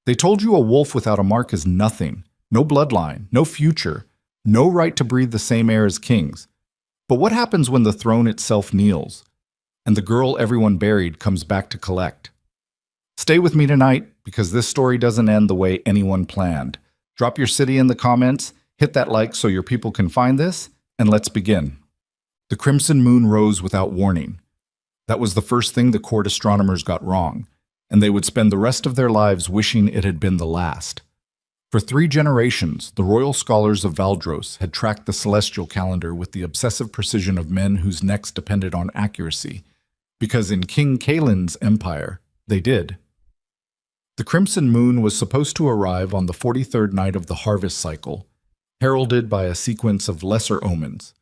They told you a wolf without a mark is nothing, no bloodline, no future, no right to breathe the same air as kings. But what happens when the throne itself kneels, and the girl everyone buried comes back to collect? Stay with me tonight, because this story doesn't end the way anyone planned. Drop your city in the comments, hit that like so your people can find this, and let's begin. The crimson moon rose without warning. That was the first thing the court astronomers got wrong, and they would spend the rest of their lives wishing it had been the last. For 3 generations, the royal scholars of Valdros had tracked the celestial calendar with the obsessive precision of men whose necks depended on accuracy, because in King Kalin's empire, they did. The crimson moon was supposed to arrive on the 43rd night of the harvest cycle, heralded by a sequence of lesser omens: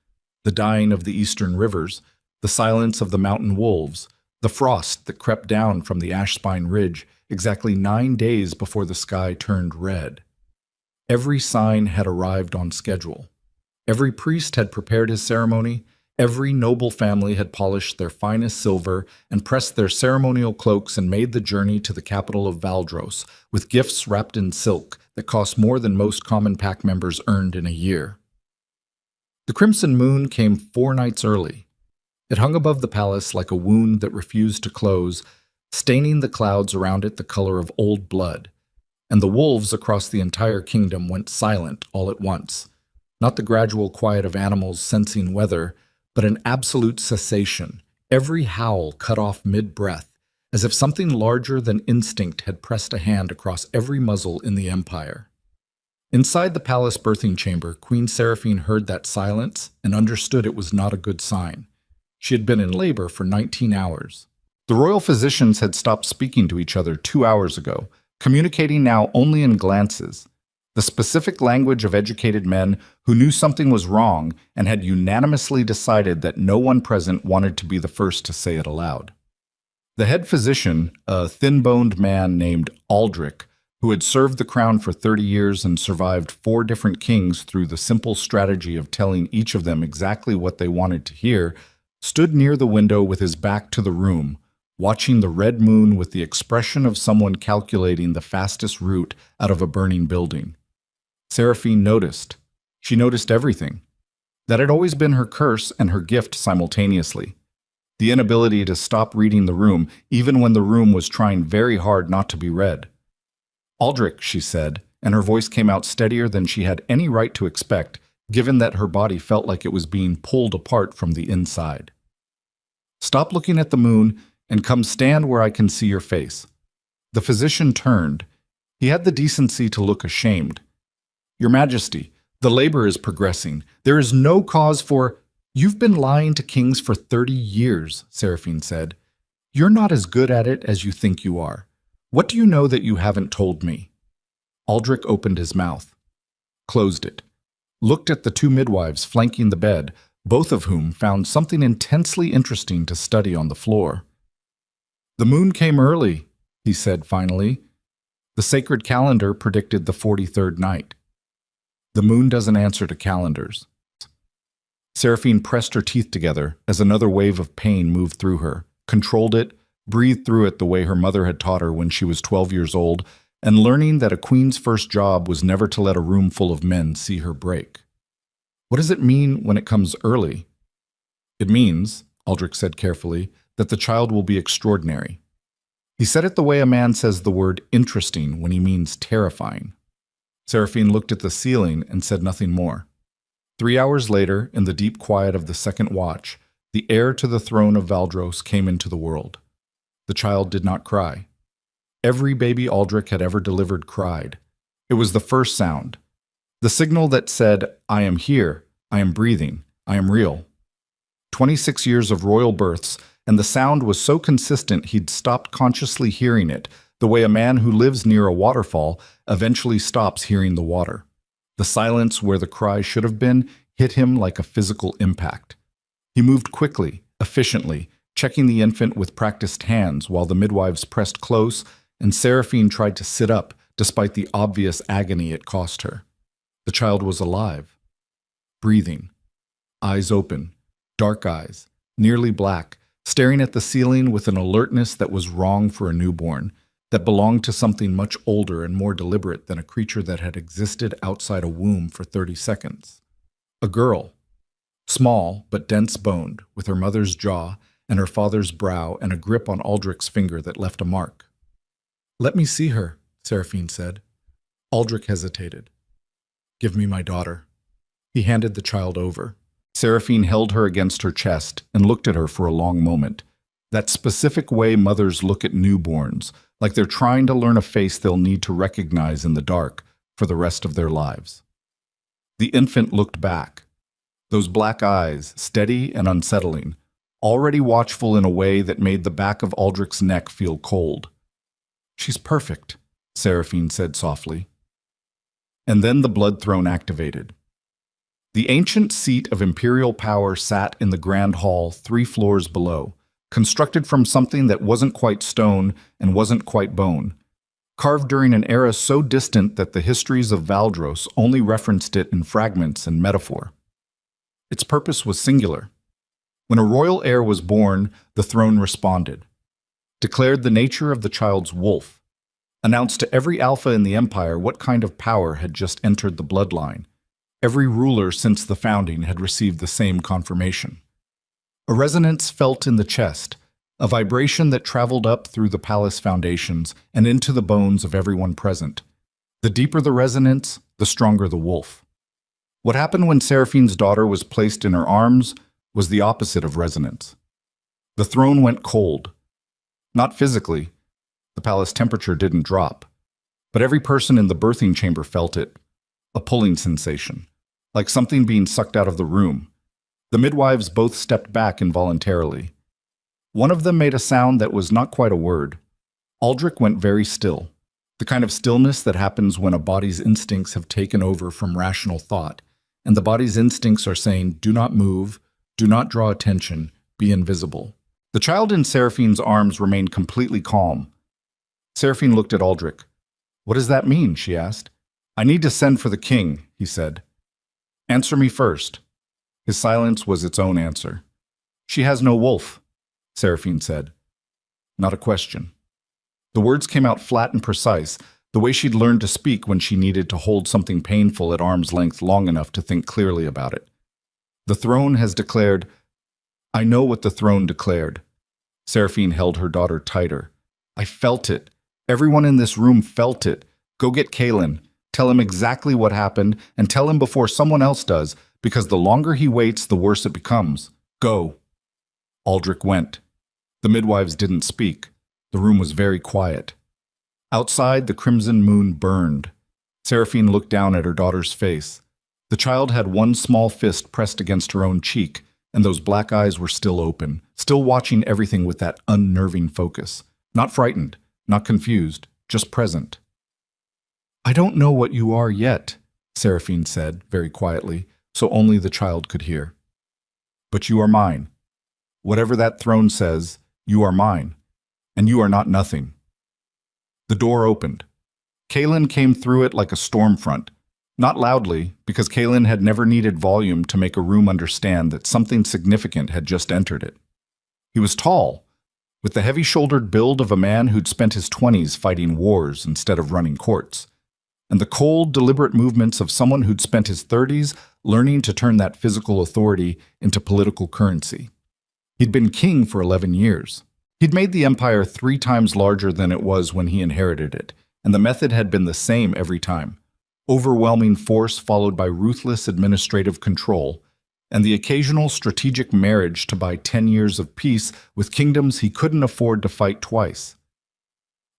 the dying of the eastern rivers, the silence of the mountain wolves, the frost that crept down from the Ashspine Ridge exactly 9 days before the sky turned red. Every sign had arrived on schedule. Every priest had prepared his ceremony. Every noble family had polished their finest silver and pressed their ceremonial cloaks and made the journey to the capital of Valdros, with gifts wrapped in silk that cost more than most common pack members earned in a year. The crimson moon came 4 nights early. It hung above the palace like a wound that refused to close, staining the clouds around it the color of old blood. And the wolves across the entire kingdom went silent all at once, not the gradual quiet of animals sensing weather, but an absolute cessation, every howl cut off mid-breath, as if something larger than instinct had pressed a hand across every muzzle in the empire. Inside the palace birthing chamber, Queen Seraphine heard that silence and understood it was not a good sign. She had been in labor for 19 hours. The royal physicians had stopped speaking to each other 2 hours ago, communicating now only in glances, the specific language of educated men who knew something was wrong and had unanimously decided that no one present wanted to be the first to say it aloud. The head physician, a thin-boned man named Aldrich, who had served the crown for 30 years and survived 4 different kings through the simple strategy of telling each of them exactly what they wanted to hear, stood near the window with his back to the room, watching the red moon with the expression of someone calculating the fastest route out of a burning building. Seraphine noticed. She noticed everything. That had always been her curse and her gift simultaneously. The inability to stop reading the room, even when the room was trying very hard not to be read. "Aldrich," she said, and her voice came out steadier than she had any right to expect, given that her body felt like it was being pulled apart from the inside. "Stop looking at the moon and come stand where I can see your face." The physician turned. He had the decency to look ashamed. "Your Majesty, the labor is progressing. There is no cause for—" "You've been lying to kings for 30 years, Seraphine said. "You're not as good at it as you think you are. What do you know that you haven't told me?" Aldrich opened his mouth, closed it, looked at the 2 midwives flanking the bed, both of whom found something intensely interesting to study on the floor. "The moon came early," he said finally. "The sacred calendar predicted the 43rd night. The moon doesn't answer to calendars." Seraphine pressed her teeth together as another wave of pain moved through her, controlled it, breathed through it the way her mother had taught her when she was 12 years old, and learning that a queen's first job was never to let a room full of men see her break. "What does it mean when it comes early?" "It means," Aldrich said carefully, "that the child will be extraordinary." He said it the way a man says the word interesting when he means terrifying. Seraphine looked at the ceiling and said nothing more. 3 hours later, in the deep quiet of the second watch, the heir to the throne of Valdros came into the world. The child did not cry. Every baby Aldrich had ever delivered cried. It was the first sound, the signal that said, "I am here, I am breathing, I am real." 26 years of royal births, and the sound was so consistent he'd stopped consciously hearing it, the way a man who lives near a waterfall eventually stops hearing the water. The silence where the cry should have been hit him like a physical impact. He moved quickly, efficiently, checking the infant with practiced hands while the midwives pressed close and Seraphine tried to sit up despite the obvious agony it cost her. The child was alive, breathing, eyes open, dark eyes, nearly black, staring at the ceiling with an alertness that was wrong for a newborn, that belonged to something much older and more deliberate than a creature that had existed outside a womb for 30 seconds. A girl, small but dense-boned, with her mother's jaw and her father's brow and a grip on Aldrich's finger that left a mark. "Let me see her," Seraphine said. Aldrich hesitated. "Give me my daughter." He handed the child over. Seraphine held her against her chest and looked at her for a long moment. That specific way mothers look at newborns, like they're trying to learn a face they'll need to recognize in the dark for the rest of their lives. The infant looked back. Those black eyes, steady and unsettling, already watchful in a way that made the back of Aldrich's neck feel cold. "She's perfect," Seraphine said softly. And then the blood throne activated. The ancient seat of imperial power sat in the grand hall 3 floors below, constructed from something that wasn't quite stone and wasn't quite bone, carved during an era so distant that the histories of Valdros only referenced it in fragments and metaphor. Its purpose was singular. When a royal heir was born, the throne responded, declared the nature of the child's wolf, announced to every alpha in the empire what kind of power had just entered the bloodline. Every ruler since the founding had received the same confirmation. A resonance felt in the chest, a vibration that traveled up through the palace foundations and into the bones of everyone present. The deeper the resonance, the stronger the wolf. What happened when Seraphine's daughter was placed in her arms was the opposite of resonance. The throne went cold. Not physically. The palace temperature didn't drop. But every person in the birthing chamber felt it. A pulling sensation, like something being sucked out of the room. The midwives both stepped back involuntarily. One of them made a sound that was not quite a word. Aldrich went very still, the kind of stillness that happens when a body's instincts have taken over from rational thought, and the body's instincts are saying, do not move, do not draw attention, be invisible. The child in Seraphine's arms remained completely calm. Seraphine looked at Aldrich. "What does that mean?" she asked. "I need to send for the king," he said. "Answer me first." His silence was its own answer. "She has no wolf," Seraphine said. Not a question. The words came out flat and precise, the way she'd learned to speak when she needed to hold something painful at arm's length long enough to think clearly about it. "The throne has declared—" "I know what the throne declared." Seraphine held her daughter tighter. "I felt it. Everyone in this room felt it. Go get Kalen. Tell him exactly what happened, and tell him before someone else does, because the longer he waits, the worse it becomes. Go." Aldrich went. The midwives didn't speak. The room was very quiet. Outside, the crimson moon burned. Seraphine looked down at her daughter's face. The child had one small fist pressed against her own cheek, and those black eyes were still open, still watching everything with that unnerving focus. Not frightened, not confused, just present. "I don't know what you are yet," Seraphine said, very quietly, so only the child could hear. "But you are mine. Whatever that throne says, you are mine, and you are not nothing." The door opened. Kalen came through it like a storm front. Not loudly, because Kalen had never needed volume to make a room understand that something significant had just entered it. He was tall, with the heavy-shouldered build of a man who'd spent his 20s fighting wars instead of running courts, and the cold, deliberate movements of someone who'd spent his 30s learning to turn that physical authority into political currency. He'd been king for 11 years. He'd made the empire 3 times larger than it was when he inherited it, and the method had been the same every time. Overwhelming force followed by ruthless administrative control, and the occasional strategic marriage to buy 10 years of peace with kingdoms he couldn't afford to fight twice.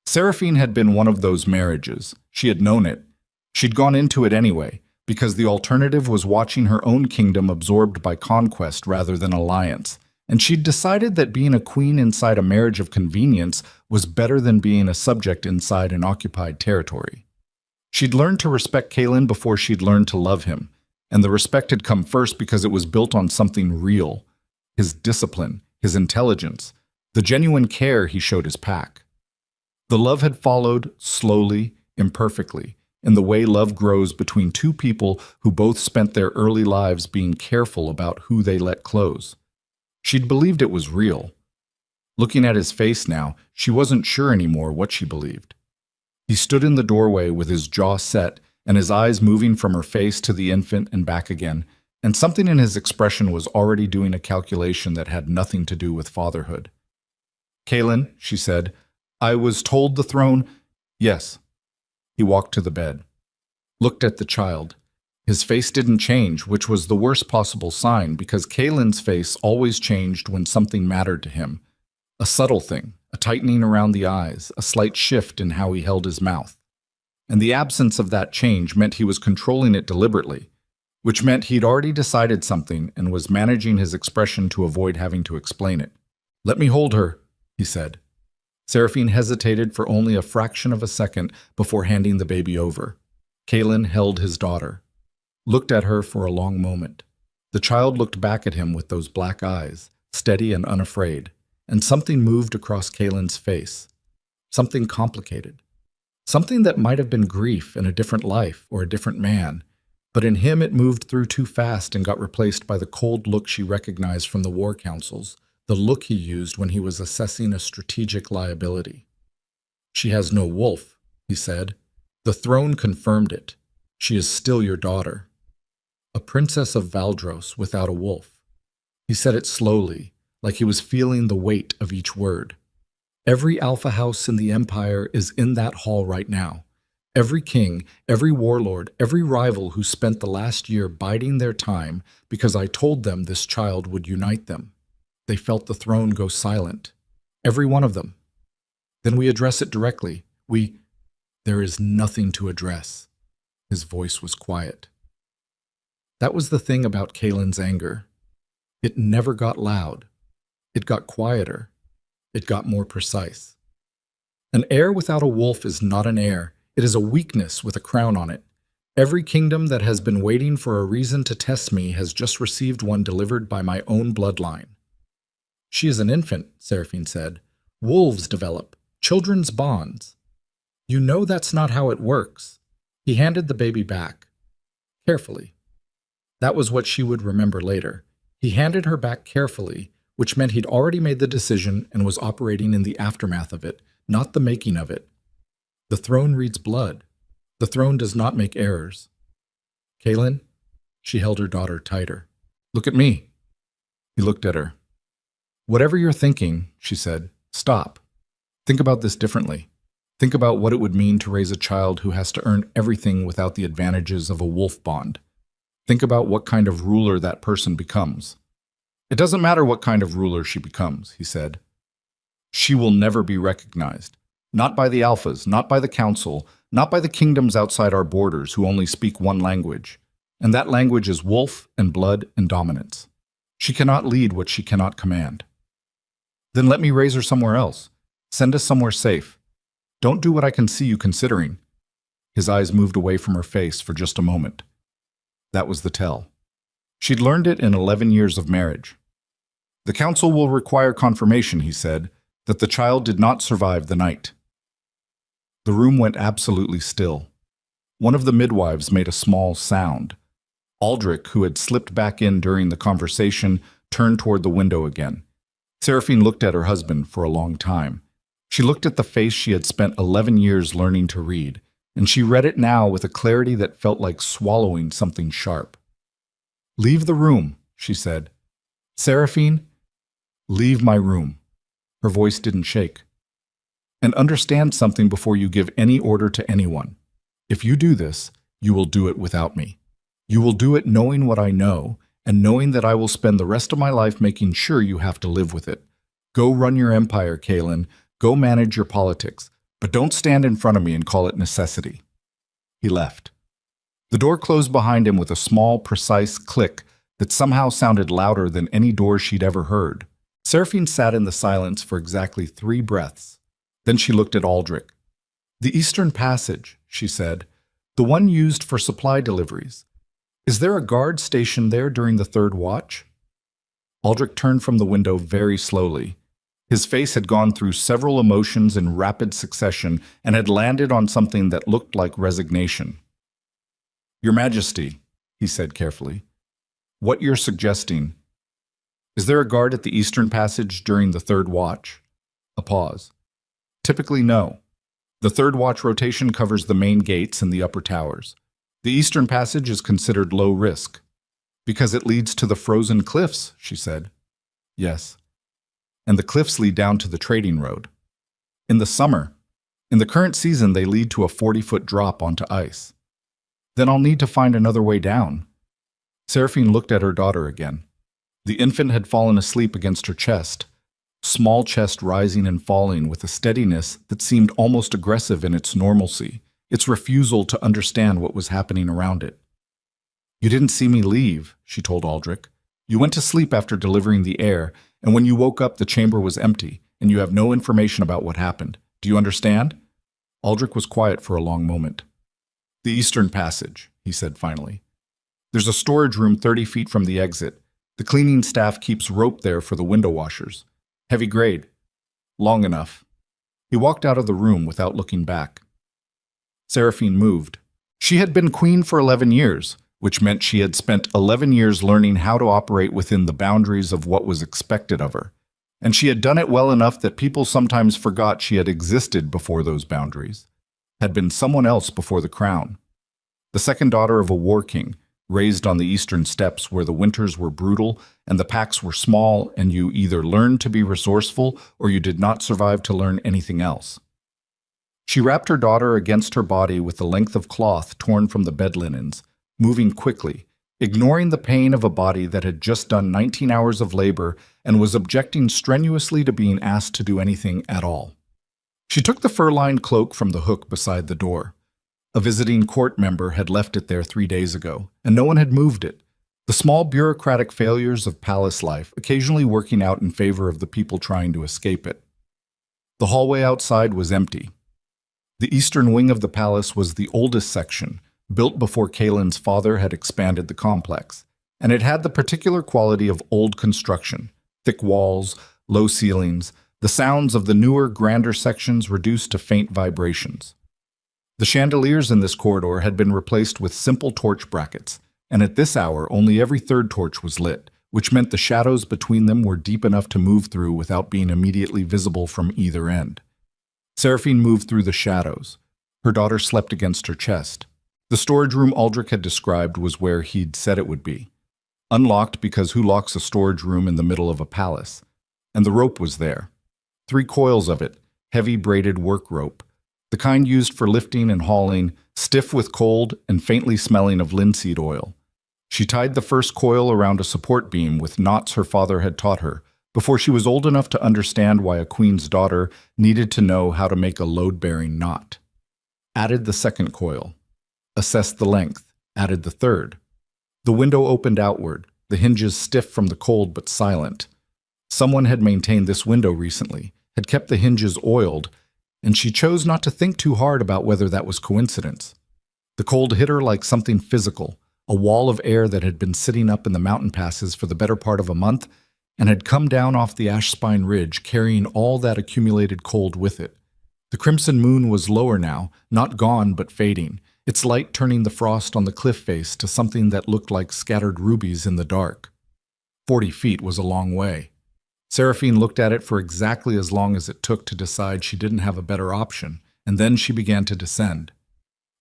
Seraphine had been one of those marriages. She had known it. She'd gone into it anyway, because the alternative was watching her own kingdom absorbed by conquest rather than alliance, and she'd decided that being a queen inside a marriage of convenience was better than being a subject inside an occupied territory. She'd learned to respect Kalen before she'd learned to love him, and the respect had come first because it was built on something real: his discipline, his intelligence, the genuine care he showed his pack. The love had followed, slowly, imperfectly, in the way love grows between 2 people who both spent their early lives being careful about who they let close. She'd believed it was real. Looking at his face now, she wasn't sure anymore what she believed. He stood in the doorway with his jaw set and his eyes moving from her face to the infant and back again, and something in his expression was already doing a calculation that had nothing to do with fatherhood. "Kaelin," she said, "I was told the throne—" "Yes." He walked to the bed, looked at the child. His face didn't change, which was the worst possible sign because Kaelin's face always changed when something mattered to him. A subtle thing, a tightening around the eyes, a slight shift in how he held his mouth. And the absence of that change meant he was controlling it deliberately, which meant he'd already decided something and was managing his expression to avoid having to explain it. "Let me hold her," he said. Seraphine hesitated for only a fraction of a second before handing the baby over. Kaelin held his daughter, looked at her for a long moment. The child looked back at him with those black eyes, steady and unafraid, and something moved across Kaelin's face. Something complicated. Something that might have been grief in a different life or a different man, but in him it moved through too fast and got replaced by the cold look she recognized from the war councils, the look he used when he was assessing a strategic liability. "She has no wolf," he said. "The throne confirmed it. She is still your daughter. A princess of Valdros without a wolf." He said it slowly, like he was feeling the weight of each word. Every alpha house in the empire is in that hall right now. Every king, every warlord, every rival who spent the last year biding their time because I told them this child would unite them. They felt the throne go silent. Every one of them. Then we address it directly. There is nothing to address. His voice was quiet. That was the thing about Kaelin's anger. It never got loud. It got quieter. It got more precise. An heir without a wolf is not an heir. It is a weakness with a crown on it. Every kingdom that has been waiting for a reason to test me has just received one delivered by my own bloodline. "She is an infant," Seraphine said. "Wolves develop. Children's bonds. You know that's not how it works." He handed the baby back. Carefully. That was what she would remember later. He handed her back carefully, which meant he'd already made the decision and was operating in the aftermath of it, not the making of it. The throne reads blood. The throne does not make errors. "Kaelin?" She held her daughter tighter. "Look at me." He looked at her. "Whatever you're thinking," she said, "stop. Think about this differently. Think about what it would mean to raise a child who has to earn everything without the advantages of a wolf bond. Think about what kind of ruler that person becomes." "It doesn't matter what kind of ruler she becomes," he said. "She will never be recognized. Not by the alphas, not by the council, not by the kingdoms outside our borders who only speak one language. And that language is wolf and blood and dominance. She cannot lead what she cannot command." "Then let me raise her somewhere else. Send us somewhere safe. Don't do what I can see you considering." His eyes moved away from her face for just a moment. That was the tell. She'd learned it in 11 years of marriage. "The council will require confirmation," he said, "that the child did not survive the night." The room went absolutely still. One of the midwives made a small sound. Aldrich, who had slipped back in during the conversation, turned toward the window again. Seraphine looked at her husband for a long time. She looked at the face she had spent 11 years learning to read, and she read it now with a clarity that felt like swallowing something sharp. "Leave the room," she said. "Seraphine, leave my room." Her voice didn't shake. "And understand something before you give any order to anyone. If you do this, you will do it without me. You will do it knowing what I know, and knowing that I will spend the rest of my life making sure you have to live with it. Go run your empire, Kaelin. Go manage your politics. But don't stand in front of me and call it necessity." He left. The door closed behind him with a small, precise click that somehow sounded louder than any door she'd ever heard. Seraphine sat in the silence for exactly 3 breaths. Then she looked at Aldrich. "The Eastern Passage," she said, "the one used for supply deliveries. Is there a guard stationed there during the 3rd watch?" Aldrich turned from the window very slowly. His face had gone through several emotions in rapid succession and had landed on something that looked like resignation. "Your Majesty," he said carefully, "what you're suggesting. Is there a guard at the Eastern Passage during the 3rd watch?" A pause. Typically, no. The third watch rotation covers the main gates and the upper towers. The eastern passage is considered low risk. Because it leads to the frozen cliffs, she said. Yes. And the cliffs lead down to the trading road. In the summer, in the current season, they lead to a 40-foot drop onto ice. Then I'll need to find another way down. Seraphine looked at her daughter again. The infant had fallen asleep against her chest, small chest rising and falling with a steadiness that seemed almost aggressive in its normalcy, its refusal to understand what was happening around it. You didn't see me leave, she told Aldrich. You went to sleep after delivering the air, and when you woke up, the chamber was empty, and you have no information about what happened. Do you understand? Aldrich was quiet for a long moment. The eastern passage, he said finally. There's a storage room 30 feet from the exit. The cleaning staff keeps rope there for the window washers. Heavy grade. Long enough. He walked out of the room without looking back. Seraphine moved. She had been queen for 11 years, which meant she had spent 11 years learning how to operate within the boundaries of what was expected of her. And she had done it well enough that people sometimes forgot she had existed before those boundaries, had been someone else before the crown. The second daughter of a war king, raised on the eastern steppes where the winters were brutal and the packs were small, and you either learned to be resourceful or you did not survive to learn anything else. She wrapped her daughter against her body with the length of cloth torn from the bed linens, moving quickly, ignoring the pain of a body that had just done 19 hours of labor and was objecting strenuously to being asked to do anything at all. She took the fur-lined cloak from the hook beside the door. A visiting court member had left it there 3 days ago, and no one had moved it. The small bureaucratic failures of palace life occasionally working out in favor of the people trying to escape it. The hallway outside was empty. The eastern wing of the palace was the oldest section, built before Kaelin's father had expanded the complex, and it had the particular quality of old construction, thick walls, low ceilings, the sounds of the newer, grander sections reduced to faint vibrations. The chandeliers in this corridor had been replaced with simple torch brackets, and at this hour only every third torch was lit, which meant the shadows between them were deep enough to move through without being immediately visible from either end. Seraphine moved through the shadows. Her daughter slept against her chest. The storage room Aldrich had described was where he'd said it would be. Unlocked because who locks a storage room in the middle of a palace? And the rope was there. 3 coils of it, heavy braided work rope, the kind used for lifting and hauling, stiff with cold and faintly smelling of linseed oil. She tied the first coil around a support beam with knots her father had taught her, before she was old enough to understand why a queen's daughter needed to know how to make a load-bearing knot. Added the second coil. Assessed the length. Added the third. The window opened outward, the hinges stiff from the cold but silent. Someone had maintained this window recently, had kept the hinges oiled, and she chose not to think too hard about whether that was coincidence. The cold hit her like something physical, a wall of air that had been sitting up in the mountain passes for the better part of a month and had come down off the ash spine ridge, carrying all that accumulated cold with it. The crimson moon was lower now, not gone but fading, its light turning the frost on the cliff face to something that looked like scattered rubies in the dark. 40 feet was a long way. Seraphine looked at it for exactly as long as it took to decide she didn't have a better option, and then she began to descend.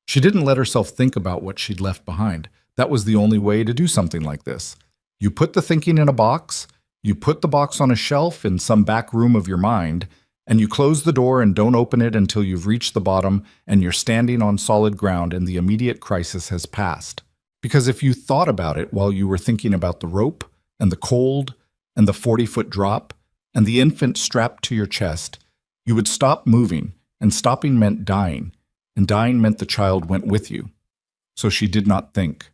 She didn't let herself think about what she'd left behind. That was the only way to do something like this. You put the thinking in a box, you put the box on a shelf in some back room of your mind, and you close the door and don't open it until you've reached the bottom and you're standing on solid ground and the immediate crisis has passed. Because if you thought about it while you were thinking about the rope and the cold and the 40-foot drop and the infant strapped to your chest, you would stop moving, and stopping meant dying, and dying meant the child went with you. So she did not think.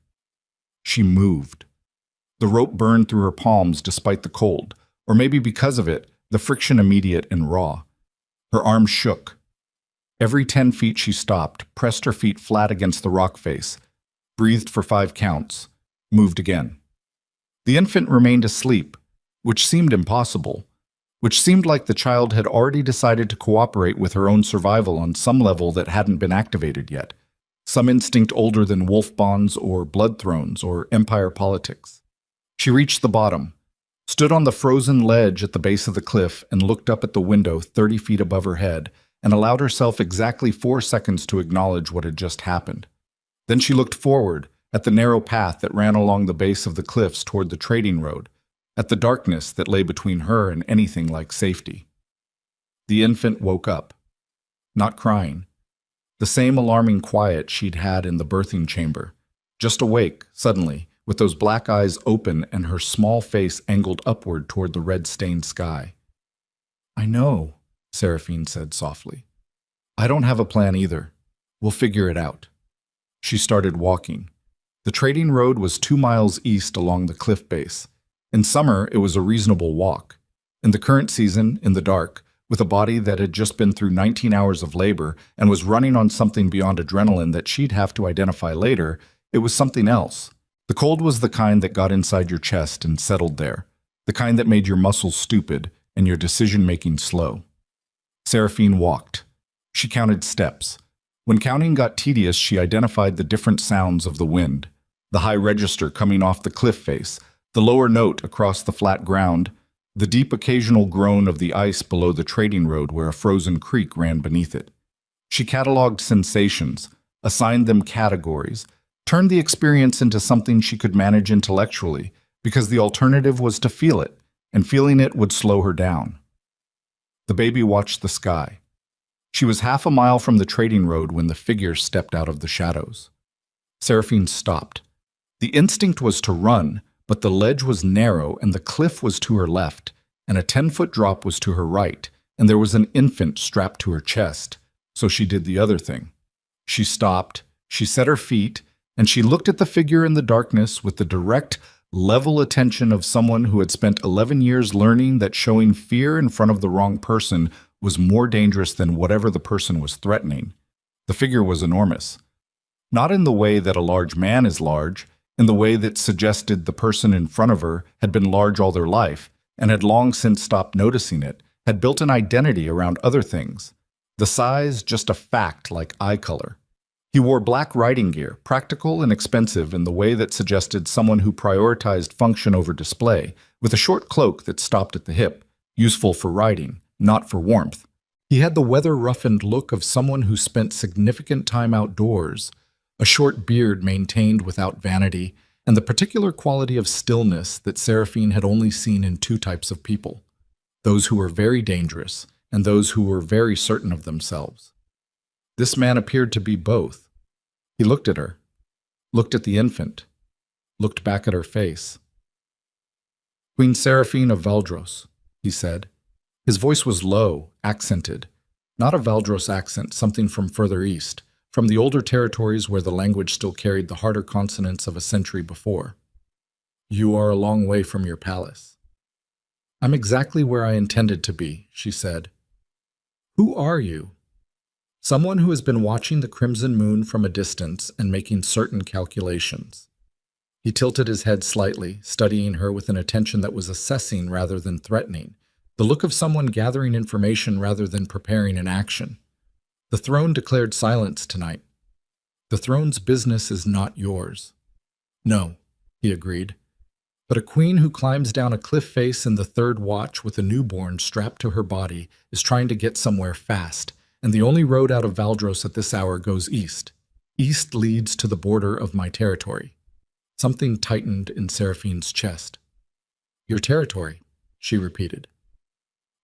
She moved. The rope burned through her palms despite the cold, or maybe because of it, the friction immediate and raw. Her arms shook. Every 10 feet she stopped, pressed her feet flat against the rock face, breathed for 5 counts, moved again. The infant remained asleep, which seemed impossible, which seemed like the child had already decided to cooperate with her own survival on some level that hadn't been activated yet, some instinct older than wolf bonds or blood thrones or empire politics. She reached the bottom, stood on the frozen ledge at the base of the cliff and looked up at the window 30 feet above her head and allowed herself exactly 4 seconds to acknowledge what had just happened. Then she looked forward at the narrow path that ran along the base of the cliffs toward the trading road, at the darkness that lay between her and anything like safety. The infant woke up, not crying. The same alarming quiet she'd had in the birthing chamber, just awake, suddenly, with those black eyes open and her small face angled upward toward the red-stained sky. "I know," Seraphine said softly. "I don't have a plan either. We'll figure it out." She started walking. The trading road was 2 miles east along the cliff base. In summer, it was a reasonable walk. In the current season, in the dark, with a body that had just been through 19 hours of labor and was running on something beyond adrenaline that she'd have to identify later, it was something else. The cold was the kind that got inside your chest and settled there, the kind that made your muscles stupid and your decision-making slow. Seraphine walked. She counted steps. When counting got tedious, she identified the different sounds of the wind, the high register coming off the cliff face, the lower note across the flat ground, the deep occasional groan of the ice below the trading road where a frozen creek ran beneath it. She cataloged sensations, assigned them categories, turned the experience into something she could manage intellectually, because the alternative was to feel it, and feeling it would slow her down. The baby watched the sky. She was half a mile from the trading road when the figure stepped out of the shadows. Seraphine stopped. The instinct was to run, but the ledge was narrow and the cliff was to her left, and a 10-foot drop was to her right, and there was an infant strapped to her chest, so she did the other thing. She stopped, she set her feet, and she looked at the figure in the darkness with the direct, level attention of someone who had spent 11 years learning that showing fear in front of the wrong person was more dangerous than whatever the person was threatening. The figure was enormous. Not in the way that a large man is large, in the way that suggested the person in front of her had been large all their life and had long since stopped noticing it, had built an identity around other things. The size just a fact like eye color. He wore black riding gear, practical and expensive in the way that suggested someone who prioritized function over display, with a short cloak that stopped at the hip, useful for riding, not for warmth. He had the weather-roughened look of someone who spent significant time outdoors, a short beard maintained without vanity, and the particular quality of stillness that Seraphine had only seen in 2 types of people, those who were very dangerous and those who were very certain of themselves. This man appeared to be both. He looked at her, looked at the infant, looked back at her face. "Queen Seraphine of Valdros," he said. His voice was low, accented. Not a Valdros accent, something from further east, from the older territories where the language still carried the harder consonants of a century before. "You are a long way from your palace." "I'm exactly where I intended to be," she said. "Who are you?" "Someone who has been watching the crimson moon from a distance and making certain calculations." He tilted his head slightly, studying her with an attention that was assessing rather than threatening, the look of someone gathering information rather than preparing an action. "The throne declared silence tonight. The throne's business is not yours." "No," he agreed. "But a queen who climbs down a cliff face in the 3rd watch with a newborn strapped to her body is trying to get somewhere fast, and the only road out of Valdros at this hour goes east. East leads to the border of my territory." Something tightened in Seraphine's chest. "Your territory," she repeated.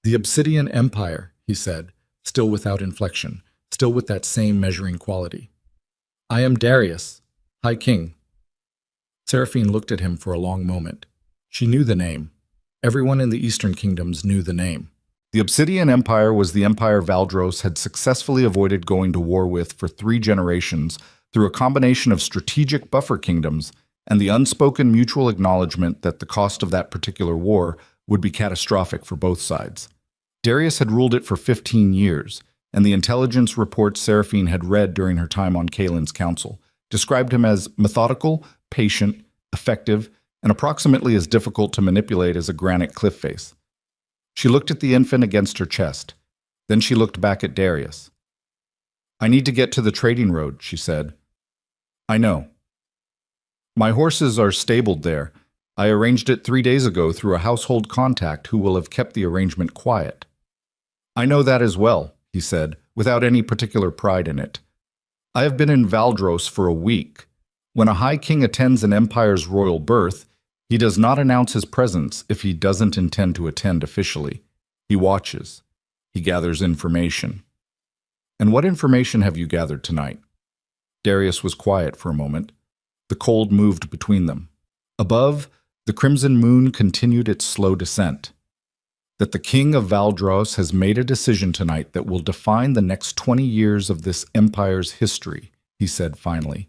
"The Obsidian Empire," he said, still without inflection, still with that same measuring quality. "I am Darius, High King." Seraphine looked at him for a long moment. She knew the name. Everyone in the Eastern Kingdoms knew the name. The Obsidian Empire was the empire Valdros had successfully avoided going to war with for 3 generations through a combination of strategic buffer kingdoms and the unspoken mutual acknowledgement that the cost of that particular war would be catastrophic for both sides. Darius had ruled it for 15 years, and the intelligence reports Seraphine had read during her time on Kaelin's council described him as methodical, patient, effective, and approximately as difficult to manipulate as a granite cliff face. She looked at the infant against her chest. Then she looked back at Darius. "I need to get to the trading road," she said. "I know. My horses are stabled there, I arranged it 3 days ago through a household contact who will have kept the arrangement quiet. I know that as well, he said, without any particular pride in it. I have been in Valdros for a week. When a high king attends an empire's royal birth, he does not announce his presence if he doesn't intend to attend officially. He watches. He gathers information. And what information have you gathered tonight? Darius was quiet for a moment. The cold moved between them. Above, the crimson moon continued its slow descent. That the king of Valdros has made a decision tonight that will define the next 20 years of this empire's history, he said finally.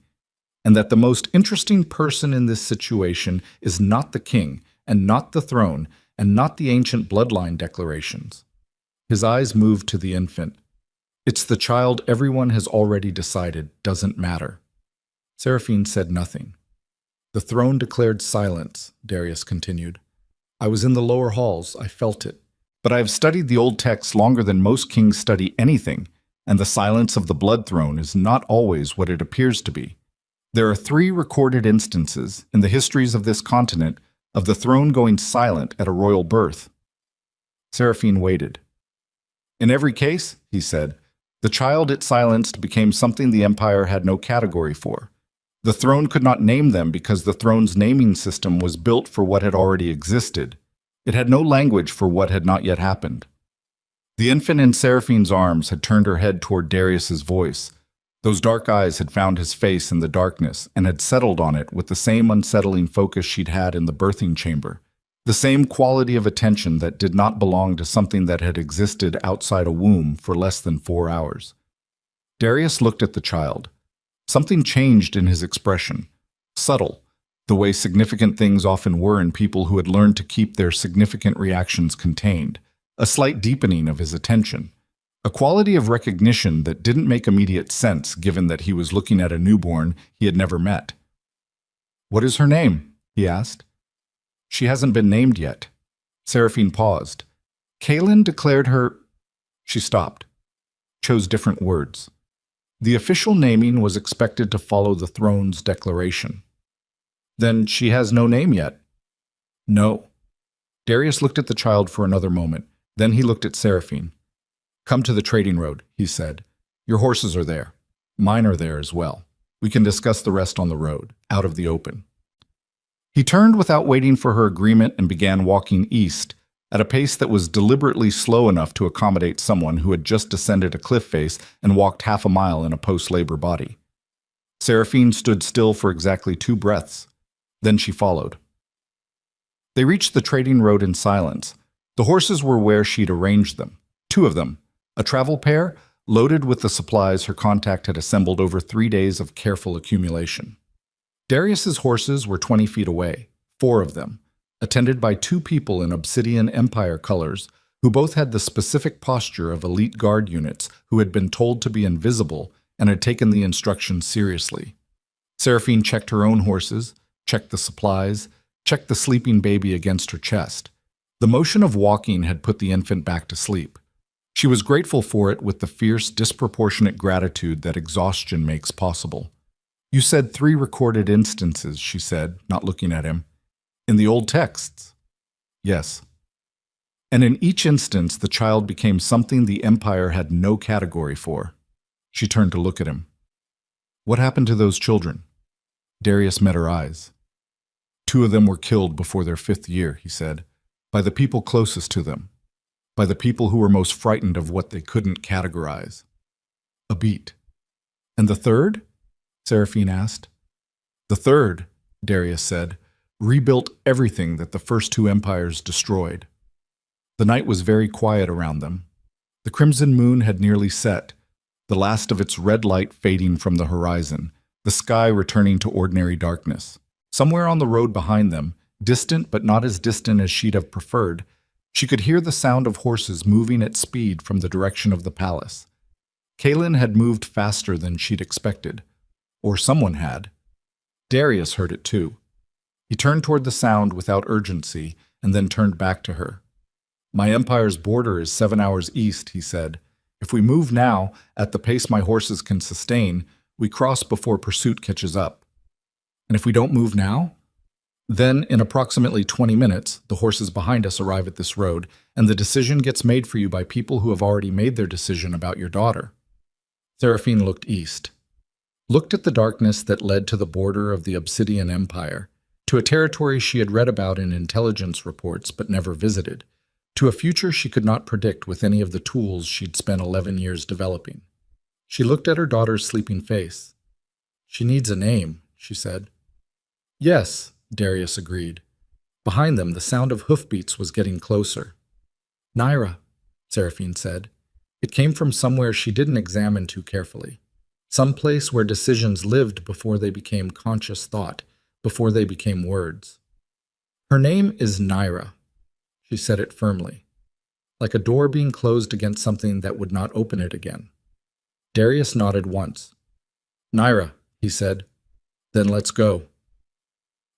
And that the most interesting person in this situation is not the king, and not the throne, and not the ancient bloodline declarations. His eyes moved to the infant. It's the child everyone has already decided doesn't matter. Seraphine said nothing. The throne declared silence, Darius continued. I was in the lower halls, I felt it. But I have studied the old texts longer than most kings study anything, and the silence of the blood throne is not always what it appears to be. There are 3 recorded instances in the histories of this continent of the throne going silent at a royal birth. Seraphine waited. In every case, he said, the child it silenced became something the empire had no category for. The throne could not name them because the throne's naming system was built for what had already existed. It had no language for what had not yet happened. The infant in Seraphine's arms had turned her head toward Darius's voice. Those dark eyes had found his face in the darkness and had settled on it with the same unsettling focus she'd had in the birthing chamber, the same quality of attention that did not belong to something that had existed outside a womb for less than 4 hours. Darius looked at the child. Something changed in his expression, subtle, the way significant things often were in people who had learned to keep their significant reactions contained, a slight deepening of his attention, a quality of recognition that didn't make immediate sense given that he was looking at a newborn he had never met. What is her name? He asked. She hasn't been named yet. Seraphine paused. Kaelin declared her... She stopped, chose different words. The official naming was expected to follow the throne's declaration. Then she has no name yet? No. Darius looked at the child for another moment. Then he looked at Seraphine. Come to the trading road, he said. Your horses are there. Mine are there as well. We can discuss the rest on the road, out of the open. He turned without waiting for her agreement and began walking east, at a pace that was deliberately slow enough to accommodate someone who had just descended a cliff face and walked half a mile in a post-labor body. Seraphine stood still for exactly 2 breaths. Then she followed. They reached the trading road in silence. The horses were where she'd arranged them. 2 of them, a travel pair, loaded with the supplies her contact had assembled over 3 days of careful accumulation. Darius's horses were 20 feet away, 4 of them, attended by 2 people in Obsidian Empire colors, who both had the specific posture of elite guard units who had been told to be invisible and had taken the instructions seriously. Seraphine checked her own horses, checked the supplies, checked the sleeping baby against her chest. The motion of walking had put the infant back to sleep. She was grateful for it with the fierce, disproportionate gratitude that exhaustion makes possible. You said 3 recorded instances, she said, not looking at him. In the old texts? Yes. And in each instance, the child became something the empire had no category for. She turned to look at him. What happened to those children? Darius met her eyes. 2 of them were killed before their 5th year, he said, by the people closest to them, by the people who were most frightened of what they couldn't categorize. A beat. And the 3rd? Seraphine asked. The 3rd, Darius said, rebuilt everything that the first 2 empires destroyed. The night was very quiet around them. The crimson moon had nearly set, the last of its red light fading from the horizon, the sky returning to ordinary darkness. Somewhere on the road behind them, distant but not as distant as she'd have preferred, she could hear the sound of horses moving at speed from the direction of the palace. Kaelin had moved faster than she'd expected. Or someone had. Darius heard it too. He turned toward the sound without urgency and then turned back to her. My empire's border is 7 hours east, he said. If we move now, at the pace my horses can sustain, we cross before pursuit catches up. And if we don't move now? Then, in approximately 20 minutes, the horses behind us arrive at this road, and the decision gets made for you by people who have already made their decision about your daughter." Seraphine looked east, looked at the darkness that led to the border of the Obsidian Empire, to a territory she had read about in intelligence reports but never visited, to a future she could not predict with any of the tools she'd spent 11 years developing. She looked at her daughter's sleeping face. "She needs a name," she said. "Yes," Darius agreed. Behind them, the sound of hoofbeats was getting closer. "Naira," Seraphine said. It came from somewhere she didn't examine too carefully. Some place where decisions lived before they became conscious thought, before they became words. "Her name is Naira," she said it firmly, like a door being closed against something that would not open it again. Darius nodded once. "Naira," he said. "Then let's go."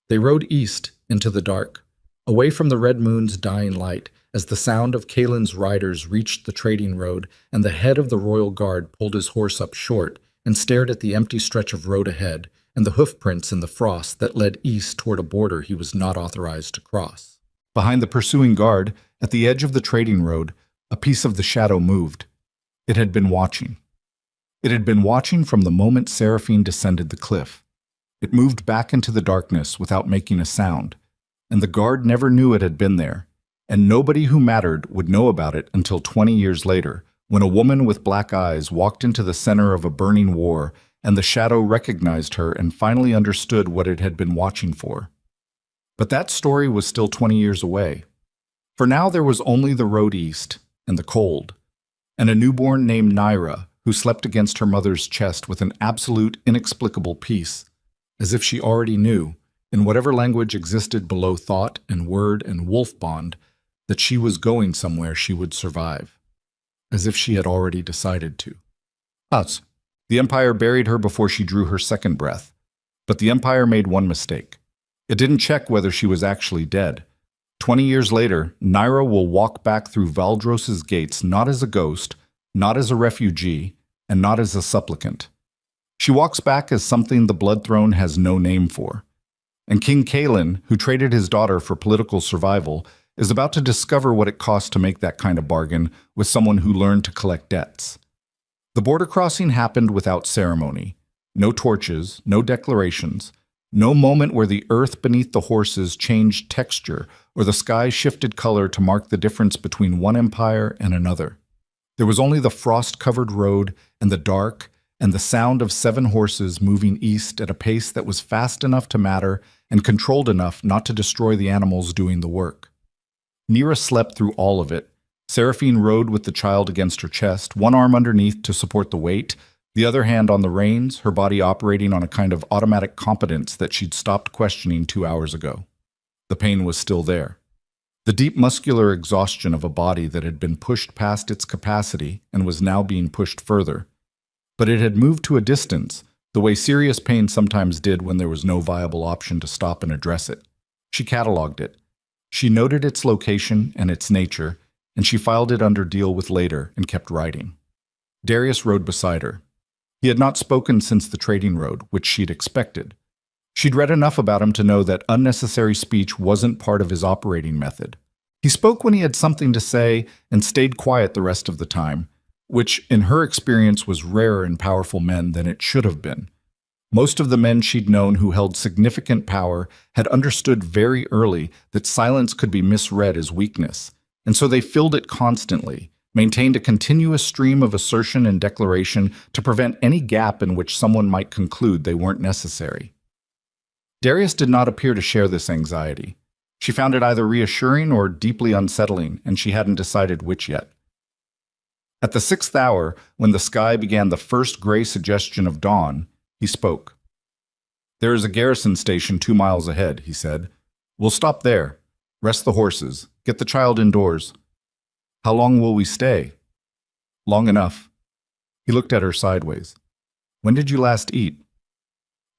They rode east into the dark, away from the red moon's dying light, as the sound of Kalen's riders reached the trading road and the head of the royal guard pulled his horse up short and stared at the empty stretch of road ahead and the hoofprints in the frost that led east toward a border he was not authorized to cross. Behind the pursuing guard, at the edge of the trading road, a piece of the shadow moved. It had been watching. It had been watching from the moment Seraphine descended the cliff. It moved back into the darkness without making a sound, and the guard never knew it had been there, and nobody who mattered would know about it until 20 years later, when a woman with black eyes walked into the center of a burning war, and the shadow recognized her and finally understood what it had been watching for. But that story was still 20 years away. For now there was only the road east, and the cold, and a newborn named Naira, who slept against her mother's chest with an absolute, inexplicable peace, as if she already knew, in whatever language existed below thought and word and wolf bond, that she was going somewhere she would survive, as if she had already decided to. Us. The Empire buried her before she drew her second breath, but the Empire made one mistake. It didn't check whether she was actually dead. 20 years later, Naira will walk back through Valdros's gates not as a ghost, not as a refugee, and not as a supplicant. She walks back as something the Blood Throne has no name for. And King Kalen, who traded his daughter for political survival, is about to discover what it costs to make that kind of bargain with someone who learned to collect debts. The border crossing happened without ceremony. No torches, no declarations, no moment where the earth beneath the horses changed texture or the sky shifted color to mark the difference between one empire and another. There was only the frost-covered road and the dark, and the sound of 7 horses moving east at a pace that was fast enough to matter and controlled enough not to destroy the animals doing the work. Naira slept through all of it. Seraphine rode with the child against her chest, one arm underneath to support the weight, the other hand on the reins, her body operating on a kind of automatic competence that she'd stopped questioning 2 hours ago. The pain was still there. The deep muscular exhaustion of a body that had been pushed past its capacity and was now being pushed further. But it had moved to a distance, the way serious pain sometimes did when there was no viable option to stop and address it. She cataloged it. She noted its location and its nature, and she filed it under deal with later and kept writing. Darius rode beside her. He had not spoken since the trading road, which she'd expected. She'd read enough about him to know that unnecessary speech wasn't part of his operating method. He spoke when he had something to say and stayed quiet the rest of the time, which in her experience was rarer in powerful men than it should have been. Most of the men she'd known who held significant power had understood very early that silence could be misread as weakness, and so they filled it constantly, maintained a continuous stream of assertion and declaration to prevent any gap in which someone might conclude they weren't necessary. Darius did not appear to share this anxiety. She found it either reassuring or deeply unsettling, and she hadn't decided which yet. At the 6th hour, when the sky began the first gray suggestion of dawn, he spoke. "There is a garrison station 2 miles ahead," he said. "We'll stop there, rest the horses, get the child indoors." "How long will we stay?" "Long enough." He looked at her sideways. "When did you last eat?"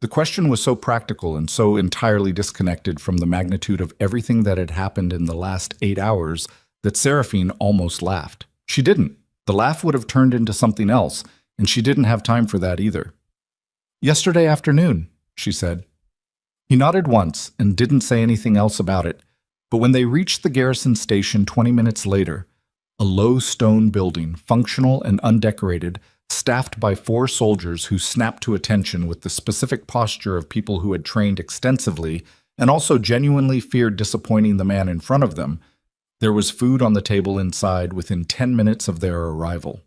The question was so practical and so entirely disconnected from the magnitude of everything that had happened in the last 8 hours that Seraphine almost laughed. She didn't. The laugh would have turned into something else, and she didn't have time for that either. "Yesterday afternoon," she said. He nodded once and didn't say anything else about it, but when they reached the garrison station 20 minutes later, a low stone building, functional and undecorated, staffed by 4 soldiers who snapped to attention with the specific posture of people who had trained extensively and also genuinely feared disappointing the man in front of them, there was food on the table inside within 10 minutes of their arrival.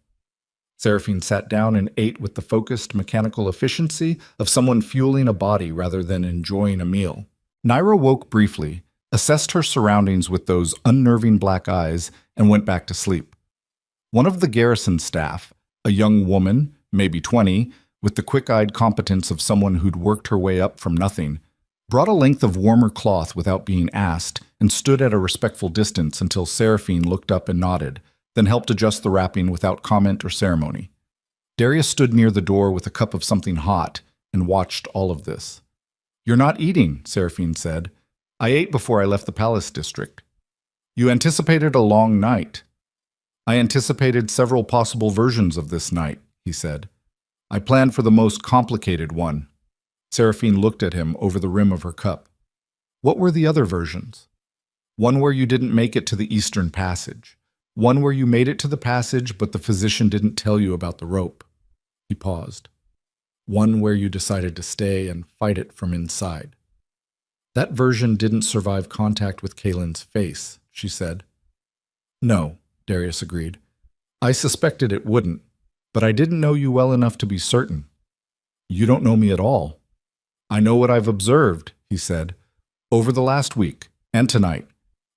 Seraphine sat down and ate with the focused mechanical efficiency of someone fueling a body rather than enjoying a meal. Naira woke briefly, assessed her surroundings with those unnerving black eyes, and went back to sleep. One of the garrison staff, a young woman, maybe 20, with the quick-eyed competence of someone who'd worked her way up from nothing, brought a length of warmer cloth without being asked and stood at a respectful distance until Seraphine looked up and nodded, then helped adjust the wrapping without comment or ceremony. Darius stood near the door with a cup of something hot and watched all of this. "You're not eating," Seraphine said. "I ate before I left the palace district." "You anticipated a long night." "I anticipated several possible versions of this night," he said. "I planned for the most complicated one." Seraphine looked at him over the rim of her cup. "What were the other versions?" "One where you didn't make it to the Eastern Passage. One where you made it to the passage, but the physician didn't tell you about the rope." He paused. "One where you decided to stay and fight it from inside." "That version didn't survive contact with Kaylin's face," she said. "No," Darius agreed. "I suspected it wouldn't, but I didn't know you well enough to be certain." "You don't know me at all." "I know what I've observed," he said, "over the last week, and tonight.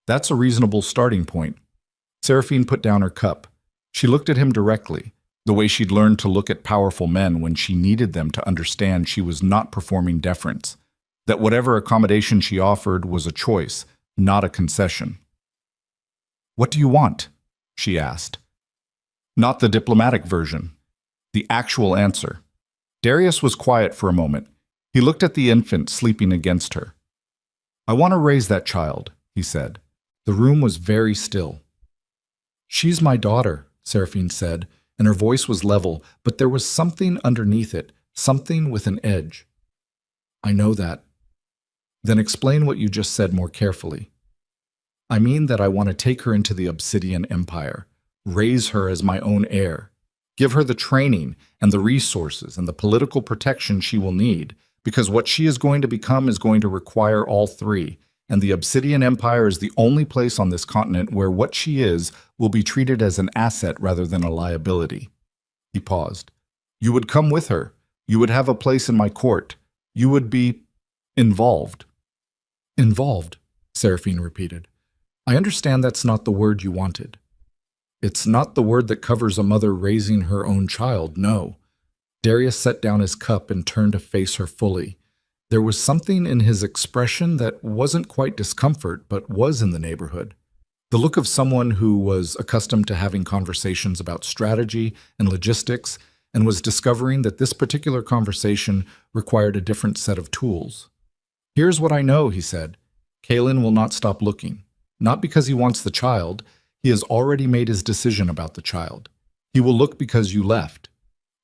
That's a reasonable starting point." Seraphine put down her cup. She looked at him directly, the way she'd learned to look at powerful men when she needed them to understand she was not performing deference, that whatever accommodation she offered was a choice, not a concession. "What do you want?" she asked. Not the diplomatic version, the actual answer. Darius was quiet for a moment. He looked at the infant sleeping against her. "I want to raise that child," he said. The room was very still. "She's my daughter," Seraphine said, and her voice was level, but there was something underneath it, something with an edge. "I know that." "Then explain what you just said more carefully." "I mean that I want to take her into the Obsidian Empire, raise her as my own heir, give her the training and the resources and the political protection she will need, because what she is going to become is going to require all 3, and the Obsidian Empire is the only place on this continent where what she is will be treated as an asset rather than a liability." He paused. "You would come with her. You would have a place in my court. You would be involved." "Involved," Seraphine repeated. "I understand that's not the word you wanted." "It's not the word that covers a mother raising her own child, no." Darius set down his cup and turned to face her fully. There was something in his expression that wasn't quite discomfort, but was in the neighborhood. The look of someone who was accustomed to having conversations about strategy and logistics and was discovering that this particular conversation required a different set of tools. "Here's what I know," he said. "Kaylin will not stop looking. Not because he wants the child. He has already made his decision about the child. He will look because you left.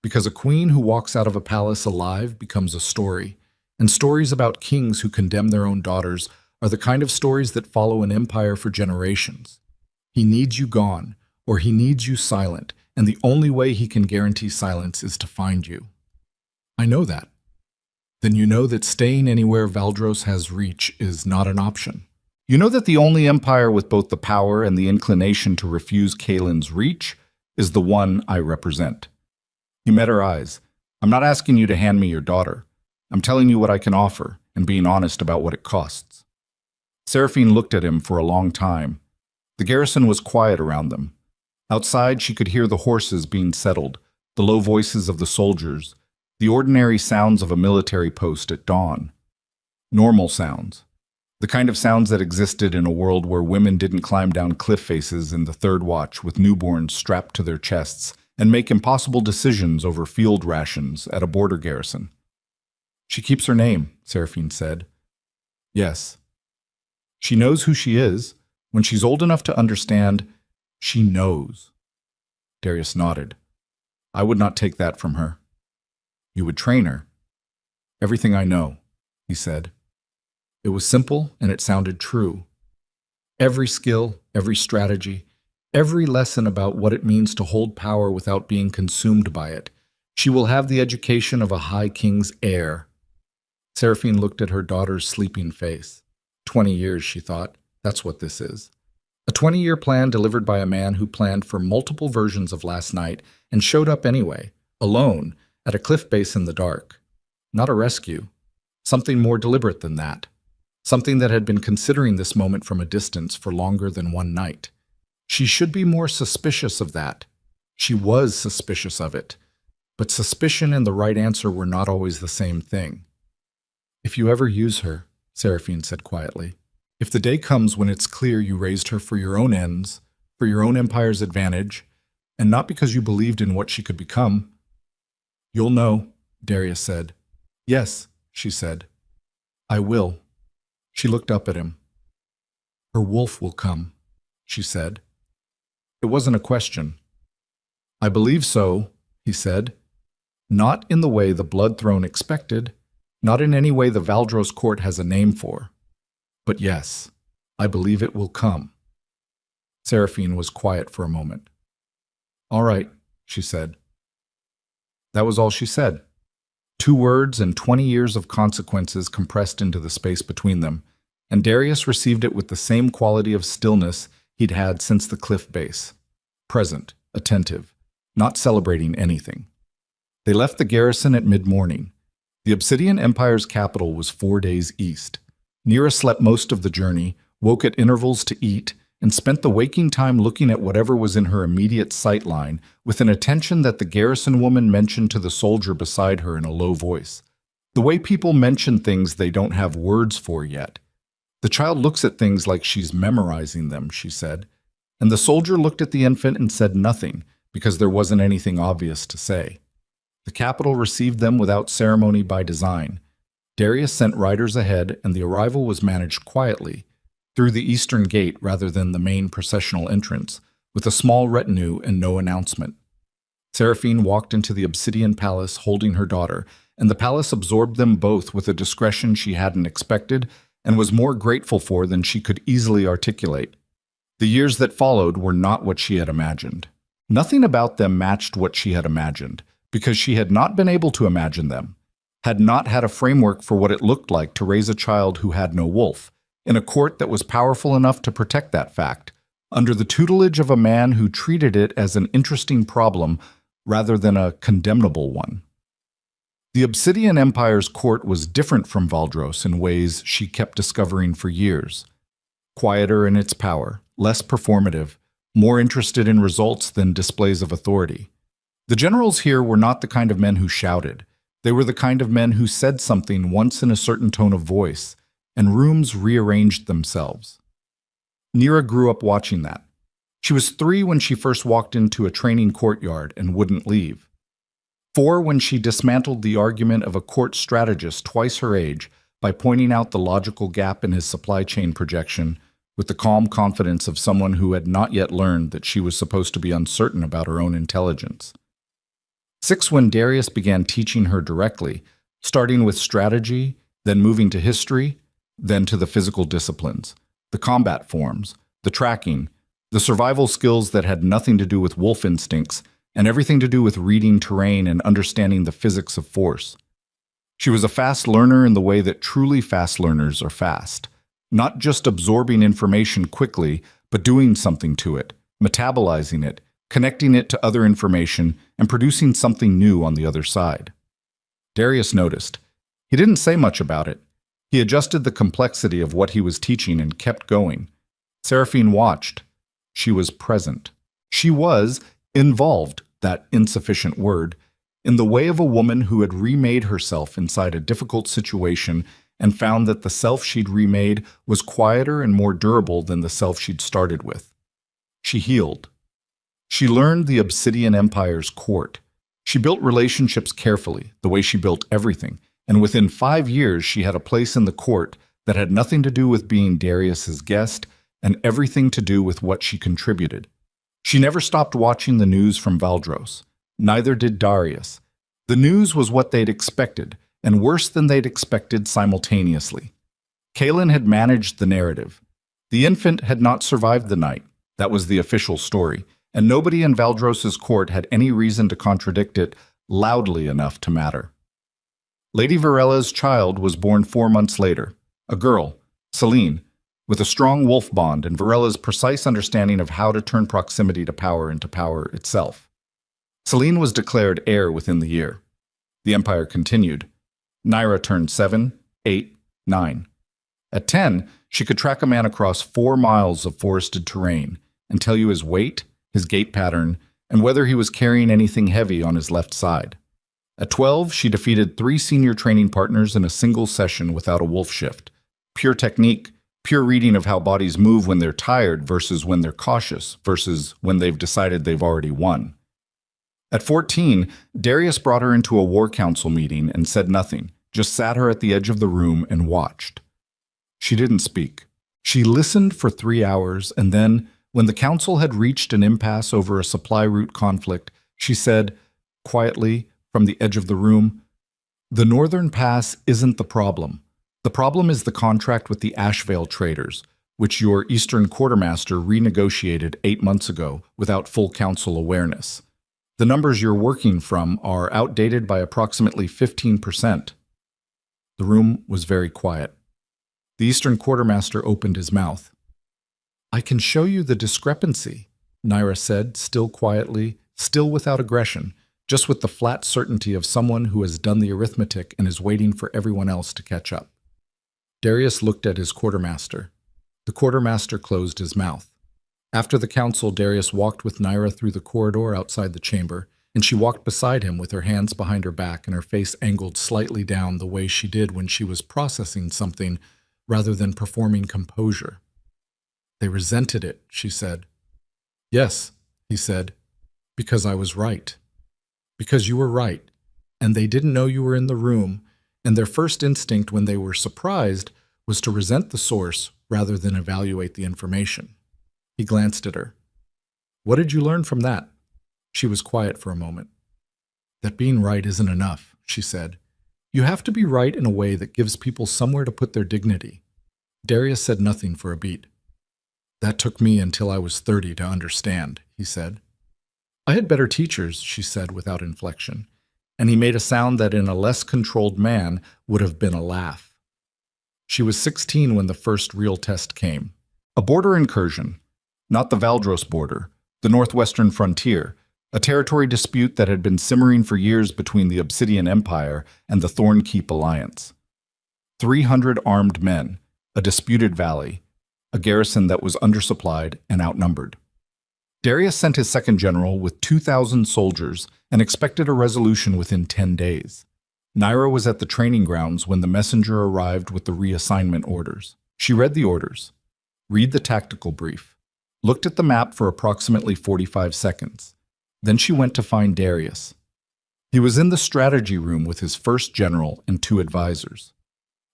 Because a queen who walks out of a palace alive becomes a story. And stories about kings who condemn their own daughters are the kind of stories that follow an empire for generations. He needs you gone, or he needs you silent, and the only way he can guarantee silence is to find you." "I know that." "Then you know that staying anywhere Valdros has reach is not an option. You know that the only empire with both the power and the inclination to refuse Kaylin's reach is the one I represent." He met her eyes. "I'm not asking you to hand me your daughter. I'm telling you what I can offer, and being honest about what it costs." Seraphine looked at him for a long time. The garrison was quiet around them. Outside, she could hear the horses being settled, the low voices of the soldiers, the ordinary sounds of a military post at dawn. Normal sounds. The kind of sounds that existed in a world where women didn't climb down cliff faces in the third watch with newborns strapped to their chests and make impossible decisions over field rations at a border garrison. "She keeps her name," Seraphine said. "Yes." "She knows who she is. When she's old enough to understand, she knows." Darius nodded. "I would not take that from her." "You would train her." "Everything I know," he said. It was simple and it sounded true. Every skill, every strategy, every lesson about what it means to hold power without being consumed by it. She will have the education of a high king's heir. Seraphine looked at her daughter's sleeping face. 20 years, she thought. That's what this is. A 20-year plan delivered by a man who planned for multiple versions of last night and showed up anyway, alone, at a cliff base in the dark. Not a rescue. Something more deliberate than that. Something that had been considering this moment from a distance for longer than one night. She should be more suspicious of that. She was suspicious of it. But suspicion and the right answer were not always the same thing. If you ever use her, Seraphine said quietly, if the day comes when it's clear you raised her for your own ends, for your own empire's advantage, and not because you believed in what she could become, you'll know, Darius said. Yes, she said. I will. She looked up at him. Her wolf will come, she said. It wasn't a question. I believe so, he said. Not in the way the Blood Throne expected, not in any way the Valdros court has a name for. But yes, I believe it will come. Seraphine was quiet for a moment. All right, she said. That was all she said. 2 words and 20 years of consequences compressed into the space between them, and Darius received it with the same quality of stillness he'd had since the cliff base. Present, attentive, not celebrating anything. They left the garrison at mid-morning. The Obsidian Empire's capital was 4 days east. Nira slept most of the journey, woke at intervals to eat, and spent the waking time looking at whatever was in her immediate sight line with an attention that the garrison woman mentioned to the soldier beside her in a low voice. The way people mention things they don't have words for yet. The child looks at things like she's memorizing them, she said. And the soldier looked at the infant and said nothing, because there wasn't anything obvious to say. The capital received them without ceremony by design. Darius sent riders ahead, and the arrival was managed quietly, through the eastern gate rather than the main processional entrance, with a small retinue and no announcement. Seraphine walked into the Obsidian Palace holding her daughter, and the palace absorbed them both with a discretion she hadn't expected and was more grateful for than she could easily articulate. The years that followed were not what she had imagined. Nothing about them matched what she had imagined, because she had not been able to imagine them, had not had a framework for what it looked like to raise a child who had no wolf, in a court that was powerful enough to protect that fact, under the tutelage of a man who treated it as an interesting problem rather than a condemnable one. The Obsidian Empire's court was different from Valdros in ways she kept discovering for years. Quieter in its power, less performative, more interested in results than displays of authority. The generals here were not the kind of men who shouted. They were the kind of men who said something once in a certain tone of voice, and rooms rearranged themselves. Nira grew up watching that. She was 3 when she first walked into a training courtyard and wouldn't leave. 4 when she dismantled the argument of a court strategist twice her age by pointing out the logical gap in his supply chain projection with the calm confidence of someone who had not yet learned that she was supposed to be uncertain about her own intelligence. 6 when Darius began teaching her directly, starting with strategy, then moving to history, then to the physical disciplines, the combat forms, the tracking, the survival skills that had nothing to do with wolf instincts and everything to do with reading terrain and understanding the physics of force. She was a fast learner in the way that truly fast learners are fast, not just absorbing information quickly, but doing something to it, metabolizing it, connecting it to other information, and producing something new on the other side. Darius noticed. He didn't say much about it. He adjusted the complexity of what he was teaching and kept going. Seraphine watched. She was present. She was involved, that insufficient word, in the way of a woman who had remade herself inside a difficult situation and found that the self she'd remade was quieter and more durable than the self she'd started with. She healed. She learned the Obsidian Empire's court. She built relationships carefully, the way she built everything, and within 5 years she had a place in the court that had nothing to do with being Darius's guest and everything to do with what she contributed. She never stopped watching the news from Valdros. Neither did Darius. The news was what they'd expected, and worse than they'd expected simultaneously. Kalen had managed the narrative. The infant had not survived the night. That was the official story, and nobody in Valdros's court had any reason to contradict it loudly enough to matter. Lady Varella's child was born 4 months later, a girl, Celine, with a strong wolf bond and Varella's precise understanding of how to turn proximity to power into power itself. Celine was declared heir within the year. The empire continued. Naira turned 7, 8, 9. At 10, she could track a man across 4 miles of forested terrain and tell you his weight, his gait pattern, and whether he was carrying anything heavy on his left side. At 12, she defeated 3 senior training partners in a single session without a wolf shift. Pure technique, pure reading of how bodies move when they're tired versus when they're cautious versus when they've decided they've already won. At 14, Darius brought her into a war council meeting and said nothing, just sat her at the edge of the room and watched. She didn't speak. She listened for 3 hours, and then, when the council had reached an impasse over a supply route conflict, she said, quietly, from the edge of the room, "The Northern Pass isn't the problem. The problem is the contract with the Ashvale traders, which your Eastern Quartermaster renegotiated 8 months ago without full council awareness. The numbers you're working from are outdated by approximately 15%. The room was very quiet. The Eastern Quartermaster opened his mouth. "I can show you the discrepancy," Naira said, still quietly, still without aggression, just with the flat certainty of someone who has done the arithmetic and is waiting for everyone else to catch up. Darius looked at his quartermaster. The quartermaster closed his mouth. After the council, Darius walked with Naira through the corridor outside the chamber, and she walked beside him with her hands behind her back and her face angled slightly down the way she did when she was processing something rather than performing composure. "They resented it," she said. "Yes," he said, "because I was right. Because you were right, and they didn't know you were in the room, and their first instinct when they were surprised was to resent the source rather than evaluate the information." He glanced at her. "What did you learn from that?" She was quiet for a moment. "That being right isn't enough," she said. "You have to be right in a way that gives people somewhere to put their dignity." Darius said nothing for a beat. "That took me until I was 30 to understand," he said. "I had better teachers," she said without inflection, and he made a sound that in a less controlled man would have been a laugh. She was 16 when the first real test came. A border incursion. Not the Valdros border, the northwestern frontier, a territory dispute that had been simmering for years between the Obsidian Empire and the Thornkeep Alliance. 300 armed men, a disputed valley, a garrison that was undersupplied and outnumbered. Darius sent his second general with 2,000 soldiers and expected a resolution within 10 days. Naira was at the training grounds when the messenger arrived with the reassignment orders. She read the orders, read the tactical brief, looked at the map for approximately 45 seconds. Then she went to find Darius. He was in the strategy room with his first general and 2 advisors.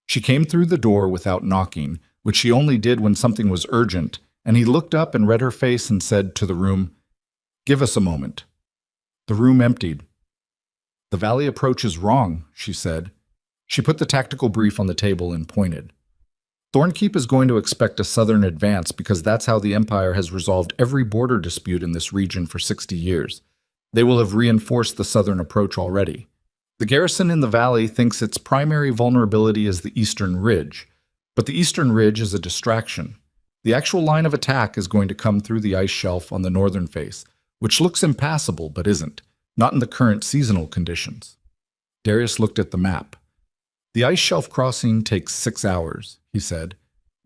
She came through the door without knocking, which she only did when something was urgent, and he looked up and read her face and said to the room, "Give us a moment." The room emptied. "The valley approach is wrong," she said. She put the tactical brief on the table and pointed. "Thornkeep is going to expect a southern advance because that's how the Empire has resolved every border dispute in this region for 60 years. They will have reinforced the southern approach already. The garrison in the valley thinks its primary vulnerability is the eastern ridge, but the eastern ridge is a distraction. The actual line of attack is going to come through the ice shelf on the northern face, which looks impassable but isn't, not in the current seasonal conditions." Darius looked at the map. "The ice shelf crossing takes 6 hours, he said,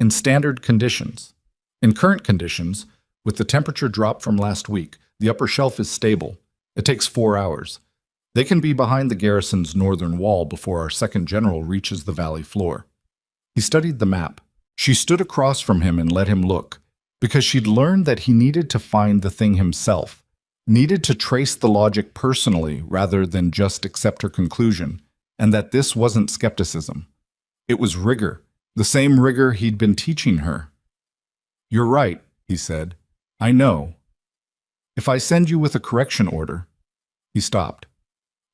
in standard conditions. In current conditions, with the temperature drop from last week, the upper shelf is stable. It takes 4 hours. They can be behind the garrison's northern wall before our second general reaches the valley floor." He studied the map. She stood across from him and let him look, because she'd learned that he needed to find the thing himself, needed to trace the logic personally rather than just accept her conclusion, and that this wasn't skepticism. It was rigor, the same rigor he'd been teaching her. "You're right," he said. "I know. If I send you with a correction order..." He stopped.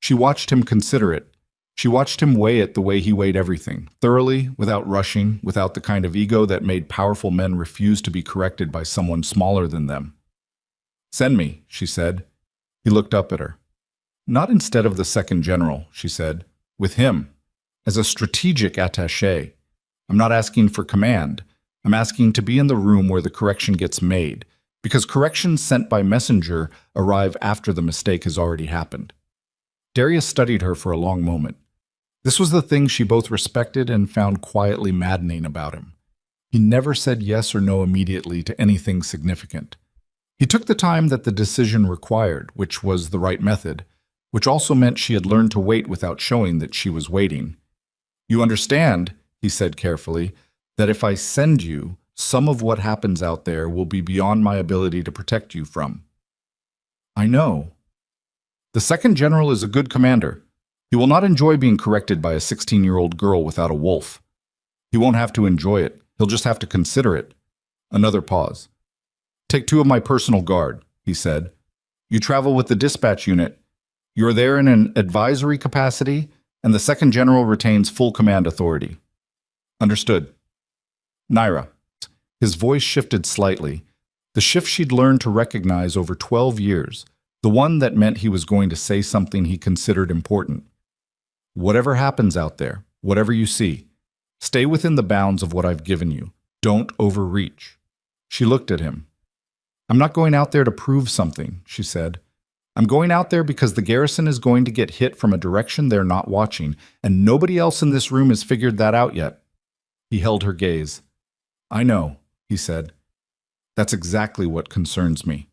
She watched him consider it. She watched him weigh it the way he weighed everything, thoroughly, without rushing, without the kind of ego that made powerful men refuse to be corrected by someone smaller than them. "Send me," she said. He looked up at her. "Not instead of the second general," she said. "With him, as a strategic attaché. I'm not asking for command. I'm asking to be in the room where the correction gets made, because corrections sent by messenger arrive after the mistake has already happened." Darius studied her for a long moment. This was the thing she both respected and found quietly maddening about him. He never said yes or no immediately to anything significant. He took the time that the decision required, which was the right method, which also meant she had learned to wait without showing that she was waiting. "You understand," he said carefully, "that if I send you, some of what happens out there will be beyond my ability to protect you from." "I know." "The second general is a good commander. He will not enjoy being corrected by a 16-year-old girl without a wolf. He won't have to enjoy it. He'll just have to consider it." Another pause. "Take 2 of my personal guard," he said. "You travel with the dispatch unit. You're there in an advisory capacity, and the second general retains full command authority." "Understood." "Naira." His voice shifted slightly, the shift she'd learned to recognize over 12 years, the one that meant he was going to say something he considered important. "Whatever happens out there, whatever you see, stay within the bounds of what I've given you. Don't overreach." She looked at him. "I'm not going out there to prove something," she said. "I'm going out there because the garrison is going to get hit from a direction they're not watching, and nobody else in this room has figured that out yet." He held her gaze. "I know," he said. "That's exactly what concerns me."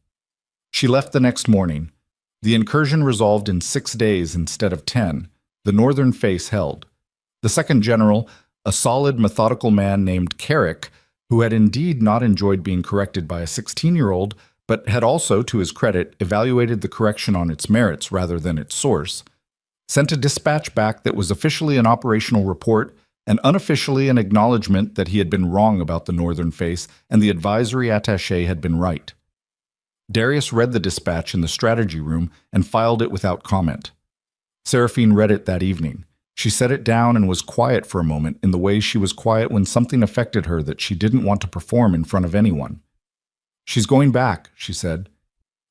She left the next morning. The incursion resolved in 6 days instead of 10. The northern face held. The second general, a solid, methodical man named Carrick, who had indeed not enjoyed being corrected by a 16-year-old, but had also, to his credit, evaluated the correction on its merits rather than its source, sent a dispatch back that was officially an operational report and unofficially an acknowledgement that he had been wrong about the northern face and the advisory attaché had been right. Darius read the dispatch in the strategy room and filed it without comment. Seraphine read it that evening. She set it down and was quiet for a moment in the way she was quiet when something affected her that she didn't want to perform in front of anyone. "She's going back," she said.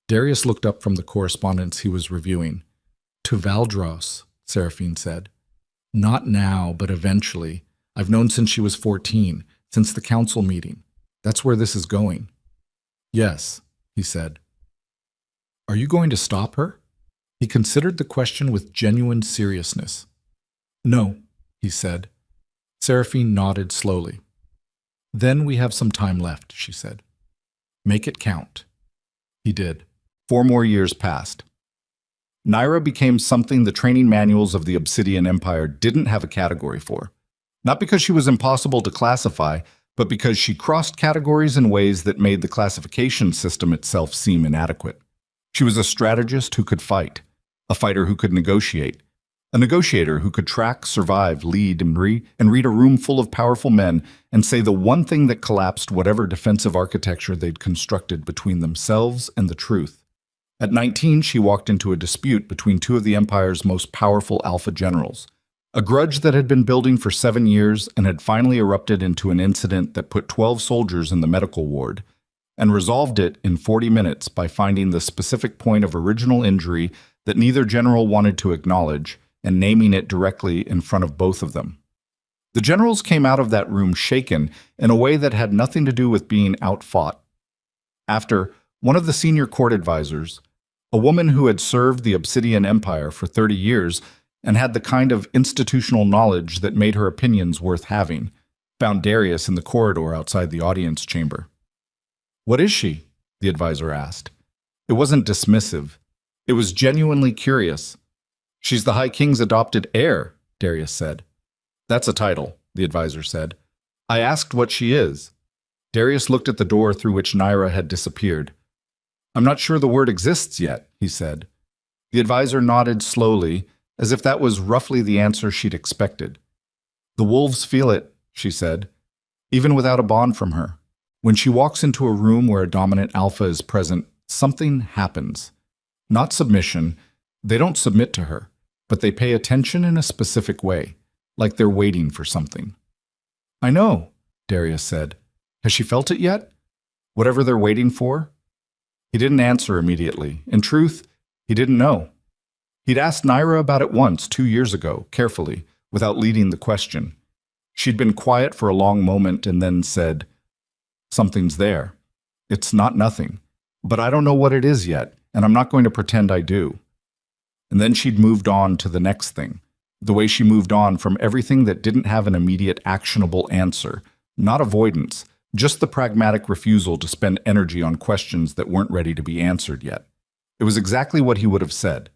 Darius looked up from the correspondence he was reviewing. "To Valdros," Seraphine said. "Not now, but eventually. I've known since she was 14, since the council meeting. That's where this is going." "Yes," he said. "Are you going to stop her?" He considered the question with genuine seriousness. "No," he said. Seraphine nodded slowly. "Then we have some time left," she said. "Make it count." He did. 4 more years passed. Naira became something the training manuals of the Obsidian Empire didn't have a category for. Not because she was impossible to classify, but because she crossed categories in ways that made the classification system itself seem inadequate. She was a strategist who could fight, a fighter who could negotiate, a negotiator who could track, survive, lead, and read a room full of powerful men and say the one thing that collapsed whatever defensive architecture they'd constructed between themselves and the truth. At 19, she walked into a dispute between 2 of the Empire's most powerful alpha generals, a grudge that had been building for 7 years and had finally erupted into an incident that put 12 soldiers in the medical ward, and resolved it in 40 minutes by finding the specific point of original injury that neither general wanted to acknowledge and naming it directly in front of both of them. The generals came out of that room shaken in a way that had nothing to do with being outfought. After, one of the senior court advisors, a woman who had served the Obsidian Empire for 30 years and had the kind of institutional knowledge that made her opinions worth having, found Darius in the corridor outside the audience chamber. "What is she?" the advisor asked. It wasn't dismissive. It was genuinely curious. "She's the High King's adopted heir," Darius said. "That's a title," the advisor said. "I asked what she is." Darius looked at the door through which Naira had disappeared. "I'm not sure the word exists yet," he said. The advisor nodded slowly, as if that was roughly the answer she'd expected. "The wolves feel it," she said, "even without a bond from her. When she walks into a room where a dominant alpha is present, something happens. Not submission. They don't submit to her. but they pay attention in a specific way, like they're waiting for something. I know, Darius said. Has she felt it yet? Whatever they're waiting for? He didn't answer immediately. In truth, he didn't know. He'd asked Naira about it once, 2 years ago, carefully, without leading the question. She'd been quiet for a long moment and then said, "Something's there. It's not nothing, but I don't know what it is yet, and I'm not going to pretend I do." And then she'd moved on to the next thing, the way she moved on from everything that didn't have an immediate actionable answer, not avoidance, just the pragmatic refusal to spend energy on questions that weren't ready to be answered yet. It was exactly what he would have said.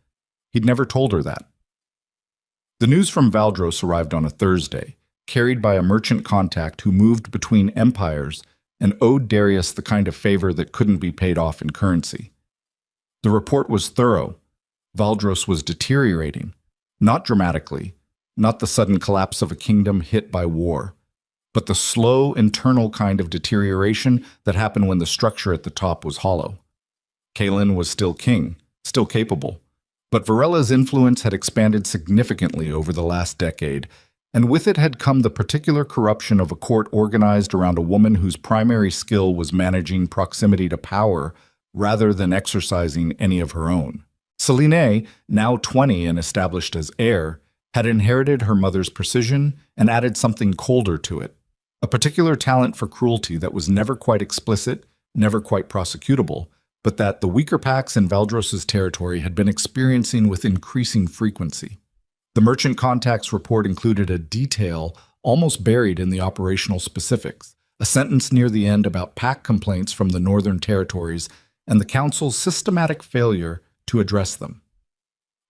He'd never told her that. The news from Valdros arrived on a Thursday, carried by a merchant contact who moved between empires and owed Darius the kind of favor that couldn't be paid off in currency. The report was thorough. Valdros was deteriorating, not dramatically, not the sudden collapse of a kingdom hit by war, but the slow, internal kind of deterioration that happened when the structure at the top was hollow. Kalen was still king, still capable, but Varella's influence had expanded significantly over the last decade, and with it had come the particular corruption of a court organized around a woman whose primary skill was managing proximity to power rather than exercising any of her own. Celine, now 20 and established as heir, had inherited her mother's precision and added something colder to it, a particular talent for cruelty that was never quite explicit, never quite prosecutable, but that the weaker packs in Valdros's territory had been experiencing with increasing frequency. The merchant contact's report included a detail almost buried in the operational specifics, a sentence near the end about pack complaints from the northern territories and the council's systematic failure to address them.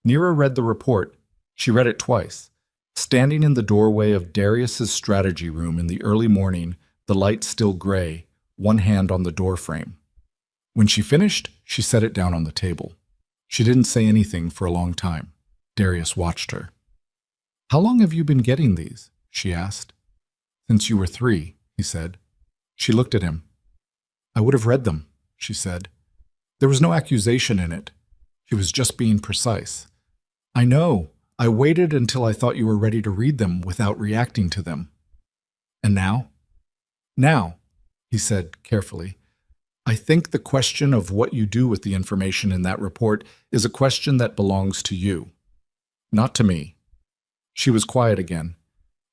Nira read the report. She read it twice. Standing in the doorway of Darius's strategy room in the early morning, the light still gray, one hand on the doorframe. When she finished, she set it down on the table. She didn't say anything for a long time. Darius watched her. "How long have you been getting these?" she asked. "Since you were 3, he said. She looked at him. "I would have read them," she said. There was no accusation in it. She was just being precise. "I know. I waited until I thought you were ready to read them without reacting to them." "And now?" "Now," he said carefully. "I think the question of what you do with the information in that report is a question that belongs to you, not to me." She was quiet again.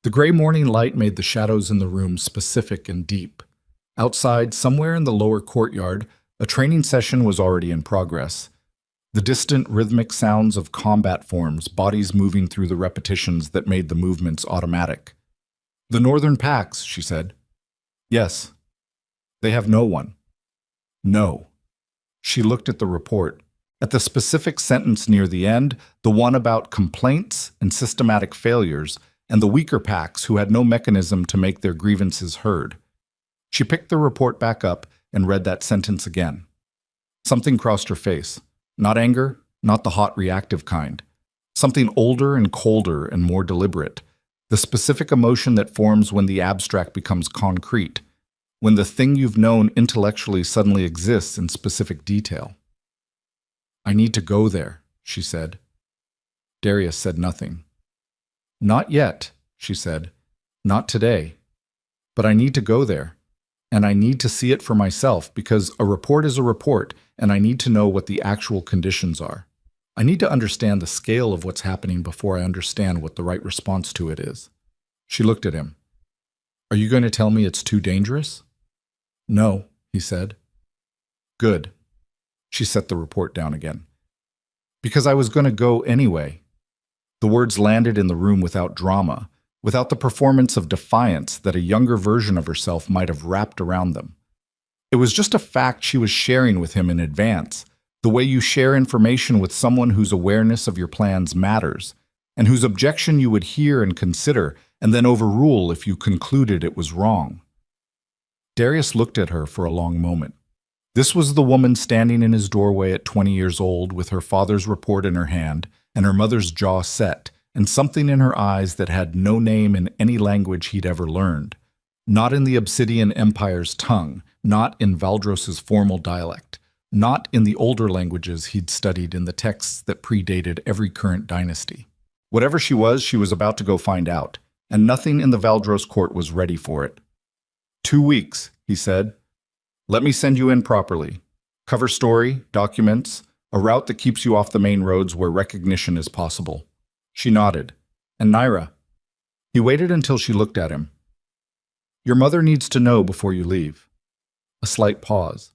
The gray morning light made the shadows in the room specific and deep. Outside, somewhere in the lower courtyard, a training session was already in progress. The distant rhythmic sounds of combat forms, bodies moving through the repetitions that made the movements automatic. "The northern packs," she said. "Yes. They have no one." "No." She looked at the report. At the specific sentence near the end, the one about complaints and systematic failures, and the weaker packs who had no mechanism to make their grievances heard. She picked the report back up and read that sentence again. Something crossed her face. Not anger, not the hot reactive kind. Something older and colder and more deliberate. The specific emotion that forms when the abstract becomes concrete, when the thing you've known intellectually suddenly exists in specific detail. "I need to go there," she said. Darius said nothing. "Not yet," she said. "Not today. But I need to go there. And I need to see it for myself because a report is a report, and I need to know what the actual conditions are. I need to understand the scale of what's happening before I understand what the right response to it is." She looked at him. "Are you going to tell me it's too dangerous?" "No," he said. "Good." She set the report down again. "Because I was going to go anyway." The words landed in the room without drama, without the performance of defiance that a younger version of herself might have wrapped around them. It was just a fact she was sharing with him in advance, the way you share information with someone whose awareness of your plans matters, and whose objection you would hear and consider, and then overrule if you concluded it was wrong. Darius looked at her for a long moment. This was the woman standing in his doorway at 20 years old with her father's report in her hand and her mother's jaw set, and something in her eyes that had no name in any language he'd ever learned. Not in the Obsidian Empire's tongue, not in Valdros's formal dialect, not in the older languages he'd studied in the texts that predated every current dynasty. Whatever she was about to go find out, and nothing in the Valdros court was ready for it. 2 weeks, he said. Let me send you in properly. Cover story, documents, a route that keeps you off the main roads where recognition is possible. She nodded. And Naira? He waited until she looked at him. Your mother needs to know before you leave. A slight pause.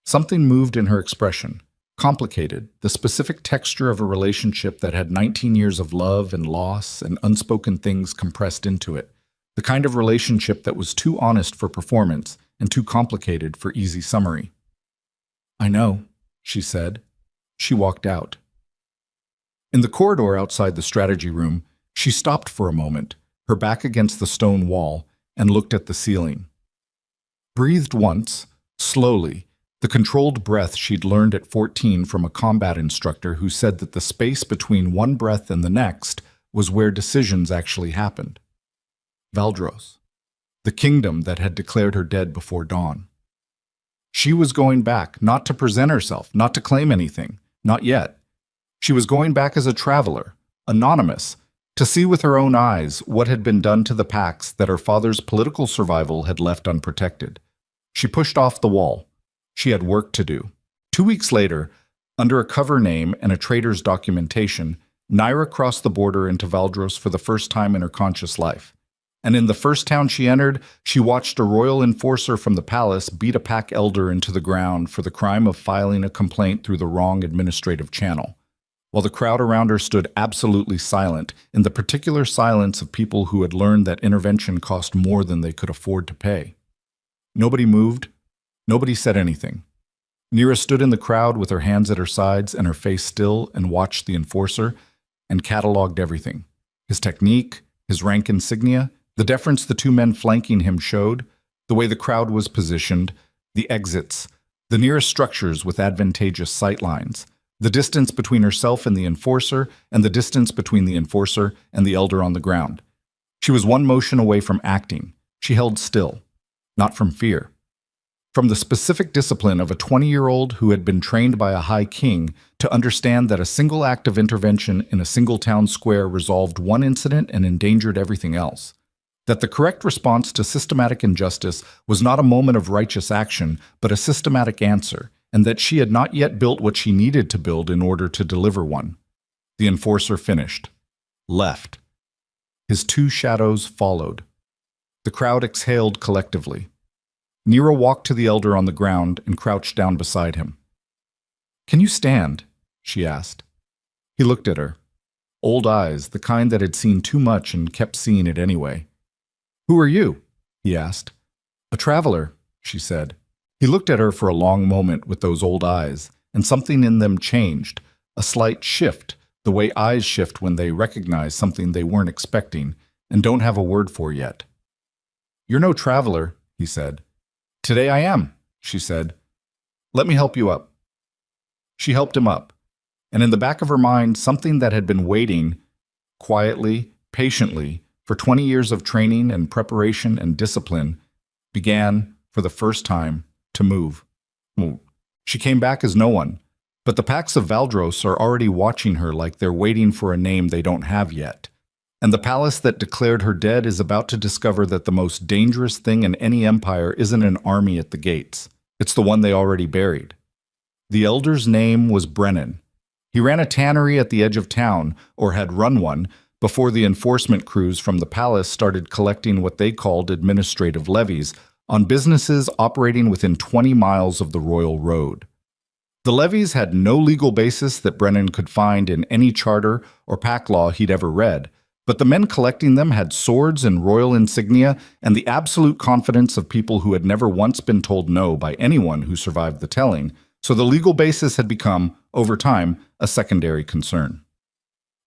Something moved in her expression. Complicated, the specific texture of a relationship that had 19 years of love and loss and unspoken things compressed into it. The kind of relationship that was too honest for performance and too complicated for easy summary. I know, she said. She walked out. In the corridor outside the strategy room, she stopped for a moment, her back against the stone wall, and looked at the ceiling. Breathed once, slowly, the controlled breath she'd learned at 14 from a combat instructor who said that the space between one breath and the next was where decisions actually happened. Valdros, the kingdom that had declared her dead before dawn. She was going back, not to present herself, not to claim anything, not yet. She was going back as a traveler, anonymous, to see with her own eyes what had been done to the packs that her father's political survival had left unprotected. She pushed off the wall. She had work to do. 2 weeks later, under a cover name and a trader's documentation, Naira crossed the border into Valdros for the first time in her conscious life. And in the first town she entered, she watched a royal enforcer from the palace beat a pack elder into the ground for the crime of filing a complaint through the wrong administrative channel, while the crowd around her stood absolutely silent, in the particular silence of people who had learned that intervention cost more than they could afford to pay. Nobody moved. Nobody said anything. Naira stood in the crowd with her hands at her sides and her face still and watched the enforcer and cataloged everything. His technique, his rank insignia, the deference the two men flanking him showed, the way the crowd was positioned, the exits, the nearest structures with advantageous sightlines, the distance between herself and the enforcer, and the distance between the enforcer and the elder on the ground. She was one motion away from acting. She held still, not from fear. From the specific discipline of a 20-year-old who had been trained by a high king to understand that a single act of intervention in a single town square resolved one incident and endangered everything else. That the correct response to systematic injustice was not a moment of righteous action, but a systematic answer, and that she had not yet built what she needed to build in order to deliver one. The enforcer finished. Left. His two shadows followed. The crowd exhaled collectively. Naira walked to the elder on the ground and crouched down beside him. "Can you stand?" she asked. He looked at her. Old eyes, the kind that had seen too much and kept seeing it anyway. "Who are you?" he asked. "A traveler," she said. He looked at her for a long moment with those old eyes, and something in them changed, a slight shift, the way eyes shift when they recognize something they weren't expecting and don't have a word for yet. "You're no traveler," he said. "Today I am," she said. "Let me help you up." She helped him up, and in the back of her mind, something that had been waiting, quietly, patiently, for 20 years of training and preparation and discipline, began, for the first time, to move. She came back as no one, but the packs of Valdros are already watching her like they're waiting for a name they don't have yet. And the palace that declared her dead is about to discover that the most dangerous thing in any empire isn't an army at the gates. It's the one they already buried. The elder's name was Brennan. He ran a tannery at the edge of town, or had run one, before the enforcement crews from the palace started collecting what they called administrative levies on businesses operating within 20 miles of the royal road. The levies had no legal basis that Brennan could find in any charter or pack law he'd ever read, but the men collecting them had swords and royal insignia and the absolute confidence of people who had never once been told no by anyone who survived the telling, so the legal basis had become, over time, a secondary concern.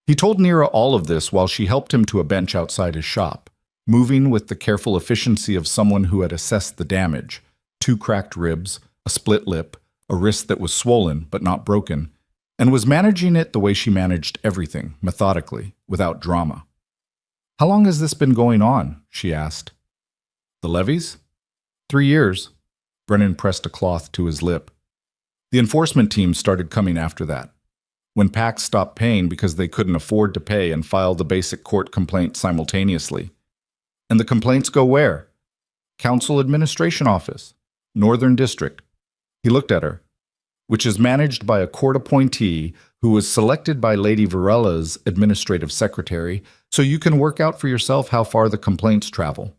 He told Naira all of this while she helped him to a bench outside his shop, moving with the careful efficiency of someone who had assessed the damage: 2 cracked ribs, a split lip, a wrist that was swollen but not broken, and was managing it the way she managed everything, methodically, without drama. "How long has this been going on?" she asked. "The levies?" 3 years. Brennan pressed a cloth to his lip. The enforcement team started coming after that. when packs stopped paying because they couldn't afford to pay and filed the basic court complaint simultaneously. And the complaints go where? Council Administration Office, Northern District. He looked at her. Which is managed by a court appointee who was selected by Lady Varella's administrative secretary, so you can work out for yourself how far the complaints travel.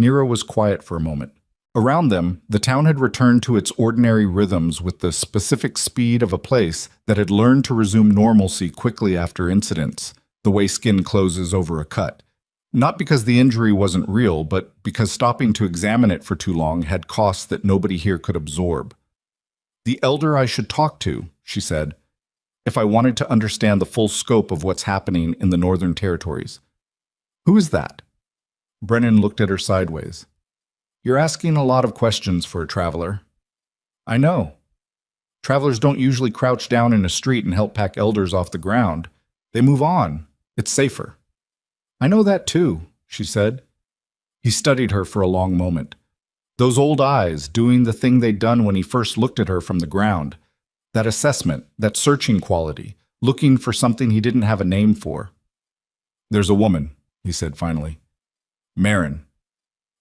Nira was quiet for a moment. Around them, the town had returned to its ordinary rhythms with the specific speed of a place that had learned to resume normalcy quickly after incidents, the way skin closes over a cut. Not because the injury wasn't real, but because stopping to examine it for too long had costs that nobody here could absorb. The elder I should talk to, she said, if I wanted to understand the full scope of what's happening in the Northern Territories. Who is that? Brennan looked at her sideways. You're asking a lot of questions for a traveler. I know. Travelers don't usually crouch down in a street and help pack elders off the ground. They move on. It's safer. I know that too, she said. He studied her for a long moment. Those old eyes, doing the thing they'd done when he first looked at her from the ground. That assessment, that searching quality, looking for something he didn't have a name for. There's a woman, he said finally. Marin.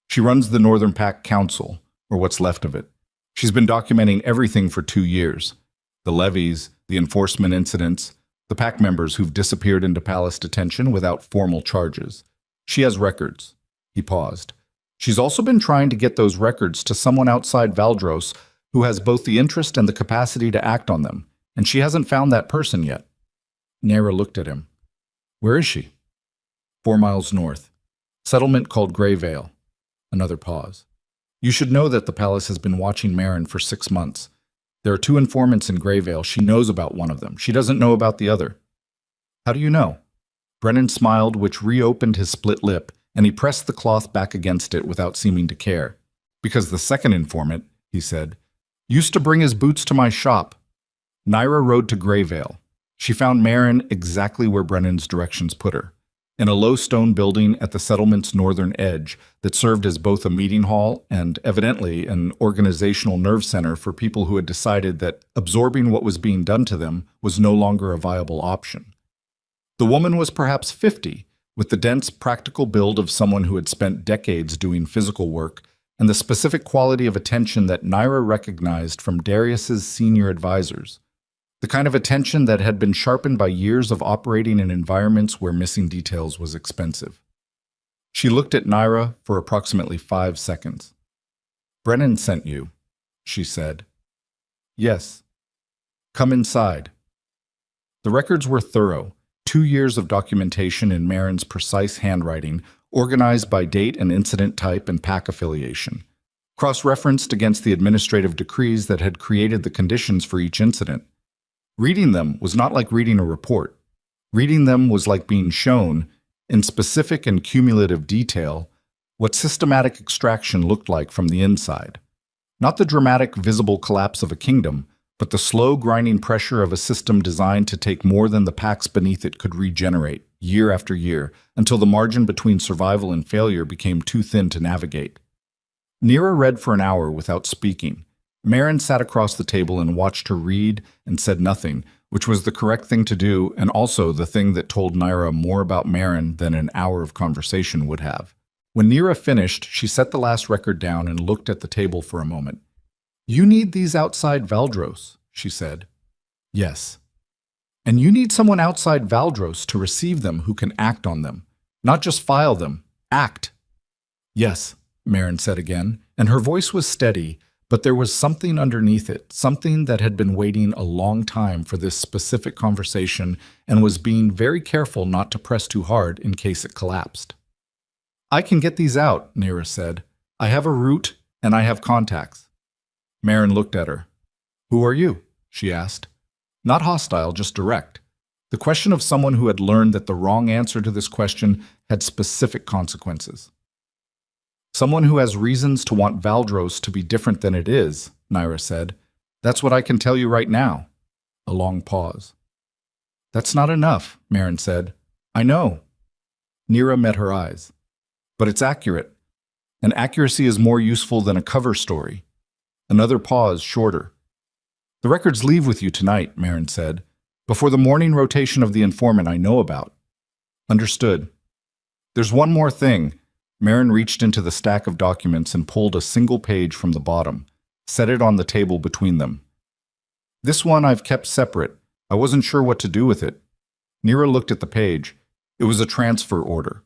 She runs the Northern Pack Council, or what's left of it. She's been documenting everything for 2 years. The levies, the enforcement incidents, the pack members who've disappeared into palace detention without formal charges. She has records. He paused. She's also been trying to get those records to someone outside Valdros who has both the interest and the capacity to act on them, and she hasn't found that person yet. Nera looked at him. Where is she? 4 miles north. Settlement called Greyvale. Another pause. You should know that the palace has been watching Marin for 6 months. There are 2 informants in Greyvale. She knows about one of them. She doesn't know about the other. How do you know? Brennan smiled, which reopened his split lip, and he pressed the cloth back against it without seeming to care. Because the second informant, he said, used to bring his boots to my shop. Naira rode to Greyvale. She found Marin exactly where Brennan's directions put her, in a low stone building at the settlement's northern edge that served as both a meeting hall and, evidently, an organizational nerve center for people who had decided that absorbing what was being done to them was no longer a viable option. The woman was perhaps 50, with the dense, practical build of someone who had spent decades doing physical work and the specific quality of attention that Naira recognized from Darius's senior advisors, the kind of attention that had been sharpened by years of operating in environments where missing details was expensive. She looked at Naira for approximately 5 seconds. Brennan sent you, she said. Yes. Come inside. The records were thorough. 2 years of documentation in Marin's precise handwriting, organized by date and incident type and pack affiliation, cross-referenced against the administrative decrees that had created the conditions for each incident. Reading them was not like reading a report. Reading them was like being shown, in specific and cumulative detail, what systematic extraction looked like from the inside. Not the dramatic, visible collapse of a kingdom, but the slow, grinding pressure of a system designed to take more than the packs beneath it could regenerate, year after year, until the margin between survival and failure became too thin to navigate. Nira read for an hour without speaking. Marin sat across the table and watched her read and said nothing, which was the correct thing to do and also the thing that told Naira more about Marin than an hour of conversation would have. When Nira finished, she set the last record down and looked at the table for a moment. You need these outside Valdros, she said. Yes. And you need someone outside Valdros to receive them who can act on them. Not just file them. Act. Yes, Marin said again, and her voice was steady, but there was something underneath it, something that had been waiting a long time for this specific conversation and was being very careful not to press too hard in case it collapsed. I can get these out, Nira said. I have a route and I have contacts. Marin looked at her. Who are you? She asked. Not hostile, just direct. The question of someone who had learned that the wrong answer to this question had specific consequences. Someone who has reasons to want Valdros to be different than it is, Naira said. That's what I can tell you right now. A long pause. That's not enough, Marin said. I know. Nira met her eyes. But it's accurate. And accuracy is more useful than a cover story. Another pause, shorter. The records leave with you tonight, Marin said. Before the morning rotation of the informant I know about. Understood. There's one more thing. Marin reached into the stack of documents and pulled a single page from the bottom, set it on the table between them. This one I've kept separate. I wasn't sure what to do with it. Nira looked at the page. It was a transfer order.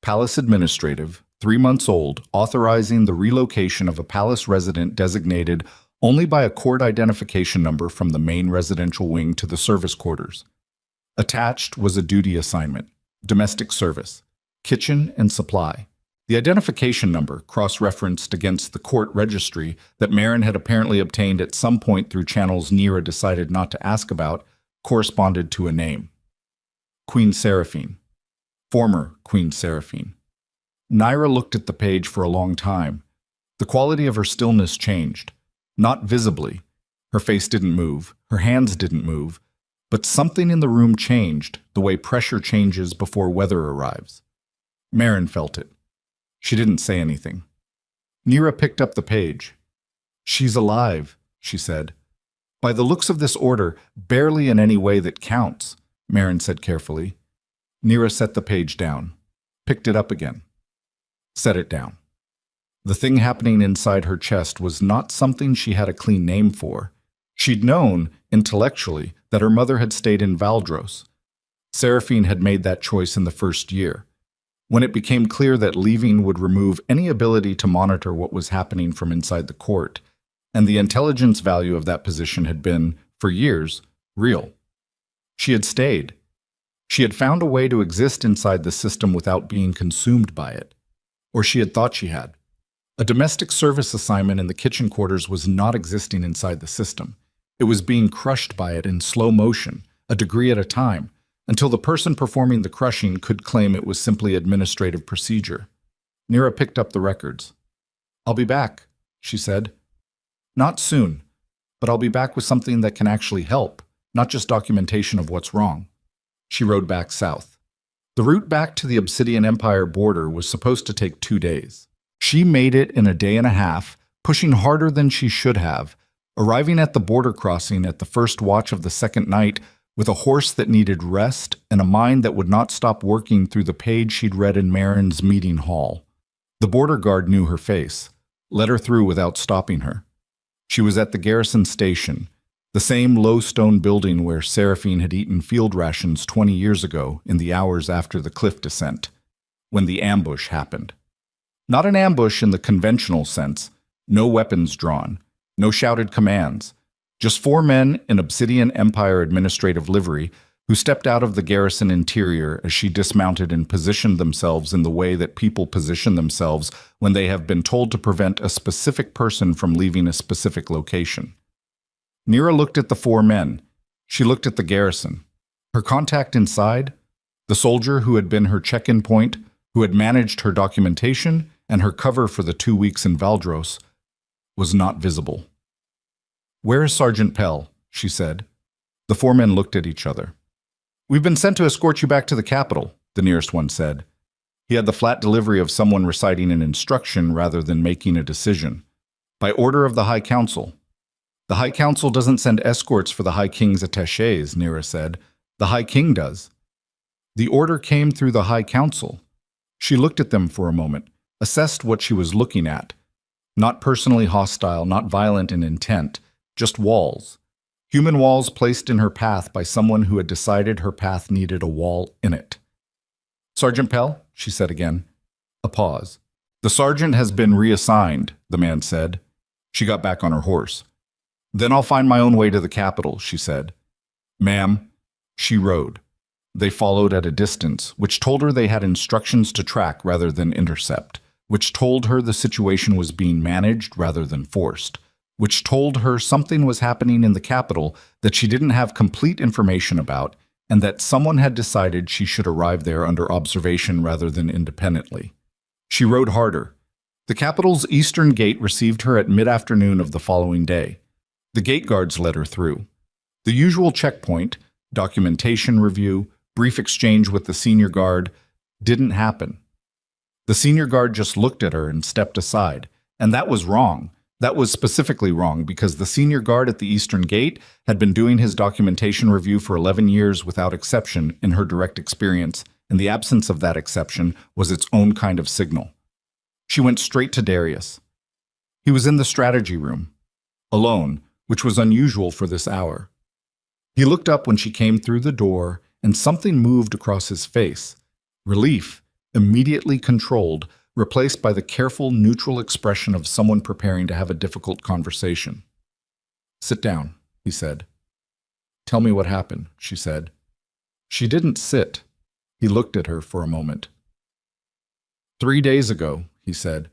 Palace Administrative, 3 months old, authorizing the relocation of a palace resident designated only by a court identification number from the main residential wing to the service quarters. Attached was a duty assignment, domestic service, kitchen and supply. The identification number, cross-referenced against the court registry that Marin had apparently obtained at some point through channels Nira decided not to ask about, corresponded to a name. Queen Seraphine. Former Queen Seraphine. Nira looked at the page for a long time. The quality of her stillness changed. Not visibly. Her face didn't move, her hands didn't move, but something in the room changed, the way pressure changes before weather arrives. Marin felt it. She didn't say anything. Nira picked up the page. "She's alive," she said. "By the looks of this order, barely in any way that counts," Marin said carefully. Nira set the page down, picked it up again, set it down. The thing happening inside her chest was not something she had a clean name for. She'd known, intellectually, that her mother had stayed in Valdros. Seraphine had made that choice in the first year. When it became clear that leaving would remove any ability to monitor what was happening from inside the court, and the intelligence value of that position had been, for years, real. She had stayed. She had found a way to exist inside the system without being consumed by it. Or she had thought she had. A domestic service assignment in the kitchen quarters was not existing inside the system. It was being crushed by it in slow motion, a degree at a time, until the person performing the crushing could claim it was simply administrative procedure. Nira picked up the records. "I'll be back," she said. "Not soon, but I'll be back with something that can actually help, not just documentation of what's wrong." She rode back south. The route back to the Obsidian Empire border was supposed to take 2 days. She made it in a day and a half, pushing harder than she should have, arriving at the border crossing at the first watch of the second night with a horse that needed rest and a mind that would not stop working through the page she'd read in Marin's meeting hall. The border guard knew her face, let her through without stopping her. She was at the garrison station, the same low stone building where Seraphine had eaten field rations 20 years ago in the hours after the cliff descent, when the ambush happened. Not an ambush in the conventional sense, no weapons drawn, no shouted commands, just 4 men in Obsidian Empire administrative livery who stepped out of the garrison interior as she dismounted and positioned themselves in the way that people position themselves when they have been told to prevent a specific person from leaving a specific location. Nira looked at the 4 men. She looked at the garrison. Her contact inside, the soldier who had been her check-in point, who had managed her documentation and her cover for the 2 weeks in Valdros, was not visible. "Where is Sergeant Pell?" she said. The 4 men looked at each other. "We've been sent to escort you back to the capital," the nearest one said. He had the flat delivery of someone reciting an instruction rather than making a decision. "By order of the High Council." "The High Council doesn't send escorts for the High King's attachés," Nira said. "The High King does." "The order came through the High Council." She looked at them for a moment, assessed what she was looking at. Not personally hostile, not violent in intent, just walls. Human walls placed in her path by someone who had decided her path needed a wall in it. "Sergeant Pell," she said again. A pause. "The sergeant has been reassigned," the man said. She got back on her horse. "Then I'll find my own way to the capital," she said. "Ma'am." She rode. They followed at a distance, which told her they had instructions to track rather than intercept, which told her the situation was being managed rather than forced, which told her something was happening in the capital that she didn't have complete information about, and that someone had decided she should arrive there under observation rather than independently. She rode harder. The capital's eastern gate received her at mid-afternoon of the following day. The gate guards let her through. The usual checkpoint, documentation review, brief exchange with the senior guard, didn't happen. The senior guard just looked at her and stepped aside, and that was wrong. That was specifically wrong because the senior guard at the Eastern Gate had been doing his documentation review for 11 years without exception in her direct experience, and the absence of that exception was its own kind of signal. She went straight to Darius. He was in the strategy room, alone, which was unusual for this hour. He looked up when she came through the door, and something moved across his face. Relief, immediately controlled, replaced by the careful, neutral expression of someone preparing to have a difficult conversation. "Sit down," he said. "Tell me what happened," she said. She didn't sit. He looked at her for a moment. 3 days ago, he said,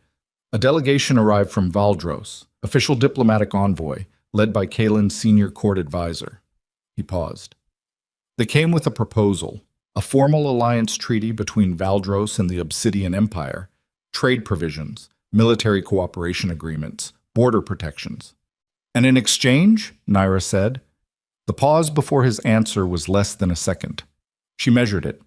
a delegation arrived from Valdros, official diplomatic envoy, led by Kalen's senior court advisor. He paused. They came with a proposal, a formal alliance treaty between Valdros and the Obsidian Empire, trade provisions, military cooperation agreements, border protections. And in exchange, Naira said. The pause before his answer was less than a second. She measured it.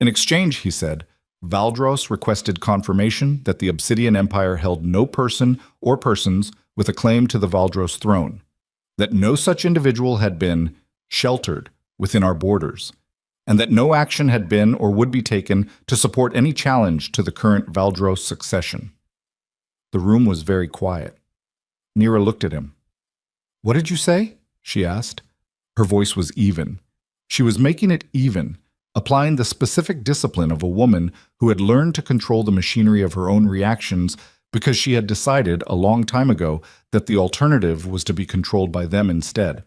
In exchange, he said, Valdros requested confirmation that the Obsidian Empire held no person or persons with a claim to the Valdros throne, that no such individual had been sheltered within our borders, and that no action had been or would be taken to support any challenge to the current Valdros succession. The room was very quiet. Naira looked at him. "What did you say?" she asked. Her voice was even. She was making it even, applying the specific discipline of a woman who had learned to control the machinery of her own reactions because she had decided a long time ago that the alternative was to be controlled by them instead.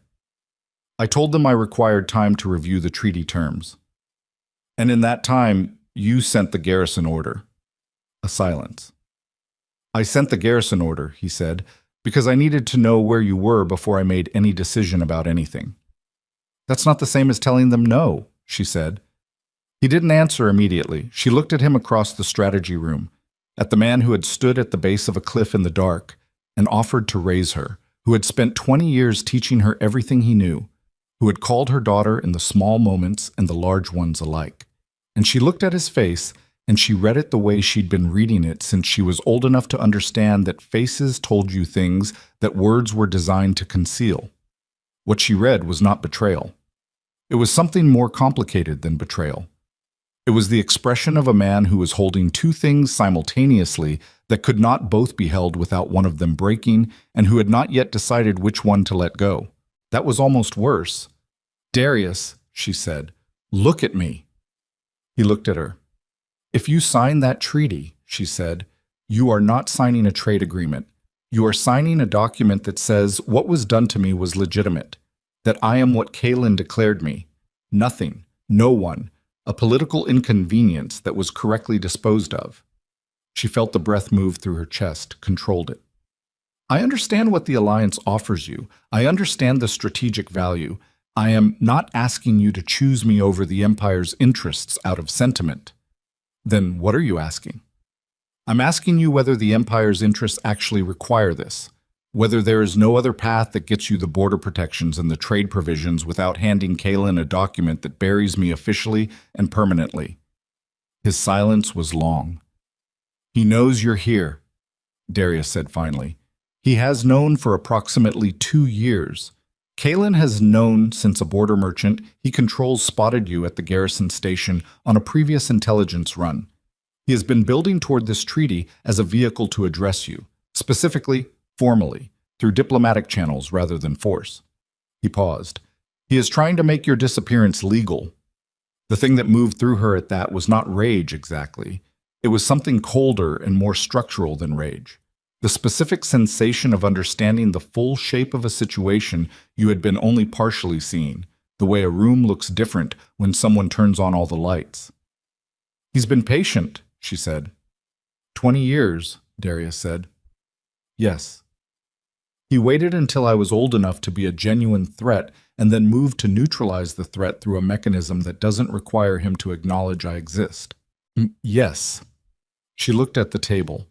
I told them I required time to review the treaty terms. And in that time, you sent the garrison order. A silence. I sent the garrison order, he said, because I needed to know where you were before I made any decision about anything. That's not the same as telling them no, she said. He didn't answer immediately. She looked at him across the strategy room, at the man who had stood at the base of a cliff in the dark and offered to raise her, who had spent 20 years teaching her everything he knew, who had called her daughter in the small moments and the large ones alike. And she looked at his face, and she read it the way she'd been reading it since she was old enough to understand that faces told you things that words were designed to conceal. What she read was not betrayal. It was something more complicated than betrayal. It was the expression of a man who was holding two things simultaneously that could not both be held without one of them breaking, and who had not yet decided which one to let go. That was almost worse. "Darius," she said, "look at me." He looked at her. "If you sign that treaty," she said, "you are not signing a trade agreement. You are signing a document that says what was done to me was legitimate, that I am what Kalen declared me, nothing, no one, a political inconvenience that was correctly disposed of." She felt the breath move through her chest, controlled it. "I understand what the Alliance offers you. I understand the strategic value. I am not asking you to choose me over the Empire's interests out of sentiment." "Then what are you asking?" "I'm asking you whether the Empire's interests actually require this, whether there is no other path that gets you the border protections and the trade provisions without handing Kalen a document that buries me officially and permanently." His silence was long. "He knows you're here," Darius said finally. "He has known for approximately 2 years. Kalen has known since a border merchant he controls spotted you at the garrison station on a previous intelligence run. He has been building toward this treaty as a vehicle to address you, specifically, formally, through diplomatic channels rather than force." He paused. "He is trying to make your disappearance legal." The thing that moved through her at that was not rage exactly. It was something colder and more structural than rage. The specific sensation of understanding the full shape of a situation you had been only partially seeing, the way a room looks different when someone turns on all the lights. "He's been patient," she said. 20 years, Darius said. "Yes." "He waited until I was old enough to be a genuine threat and then moved to neutralize the threat through a mechanism that doesn't require him to acknowledge I exist." "Yes." She looked at the table,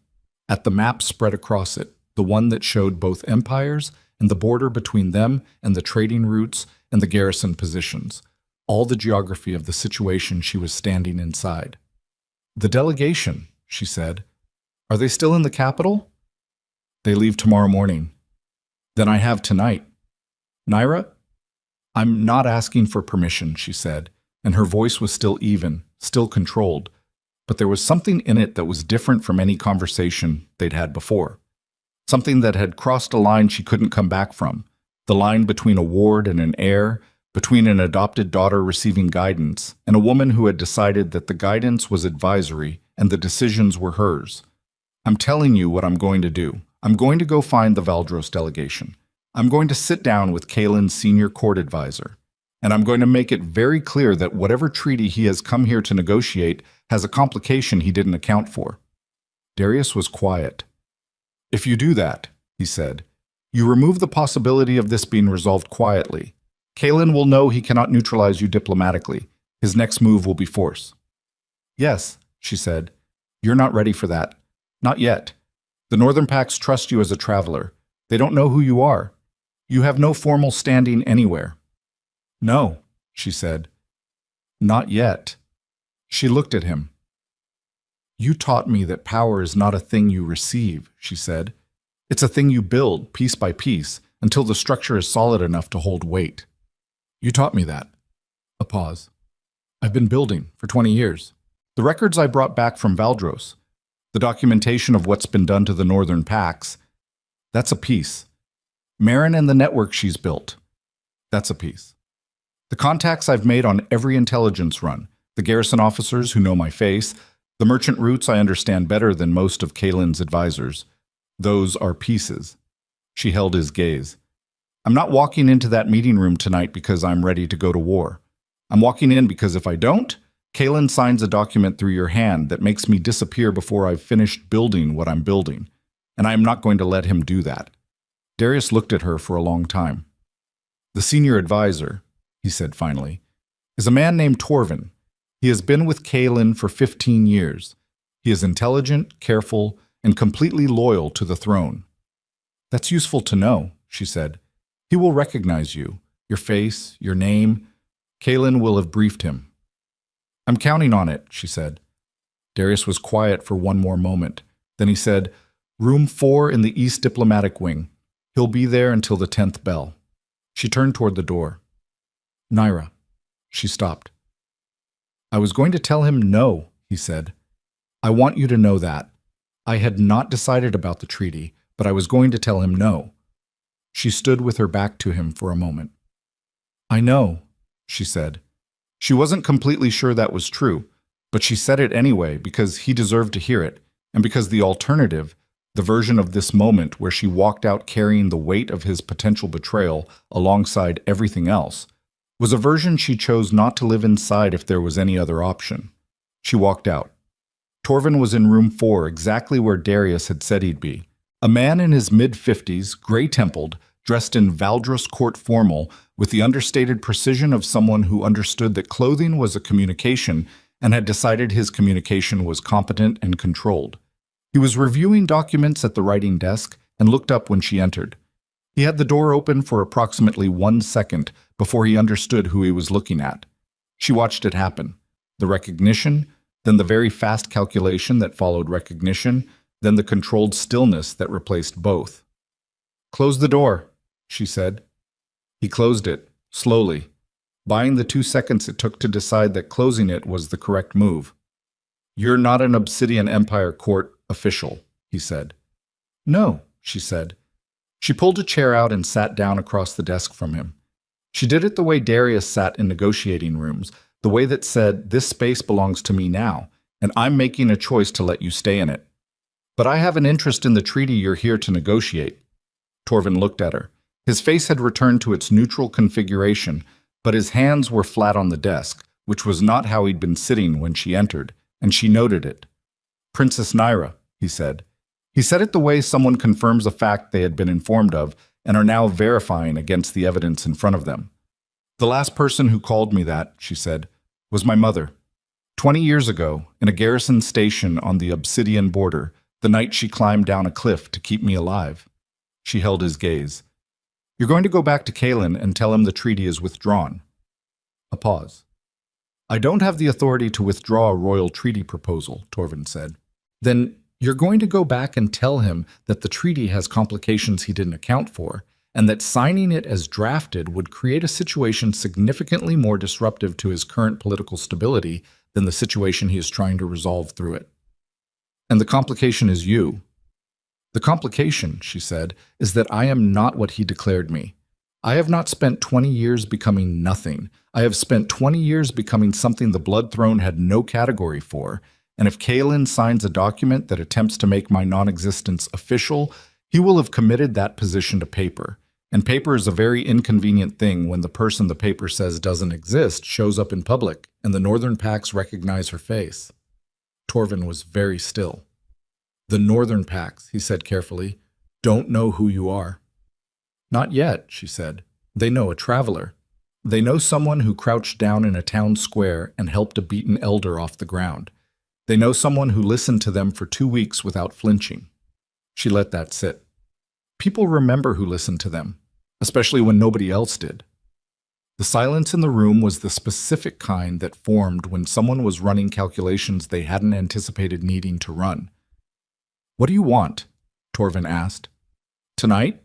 at the map spread across it, the one that showed both empires and the border between them and the trading routes and the garrison positions, all the geography of the situation she was standing inside. "The delegation," she said. "Are they still in the capital?" They leave tomorrow morning. Then I have tonight. Naira? I'm not asking for permission, she said, and her voice was still even, still controlled, but there was something in it that was different from any conversation they'd had before. Something that had crossed a line she couldn't come back from, the line between a ward and an heir, between an adopted daughter receiving guidance and a woman who had decided that the guidance was advisory and the decisions were hers. I'm telling you what I'm going to do. I'm going to go find the Valdros delegation. I'm going to sit down with Kalen's senior court advisor, and I'm going to make it very clear that whatever treaty he has come here to negotiate has a complication he didn't account for. Darius was quiet. If you do that, he said, you remove the possibility of this being resolved quietly. Kalen will know he cannot neutralize you diplomatically. His next move will be force. Yes, she said. You're not ready for that. Not yet. The Northern Pacts trust you as a traveler. They don't know who you are. You have no formal standing anywhere. No, she said. Not yet. She looked at him. You taught me that power is not a thing you receive, she said. It's a thing you build, piece by piece, until the structure is solid enough to hold weight. You taught me that. A pause. I've been building for 20 years. The records I brought back from Valdros, the documentation of what's been done to the Northern Pacts, that's a piece. Marin and the network she's built, that's a piece. The contacts I've made on every intelligence run, the garrison officers who know my face, the merchant routes I understand better than most of Kalen's advisors, those are pieces. She held his gaze. I'm not walking into that meeting room tonight because I'm ready to go to war. I'm walking in because if I don't, Kalen signs a document through your hand that makes me disappear before I've finished building what I'm building, and I am not going to let him do that. Darius looked at her for a long time. The senior advisor, he said finally, is a man named Torvin. He has been with Kalen for 15 years. He is intelligent, careful, and completely loyal to the throne. That's useful to know, she said. He will recognize you, your face, your name. Kalen will have briefed him. I'm counting on it, she said. Darius was quiet for one more moment. Then he said, Room 4 in the East Diplomatic Wing. He'll be there until the 10th bell. She turned toward the door. Naira. She stopped. I was going to tell him no, he said. I want you to know that. I had not decided about the treaty, but I was going to tell him no. She stood with her back to him for a moment. I know, she said. She wasn't completely sure that was true, but she said it anyway because he deserved to hear it, and because the alternative, the version of this moment where she walked out carrying the weight of his potential betrayal alongside everything else, was a version she chose not to live inside if there was any other option. She walked out. Torvin was in room 4, exactly where Darius had said he'd be. A man in his mid-50s, gray-templed, dressed in Valdros court formal, with the understated precision of someone who understood that clothing was a communication and had decided his communication was competent and controlled. He was reviewing documents at the writing desk and looked up when she entered. He had the door open for approximately 1 second before he understood who he was looking at. She watched it happen. The recognition, then the very fast calculation that followed recognition, then the controlled stillness that replaced both. Close the door, she said. He closed it, slowly, buying the 2 seconds it took to decide that closing it was the correct move. You're not an Obsidian Empire court official, he said. No, she said. She pulled a chair out and sat down across the desk from him. She did it the way Darius sat in negotiating rooms, the way that said, this space belongs to me now, and I'm making a choice to let you stay in it. But I have an interest in the treaty you're here to negotiate. Torvin looked at her. His face had returned to its neutral configuration, but his hands were flat on the desk, which was not how he'd been sitting when she entered, and she noted it. Princess Naira, he said. He said it the way someone confirms a fact they had been informed of and are now verifying against the evidence in front of them. The last person who called me that, she said, was my mother. 20 years ago, in a garrison station on the Obsidian border, the night she climbed down a cliff to keep me alive. She held his gaze. You're going to go back to Kalen and tell him the treaty is withdrawn. A pause. I don't have the authority to withdraw a royal treaty proposal, Torvin said. Then You're going to go back and tell him that the treaty has complications he didn't account for, and that signing it as drafted would create a situation significantly more disruptive to his current political stability than the situation he is trying to resolve through it. And the complication is you. The complication, she said, is that I am not what he declared me. I have not spent 20 years becoming nothing. I have spent 20 years becoming something the Blood Throne had no category for, and if Kaelin signs a document that attempts to make my non-existence official, he will have committed that position to paper. And paper is a very inconvenient thing when the person the paper says doesn't exist shows up in public, and the Northern Pacts recognize her face. Torvin was very still. The Northern Pacts, he said carefully, don't know who you are. Not yet, she said. They know a traveler. They know someone who crouched down in a town square and helped a beaten elder off the ground. They know someone who listened to them for 2 weeks without flinching. She let that sit. People remember who listened to them, especially when nobody else did. The silence in the room was the specific kind that formed when someone was running calculations they hadn't anticipated needing to run. What do you want? Torvin asked. Tonight?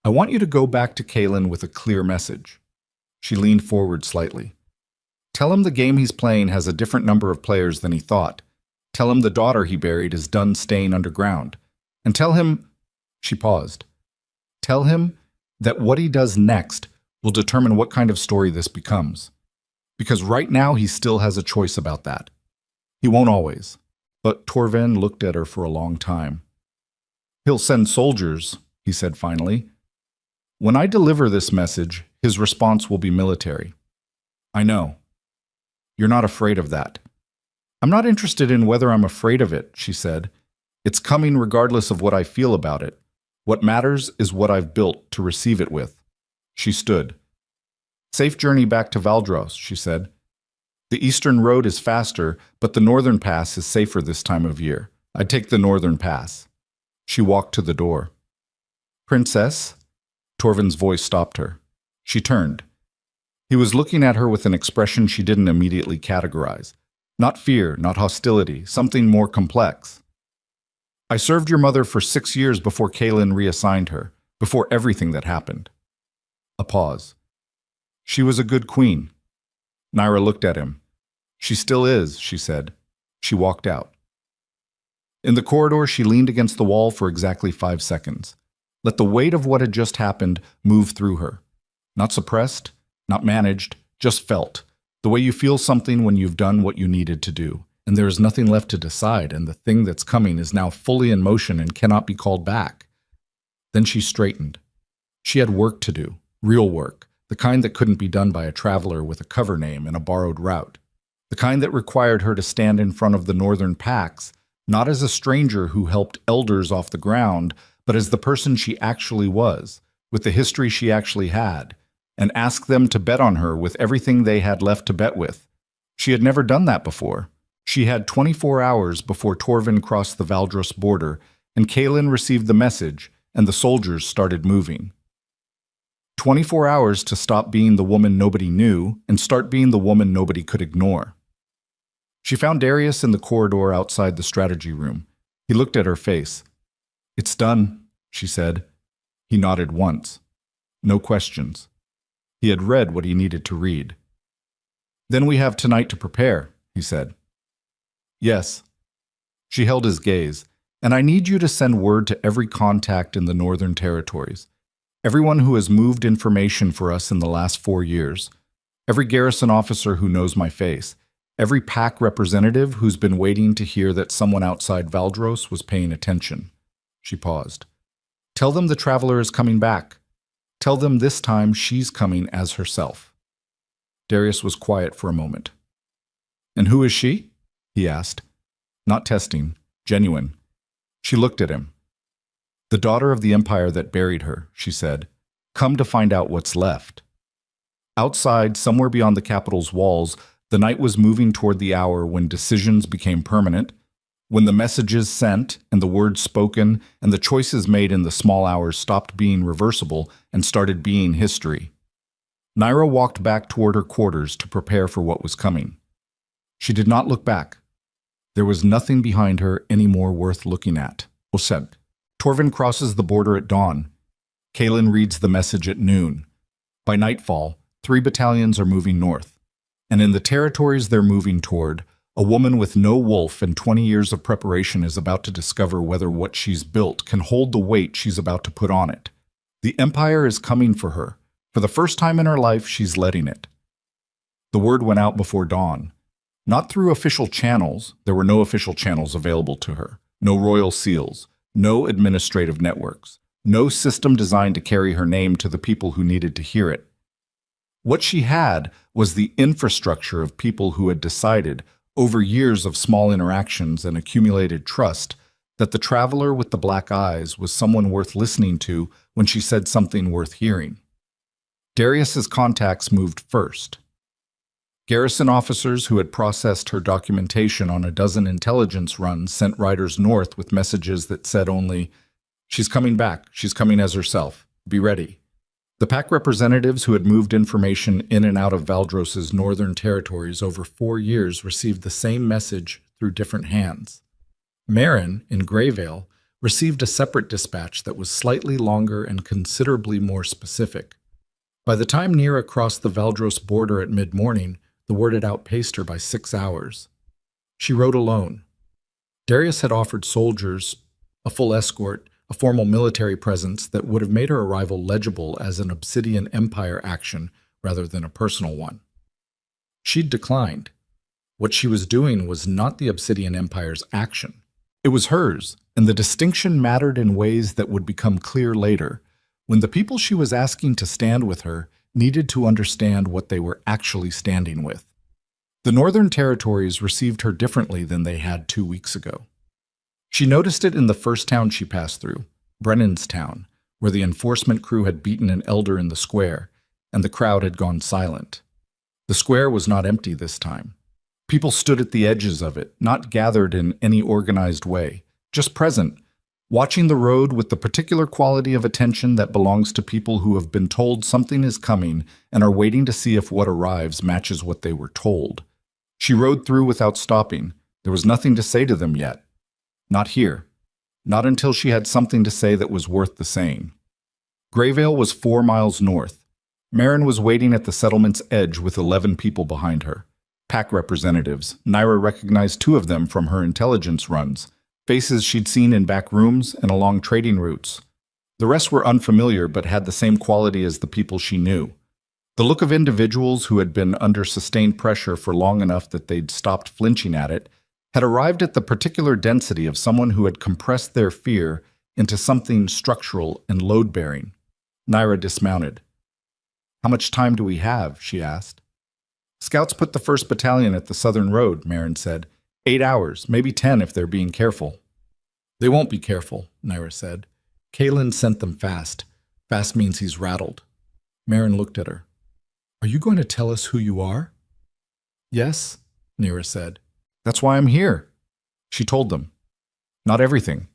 I want you to go back to Kaelin with a clear message. She leaned forward slightly. Tell him the game he's playing has a different number of players than he thought. Tell him the daughter he buried is done staying underground. And tell him... She paused. Tell him that what he does next will determine what kind of story this becomes. Because right now he still has a choice about that. He won't always. But Torvin looked at her for a long time. He'll send soldiers, he said finally. When I deliver this message, his response will be military. I know. You're not afraid of that. I'm not interested in whether I'm afraid of it, she said. It's coming regardless of what I feel about it. What matters is what I've built to receive it with. She stood. Safe journey back to Valdros, she said. The eastern road is faster, but the northern pass is safer this time of year. I'd take the northern pass. She walked to the door. Princess? Torvin's voice stopped her. She turned. He was looking at her with an expression she didn't immediately categorize. Not fear, not hostility, something more complex. I served your mother for 6 years before Kaelin reassigned her, before everything that happened. A pause. She was a good queen. Naira looked at him. She still is, she said. She walked out. In the corridor, she leaned against the wall for exactly 5 seconds. Let the weight of what had just happened move through her. Not suppressed, not managed, just felt. The way you feel something when you've done what you needed to do, and there is nothing left to decide, and the thing that's coming is now fully in motion and cannot be called back. Then she straightened. She had work to do, real work, the kind that couldn't be done by a traveler with a cover name and a borrowed route, the kind that required her to stand in front of the Northern Pacts, not as a stranger who helped elders off the ground, but as the person she actually was, with the history she actually had, and ask them to bet on her with everything they had left to bet with. She had never done that before. She had 24 hours before Torvin crossed the Valdros border, and Kaelin received the message, and the soldiers started moving. 24 hours to stop being the woman nobody knew and start being the woman nobody could ignore. She found Darius in the corridor outside the strategy room. He looked at her face. It's done, she said. He nodded once. No questions. He had read what he needed to read. Then we have tonight to prepare, he said. Yes. She held his gaze. And I need you to send word to every contact in the Northern Territories. Everyone who has moved information for us in the last 4 years. Every garrison officer who knows my face. Every pack representative who's been waiting to hear that someone outside Valdros was paying attention. She paused. Tell them the traveler is coming back. Tell them this time she's coming as herself. Darius was quiet for a moment. And who is she? He asked. Not testing, genuine. She looked at him. The daughter of the empire that buried her, she said. Come to find out what's left. Outside, somewhere beyond the capital's walls, the night was moving toward the hour when decisions became permanent, when the messages sent and the words spoken and the choices made in the small hours stopped being reversible and started being history. Naira walked back toward her quarters to prepare for what was coming. She did not look back. There was nothing behind her any more worth looking at. Oseb. Torvin crosses the border at dawn. Kaelin reads the message at noon. By nightfall, 3 battalions are moving north. And in the territories they're moving toward, a woman with no wolf and 20 years of preparation is about to discover whether what she's built can hold the weight she's about to put on it. The Empire is coming for her. For the first time in her life, she's letting it. The word went out before dawn. Not through official channels. There were no official channels available to her. No royal seals. No administrative networks. No system designed to carry her name to the people who needed to hear it. What she had was the infrastructure of people who had decided, over years of small interactions and accumulated trust, that the traveler with the black eyes was someone worth listening to when she said something worth hearing. Darius's contacts moved first. Garrison officers who had processed her documentation on a dozen intelligence runs sent riders north with messages that said only, "She's coming back. She's coming as herself. Be ready." The pack representatives who had moved information in and out of Valdros's northern territories over 4 years received the same message through different hands. Marin, in Greyvale, received a separate dispatch that was slightly longer and considerably more specific. By the time Nira crossed the Valdros border at mid-morning, the word had outpaced her by 6 hours. She rode alone. Darius had offered soldiers a full escort, a formal military presence that would have made her arrival legible as an Obsidian Empire action rather than a personal one. She'd declined. What she was doing was not the Obsidian Empire's action. It was hers, and the distinction mattered in ways that would become clear later, when the people she was asking to stand with her needed to understand what they were actually standing with. The Northern Territories received her differently than they had 2 weeks ago. She noticed it in the first town she passed through, Brennan's town, where the enforcement crew had beaten an elder in the square, and the crowd had gone silent. The square was not empty this time. People stood at the edges of it, not gathered in any organized way, just present, watching the road with the particular quality of attention that belongs to people who have been told something is coming and are waiting to see if what arrives matches what they were told. She rode through without stopping. There was nothing to say to them yet. Not here. Not until she had something to say that was worth the saying. Greyvale was 4 miles north. Marin was waiting at the settlement's edge with 11 people behind her. Pack representatives. Nira recognized 2 of them from her intelligence runs, faces she'd seen in back rooms and along trading routes. The rest were unfamiliar but had the same quality as the people she knew. The look of individuals who had been under sustained pressure for long enough that they'd stopped flinching at it had arrived at the particular density of someone who had compressed their fear into something structural and load-bearing. Nira dismounted. "How much time do we have?" she asked. "Scouts put the 1st Battalion at the southern road," Marin said. 8 hours, maybe 10 if they're being careful." "They won't be careful," Nira said. "Kaelin sent them fast. Fast means he's rattled." Marin looked at her. "Are you going to tell us who you are?" "Yes," Nira said. "That's why I'm here." She told them. Not everything.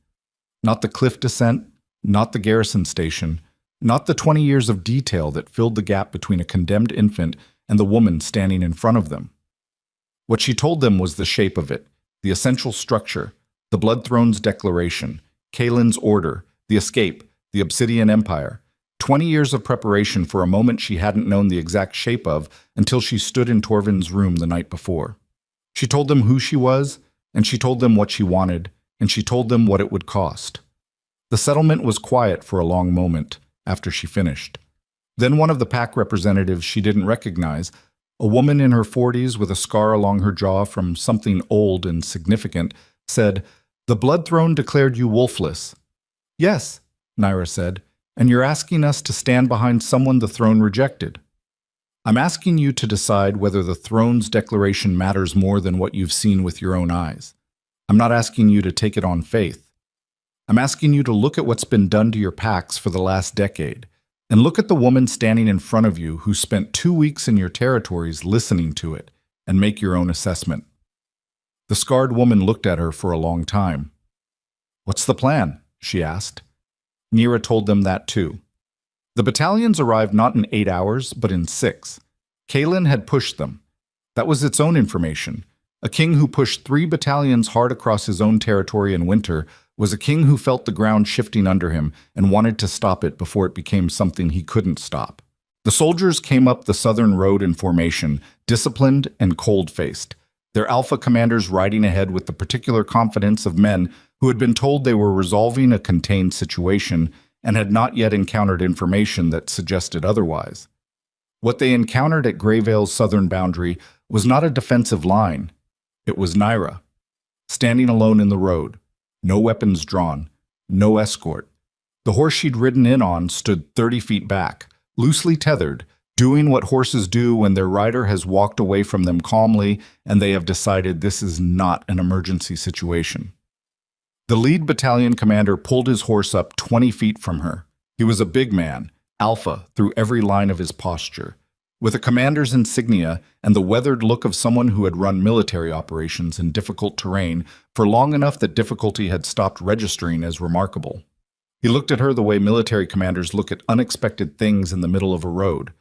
Not the cliff descent, not the garrison station, not the 20 years of detail that filled the gap between a condemned infant and the woman standing in front of them. What she told them was the shape of it, the essential structure, the Blood Throne's declaration, Kaelin's order, the escape, the Obsidian Empire. 20 years of preparation for a moment she hadn't known the exact shape of until she stood in Torvin's room the night before. She told them who she was, and she told them what she wanted, and she told them what it would cost. The settlement was quiet for a long moment after she finished. Then one of the pack representatives she didn't recognize, a woman in her 40s with a scar along her jaw from something old and significant, said, "The Blood Throne declared you wolfless." "Yes," Nira said, "and you're asking us to stand behind someone the throne rejected." "I'm asking you to decide whether the throne's declaration matters more than what you've seen with your own eyes. I'm not asking you to take it on faith. I'm asking you to look at what's been done to your packs for the last decade, and look at the woman standing in front of you who spent 2 weeks in your territories listening to it, and make your own assessment." The scarred woman looked at her for a long time. "What's the plan?" she asked. Nira told them that too. The battalions arrived not in 8 hours, but in 6. Kaelin had pushed them. That was its own information. A king who pushed 3 battalions hard across his own territory in winter was a king who felt the ground shifting under him and wanted to stop it before it became something he couldn't stop. The soldiers came up the southern road in formation, disciplined and cold-faced, their alpha commanders riding ahead with the particular confidence of men who had been told they were resolving a contained situation and had not yet encountered information that suggested otherwise. What they encountered at Greyvale's southern boundary was not a defensive line. It was Naira, standing alone in the road, no weapons drawn, no escort. The horse she'd ridden in on stood 30 feet back, loosely tethered, doing what horses do when their rider has walked away from them calmly and they have decided this is not an emergency situation. The lead battalion commander pulled his horse up 20 feet from her. He was a big man, alpha through every line of his posture, with a commander's insignia and the weathered look of someone who had run military operations in difficult terrain for long enough that difficulty had stopped registering as remarkable. He looked at her the way military commanders look at unexpected things in the middle of a road,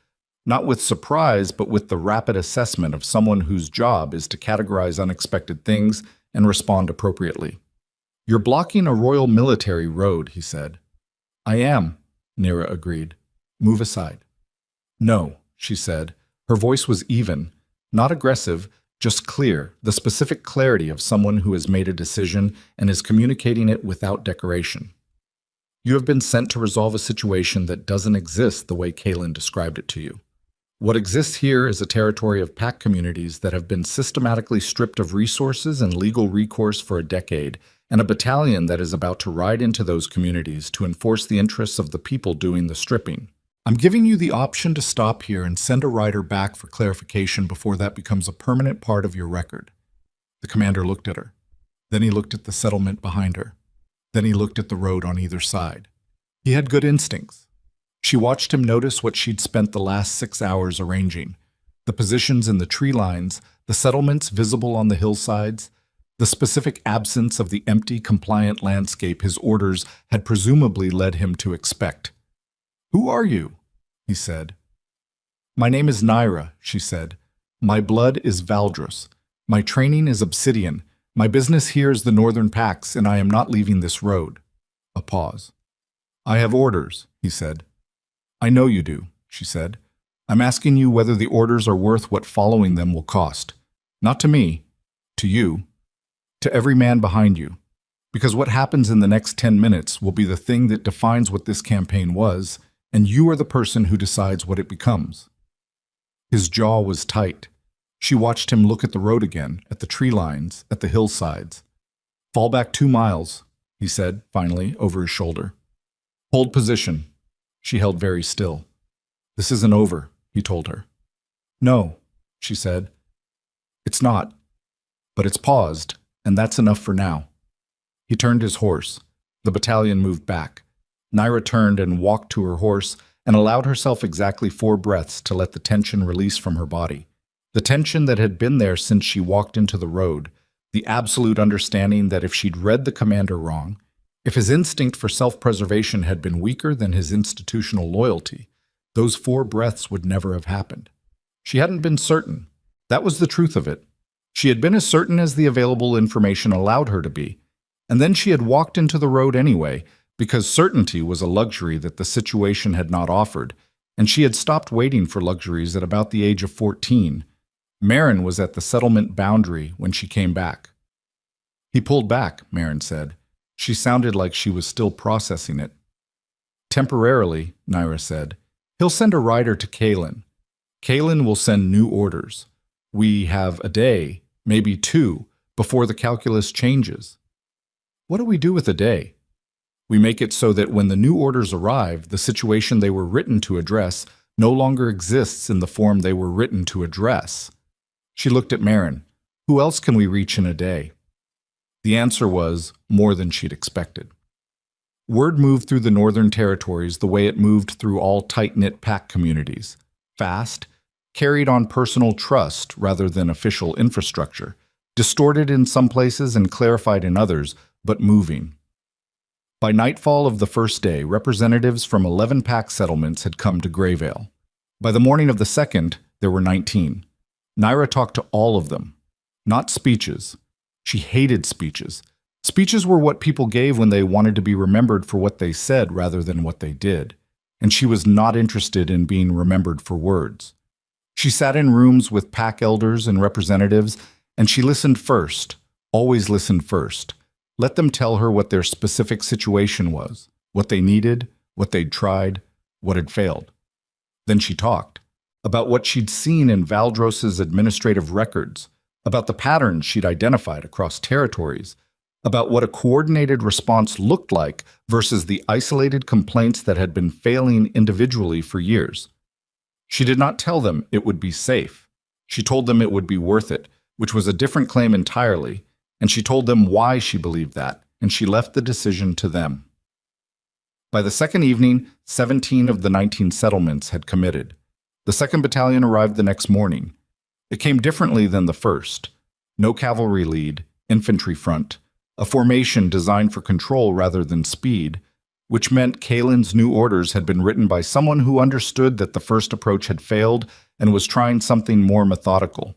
not with surprise, but with the rapid assessment of someone whose job is to categorize unexpected things and respond appropriately. "You're blocking a royal military road," he said. "I am," Naira agreed. "Move aside." "No," she said. Her voice was even, not aggressive, just clear, the specific clarity of someone who has made a decision and is communicating it without decoration. "You have been sent to resolve a situation that doesn't exist the way Kaylin described it to you. What exists here is a territory of pack communities that have been systematically stripped of resources and legal recourse for a decade, and a battalion that is about to ride into those communities to enforce the interests of the people doing the stripping. I'm giving you the option to stop here and send a rider back for clarification before that becomes a permanent part of your record." The commander looked at her. Then he looked at the settlement behind her. Then he looked at the road on either side. He had good instincts. She watched him notice what she'd spent the last 6 hours arranging: the positions in the tree lines, the settlements visible on the hillsides, the specific absence of the empty, compliant landscape his orders had presumably led him to expect. "Who are you?" he said. "My name is Naira," she said. "My blood is Valdros. My training is obsidian. My business here is the Northern Packs, and I am not leaving this road." A pause. "I have orders," he said. "I know you do," she said. "I'm asking you whether the orders are worth what following them will cost. Not to me, to you, to every man behind you. Because what happens in the next 10 minutes will be the thing that defines what this campaign was, and you are the person who decides what it becomes." His jaw was tight. She watched him look at the road again, at the tree lines, at the hillsides. "Fall back 2 miles, he said, finally, over his shoulder. "Hold position." She held very still. "This isn't over," he told her. "No," she said. "It's not. But it's paused, and that's enough for now." He turned his horse. The battalion moved back. Naira turned and walked to her horse and allowed herself exactly 4 breaths to let the tension release from her body. The tension that had been there since she walked into the road, the absolute understanding that if she'd read the commander wrong, if his instinct for self-preservation had been weaker than his institutional loyalty, those 4 breaths would never have happened. She hadn't been certain. That was the truth of it. She had been as certain as the available information allowed her to be, and then she had walked into the road anyway, because certainty was a luxury that the situation had not offered, and she had stopped waiting for luxuries at about the age of 14. Marin was at the settlement boundary when she came back. "He pulled back," Marin said. She sounded like she was still processing it. "Temporarily," Naira said. "He'll send a rider to Kaylin. Kaylin will send new orders. We have a day, maybe 2, before the calculus changes." "What do we do with a day?" "We make it so that when the new orders arrive, the situation they were written to address no longer exists in the form they were written to address." She looked at Marin. "Who else can we reach in a day?" The answer was more than she'd expected. Word moved through the Northern Territories the way it moved through all tight-knit pack communities. Fast, carried on personal trust rather than official infrastructure, distorted in some places and clarified in others, but moving. By nightfall of the first day, representatives from 11 pack settlements had come to Greyvale. By the morning of the second, there were 19. Naira talked to all of them. Not speeches. She hated speeches. Speeches were what people gave when they wanted to be remembered for what they said rather than what they did. And she was not interested in being remembered for words. She sat in rooms with pack elders and representatives, and she listened first, always listened first. Let them tell her what their specific situation was, what they needed, what they'd tried, what had failed. Then she talked about what she'd seen in Valdros's administrative records, about the patterns she'd identified across territories, about what a coordinated response looked like versus the isolated complaints that had been failing individually for years. She did not tell them it would be safe. She told them it would be worth it, which was a different claim entirely, and she told them why she believed that, and she left the decision to them. By the second evening, 17 of the 19 settlements had committed. The 2nd Battalion arrived the next morning. It came differently than the 1st. No cavalry lead, infantry front, a formation designed for control rather than speed, which meant Kalen's new orders had been written by someone who understood that the first approach had failed and was trying something more methodical.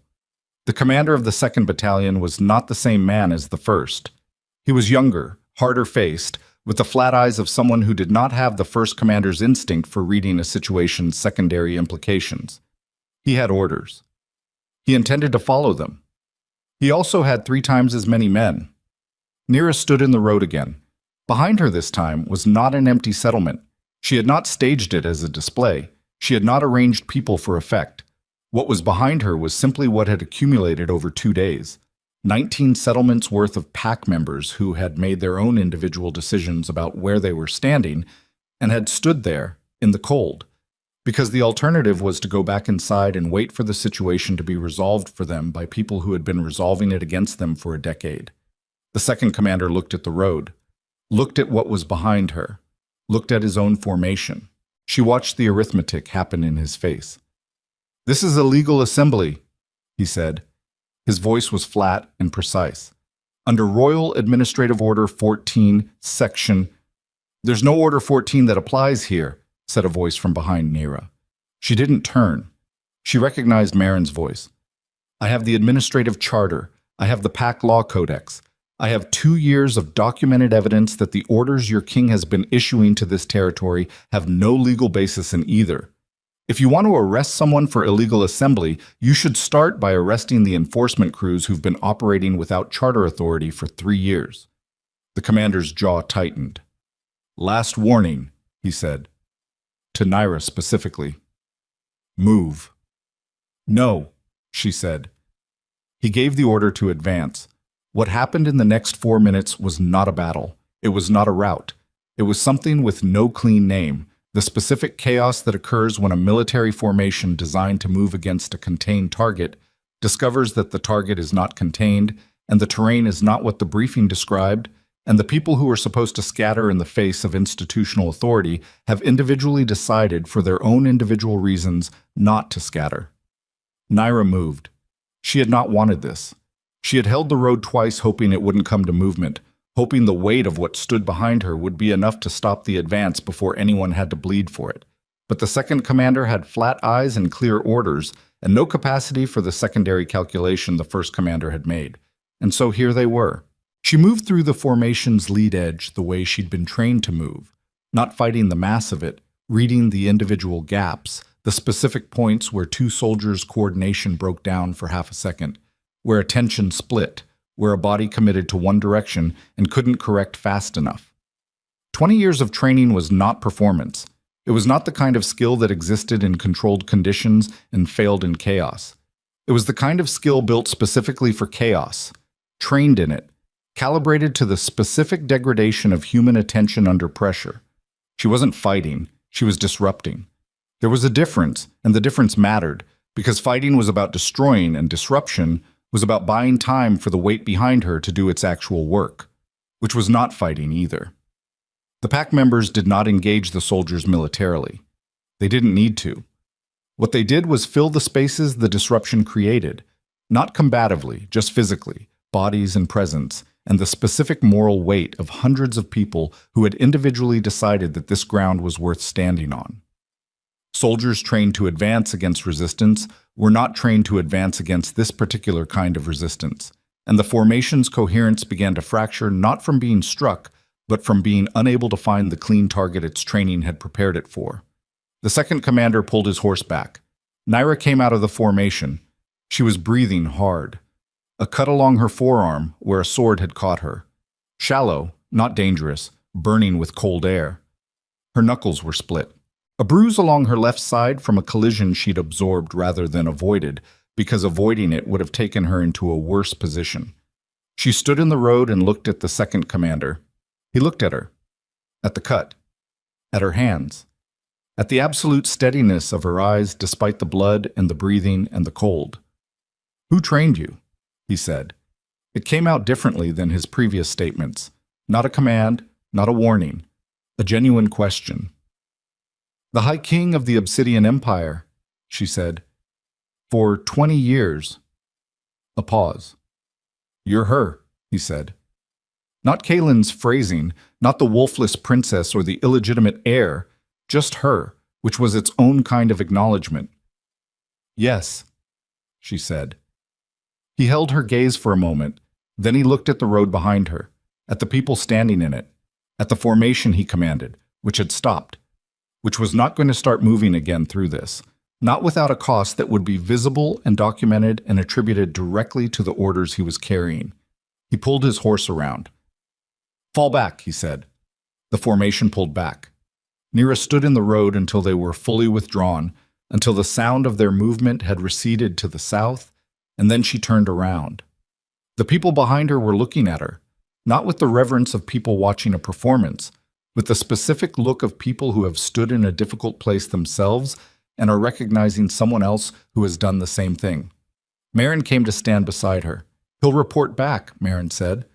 The commander of the 2nd Battalion was not the same man as the 1st. He was younger, harder-faced, with the flat eyes of someone who did not have the 1st commander's instinct for reading a situation's secondary implications. He had orders. He intended to follow them. He also had 3 times as many men. Nira stood in the road again. Behind her this time was not an empty settlement. She had not staged it as a display. She had not arranged people for effect. What was behind her was simply what had accumulated over 2 days. 19 settlements worth of pack members who had made their own individual decisions about where they were standing and had stood there in the cold, because the alternative was to go back inside and wait for the situation to be resolved for them by people who had been resolving it against them for a decade. The 2nd commander looked at the road, looked at what was behind her, looked at his own formation. She watched the arithmetic happen in his face. "This is a legal assembly," he said. His voice was flat and precise. "Under Royal Administrative Order 14, Section—" "There's no Order 14 that applies here," said a voice from behind Nira. She didn't turn. She recognized Marin's voice. "I have the Administrative Charter. I have the Pack Law Codex. I have 2 years of documented evidence that the orders your king has been issuing to this territory have no legal basis in either. If you want to arrest someone for illegal assembly, you should start by arresting the enforcement crews who've been operating without charter authority for 3 years. The commander's jaw tightened. "Last warning," he said. To Nira specifically. "Move." "No," she said. He gave the order to advance. What happened in the next 4 minutes was not a battle. It was not a rout. It was something with no clean name. The specific chaos that occurs when a military formation designed to move against a contained target discovers that the target is not contained, and the terrain is not what the briefing described, and the people who are supposed to scatter in the face of institutional authority have individually decided for their own individual reasons not to scatter. Nira moved. She had not wanted this. She had held the road twice hoping it wouldn't come to movement, hoping the weight of what stood behind her would be enough to stop the advance before anyone had to bleed for it. But the 2nd commander had flat eyes and clear orders, and no capacity for the secondary calculation the 1st commander had made. And so here they were. She moved through the formation's lead edge the way she'd been trained to move, not fighting the mass of it, reading the individual gaps, the specific points where 2 soldiers' coordination broke down for half a second, where attention split, where a body committed to one direction and couldn't correct fast enough. 20 years of training was not performance. It was not the kind of skill that existed in controlled conditions and failed in chaos. It was the kind of skill built specifically for chaos, trained in it, calibrated to the specific degradation of human attention under pressure. She wasn't fighting, she was disrupting. There was a difference, and the difference mattered, because fighting was about destroying and disruption was about buying time for the weight behind her to do its actual work, which was not fighting either. The pack members did not engage the soldiers militarily. They didn't need to. What they did was fill the spaces the disruption created, not combatively, just physically, bodies and presence, and the specific moral weight of hundreds of people who had individually decided that this ground was worth standing on. Soldiers trained to advance against resistance were not trained to advance against this particular kind of resistance, and the formation's coherence began to fracture not from being struck, but from being unable to find the clean target its training had prepared it for. The second commander pulled his horse back. Naira came out of the formation. She was breathing hard. A cut along her forearm where a sword had caught her. Shallow, not dangerous, burning with cold air. Her knuckles were split. A bruise along her left side from a collision she'd absorbed rather than avoided, because avoiding it would have taken her into a worse position. She stood in the road and looked at the second commander. He looked at her. At the cut. At her hands. At the absolute steadiness of her eyes despite the blood and the breathing and the cold. "Who trained you?" he said. It came out differently than his previous statements. Not a command, not a warning. A genuine question. "The High King of the Obsidian Empire," she said. "For 20 years." A pause. "You're her," he said. Not Kaylin's phrasing, not the wolfless princess or the illegitimate heir, just her, which was its own kind of acknowledgement. "Yes," she said. He held her gaze for a moment, then he looked at the road behind her, at the people standing in it, at the formation he commanded, which had stopped, which was not going to start moving again through this, not without a cost that would be visible and documented and attributed directly to the orders he was carrying. He pulled his horse around. "Fall back," he said. The formation pulled back. Nira stood in the road until they were fully withdrawn, until the sound of their movement had receded to the south, and then she turned around. The people behind her were looking at her, not with the reverence of people watching a performance, with the specific look of people who have stood in a difficult place themselves and are recognizing someone else who has done the same thing. Marin came to stand beside her. "He'll report back," Marin said.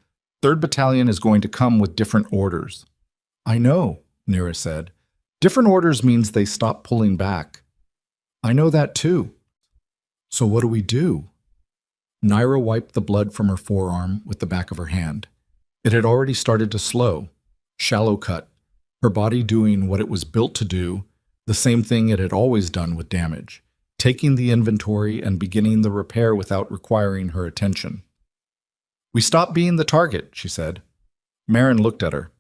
"3rd Battalion is going to come with different orders." "I know," Nira said. "Different orders means they stop pulling back." "I know that too." "So what do we do?" Naira wiped the blood from her forearm with the back of her hand. It had already started to slow. Shallow cut, her body doing what it was built to do, the same thing it had always done with damage, taking the inventory and beginning the repair without requiring her attention. "We stop being the target," she said. Marin looked at her.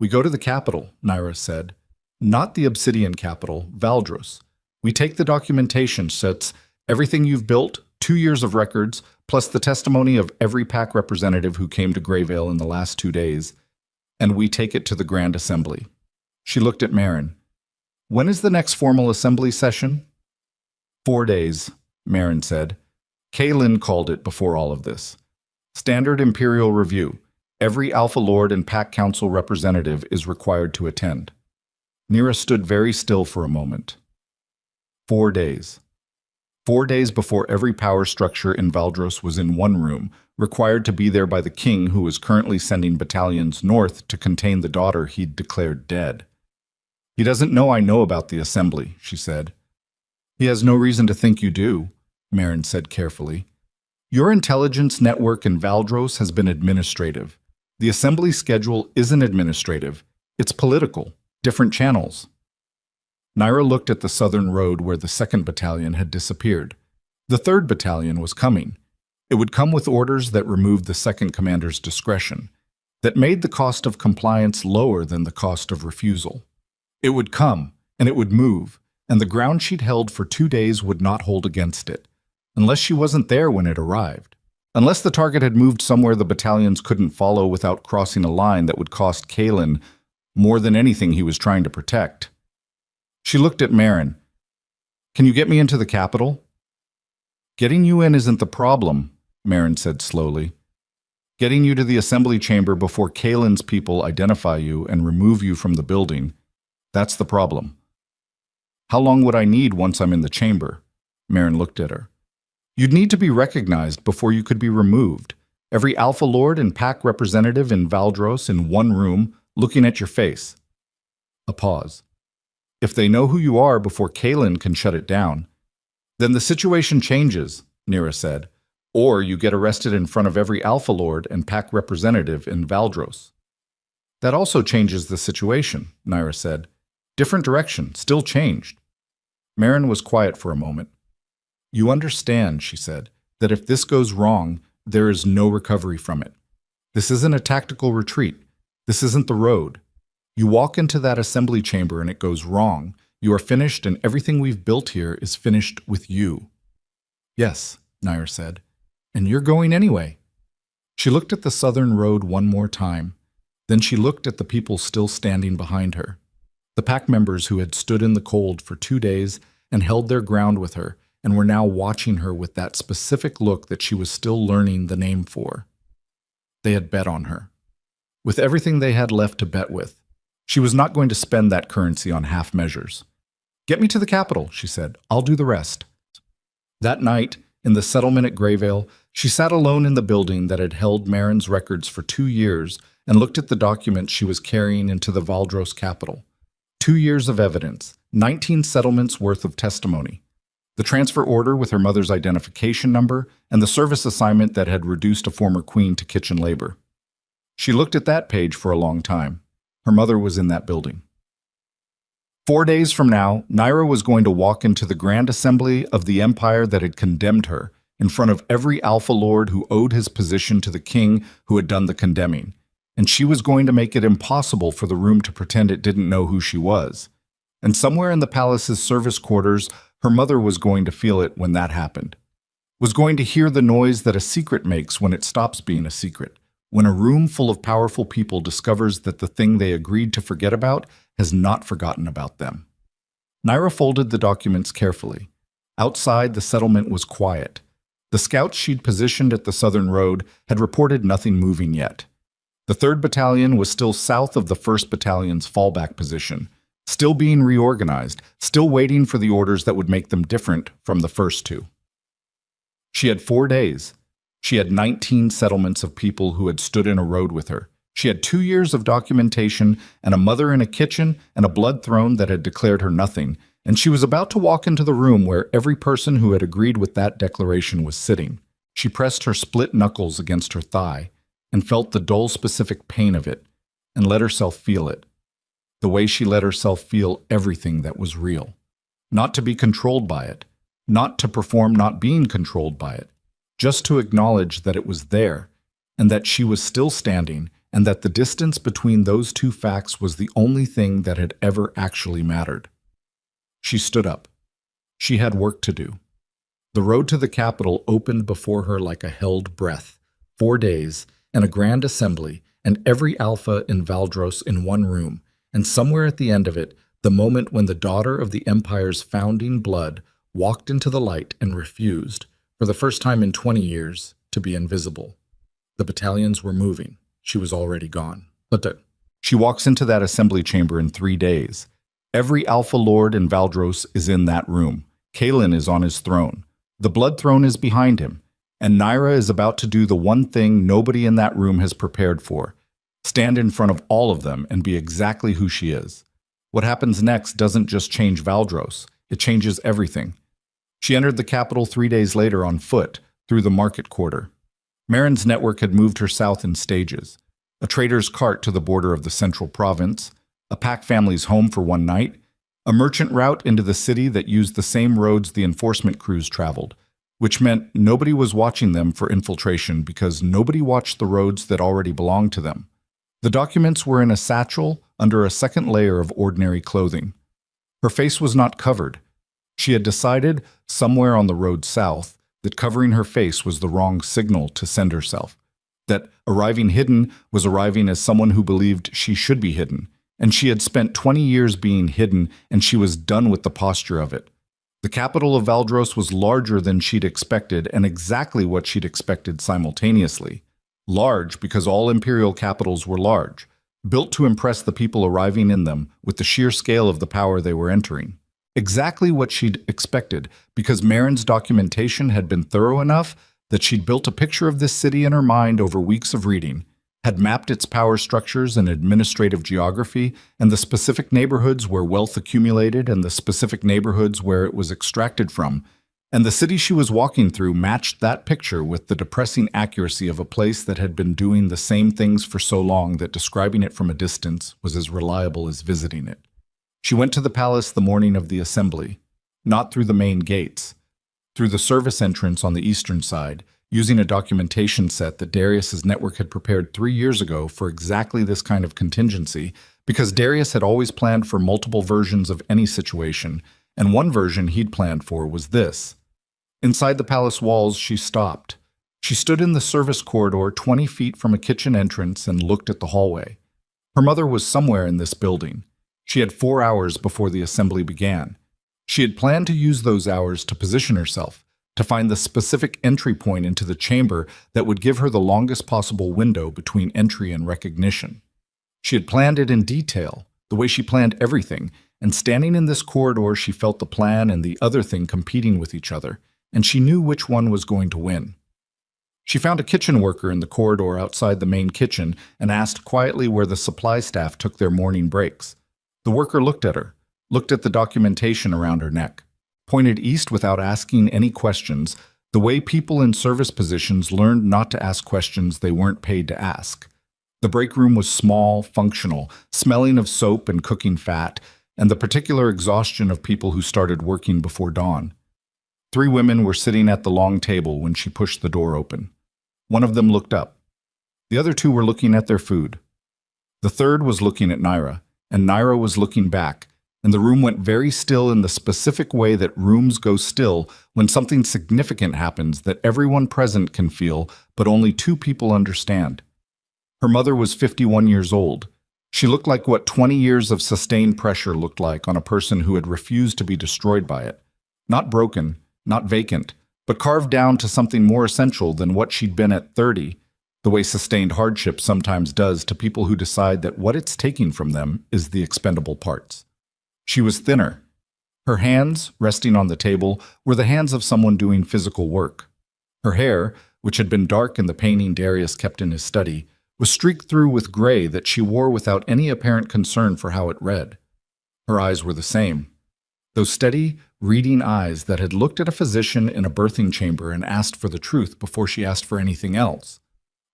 "We go to the capital," Naira said. "Not the Obsidian capital, Valdros. We take the documentation sets, everything you've built, 2 years of records, plus the testimony of every pack representative who came to Greyvale in the last 2 days, and we take it to the Grand Assembly." She looked at Marin. "When is the next formal assembly session?" 4 days, Marin said. Kaylin called it before all of this. Standard Imperial Review. Every Alpha Lord and Pack Council representative is required to attend. Nira stood very still for a moment. 4 days. 4 days before every power structure in Valdros was in one room, required to be there by the king who was currently sending battalions north to contain the daughter he'd declared dead. "He doesn't know I know about the assembly," she said. "He has no reason to think you do," Marin said carefully. "Your intelligence network in Valdros has been administrative. The assembly schedule isn't administrative. It's political. Different channels." Naira looked at the southern road where the 2nd Battalion had disappeared. The 3rd Battalion was coming. It would come with orders that removed the 2nd Commander's discretion, that made the cost of compliance lower than the cost of refusal. It would come, and it would move, and the ground she'd held for 2 days would not hold against it, unless she wasn't there when it arrived. Unless the target had moved somewhere the battalions couldn't follow without crossing a line that would cost Kaylin more than anything he was trying to protect. She looked at Marin. "Can you get me into the capital?" "Getting you in isn't the problem," Marin said slowly. "Getting you to the assembly chamber before Kaylin's people identify you and remove you from the building, that's the problem." "How long would I need once I'm in the chamber?" Marin looked at her. "You'd need to be recognized before you could be removed. Every Alpha Lord and Pack representative in Valdros in one room, looking at your face." A pause. "If they know who you are before Kaylin can shut it down, then the situation changes," Nira said. "Or you get arrested in front of every Alpha Lord and Pack representative in Valdros." "That also changes the situation," Naira said. "Different direction, still changed." Marin was quiet for a moment. "You understand," she said, "that if this goes wrong, there is no recovery from it. This isn't a tactical retreat. This isn't the road. You walk into that assembly chamber and it goes wrong. You are finished and everything we've built here is finished with you." "Yes," Naira said, "and you're going anyway." She looked at the southern road one more time. Then she looked at the people still standing behind her. The pack members who had stood in the cold for 2 days and held their ground with her and were now watching her with that specific look that she was still learning the name for. They had bet on her. With everything they had left to bet with, she was not going to spend that currency on half measures. "Get me to the capital," she said. "I'll do the rest." That night, in the settlement at Greyvale, she sat alone in the building that had held Marin's records for 2 years and looked at the documents she was carrying into the Valdros capital. 2 years of evidence, 19 settlements worth of testimony, the transfer order with her mother's identification number, and the service assignment that had reduced a former queen to kitchen labor. She looked at that page for a long time. Her mother was in that building. 4 days from now, Naira was going to walk into the grand assembly of the empire that had condemned her, in front of every alpha lord who owed his position to the king who had done the condemning, and she was going to make it impossible for the room to pretend it didn't know who she was. And somewhere in the palace's service quarters, her mother was going to feel it when that happened. Was going to hear the noise that a secret makes when it stops being a secret, when a room full of powerful people discovers that the thing they agreed to forget about has not forgotten about them. Naira folded the documents carefully. Outside, the settlement was quiet. The scouts she'd positioned at the southern road had reported nothing moving yet. The 3rd Battalion was still south of the 1st Battalion's fallback position, still being reorganized, still waiting for the orders that would make them different from the first two. She had 4 days. She had 19 settlements of people who had stood in a road with her. She had 2 years of documentation and a mother in a kitchen and a blood throne that had declared her nothing, and she was about to walk into the room where every person who had agreed with that declaration was sitting. She pressed her split knuckles against her thigh and felt the dull specific pain of it and let herself feel it. The way she let herself feel everything that was real. Not to be controlled by it, not to perform not being controlled by it, just to acknowledge that it was there and that she was still standing and that the distance between those two facts was the only thing that had ever actually mattered. She stood up. She had work to do. The road to the capital opened before her like a held breath. 4 days, and a grand assembly, and every alpha in Valdros in one room, and somewhere at the end of it, the moment when the daughter of the Empire's founding blood walked into the light and refused, for the first time in 20 years, to be invisible. The battalions were moving. She was already gone. She walks into that assembly chamber in 3 days. Every Alpha Lord in Valdros is in that room. Kalen is on his throne. The Blood Throne is behind him. And Naira is about to do the one thing nobody in that room has prepared for. Stand in front of all of them and be exactly who she is. What happens next doesn't just change Valdros. It changes everything. She entered the capital 3 days later on foot, through the market quarter. Marin's network had moved her south in stages. A trader's cart to the border of the central province, a pack family's home for one night, a merchant route into the city that used the same roads the enforcement crews traveled, which meant nobody was watching them for infiltration because nobody watched the roads that already belonged to them. The documents were in a satchel under a second layer of ordinary clothing. Her face was not covered. She had decided, somewhere on the road south, that covering her face was the wrong signal to send herself, that arriving hidden was arriving as someone who believed she should be hidden, and she had spent 20 years being hidden, and she was done with the posture of it. The capital of Valdros was larger than she'd expected, and exactly what she'd expected simultaneously. Large because all imperial capitals were large, built to impress the people arriving in them with the sheer scale of the power they were entering. Exactly what she'd expected, because Marin's documentation had been thorough enough that she'd built a picture of this city in her mind over weeks of reading, had mapped its power structures and administrative geography, and the specific neighborhoods where wealth accumulated and the specific neighborhoods where it was extracted from, and the city she was walking through matched that picture with the depressing accuracy of a place that had been doing the same things for so long that describing it from a distance was as reliable as visiting it. She went to the palace the morning of the assembly. Not through the main gates. Through the service entrance on the eastern side, using a documentation set that Darius's network had prepared 3 years ago for exactly this kind of contingency, because Darius had always planned for multiple versions of any situation, and one version he'd planned for was this. Inside the palace walls, she stopped. She stood in the service corridor 20 feet from a kitchen entrance and looked at the hallway. Her mother was somewhere in this building. She had 4 hours before the assembly began. She had planned to use those hours to position herself, to find the specific entry point into the chamber that would give her the longest possible window between entry and recognition. She had planned it in detail, the way she planned everything, and standing in this corridor she felt the plan and the other thing competing with each other, and she knew which one was going to win. She found a kitchen worker in the corridor outside the main kitchen and asked quietly where the supply staff took their morning breaks. The worker looked at her, looked at the documentation around her neck, pointed east without asking any questions, the way people in service positions learned not to ask questions they weren't paid to ask. The break room was small, functional, smelling of soap and cooking fat, and the particular exhaustion of people who started working before dawn. 3 women were sitting at the long table when she pushed the door open. One of them looked up. The other 2 were looking at their food. The third was looking at Naira, and Naira was looking back, and the room went very still in the specific way that rooms go still when something significant happens that everyone present can feel, but only 2 people understand. Her mother was 51 years old. She looked like what 20 years of sustained pressure looked like on a person who had refused to be destroyed by it. Not broken, not vacant, but carved down to something more essential than what she'd been at 30, the way sustained hardship sometimes does to people who decide that what it's taking from them is the expendable parts. She was thinner. Her hands, resting on the table, were the hands of someone doing physical work. Her hair, which had been dark in the painting Darius kept in his study, was streaked through with gray that she wore without any apparent concern for how it read. Her eyes were the same. Those steady, reading eyes that had looked at a physician in a birthing chamber and asked for the truth before she asked for anything else.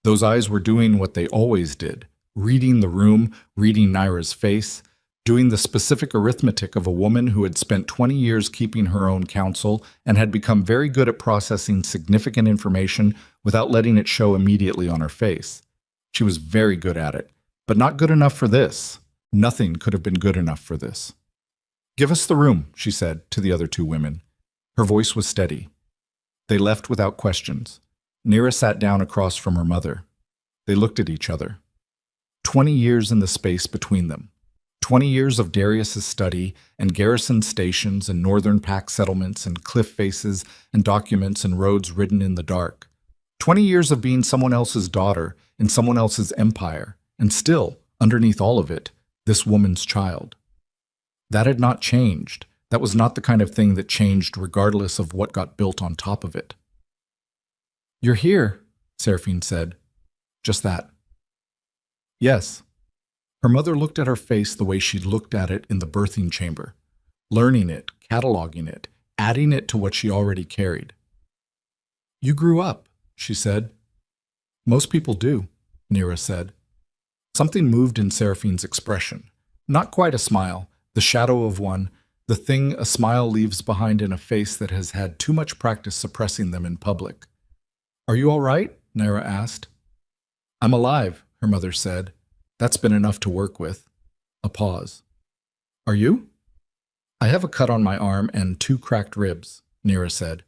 Those eyes were doing what they always did, reading the room, reading Naira's face, doing the specific arithmetic of a woman who had spent 20 years keeping her own counsel and had become very good at processing significant information without letting it show immediately on her face. She was very good at it, but not good enough for this. Nothing could have been good enough for this. "Give us the room," she said to the other 2 women. Her voice was steady. They left without questions. Naira sat down across from her mother. They looked at each other. 20 years in the space between them. 20 years of Darius's study and garrison stations and northern pack settlements and cliff faces and documents and roads ridden in the dark. 20 years of being someone else's daughter in someone else's empire, and still, underneath all of it, this woman's child. That had not changed. That was not the kind of thing that changed regardless of what got built on top of it. "You're here," Seraphine said. Just that. "Yes." Her mother looked at her face the way she'd looked at it in the birthing chamber, learning it, cataloging it, adding it to what she already carried. "You grew up," she said. "Most people do," Naira said. Something moved in Seraphine's expression. Not quite a smile, the shadow of one, the thing a smile leaves behind in a face that has had too much practice suppressing them in public. "Are you all right?" Naira asked. "I'm alive," her mother said. "That's been enough to work with." A pause. "Are you?" "I have a cut on my arm and 2 cracked ribs," Naira said.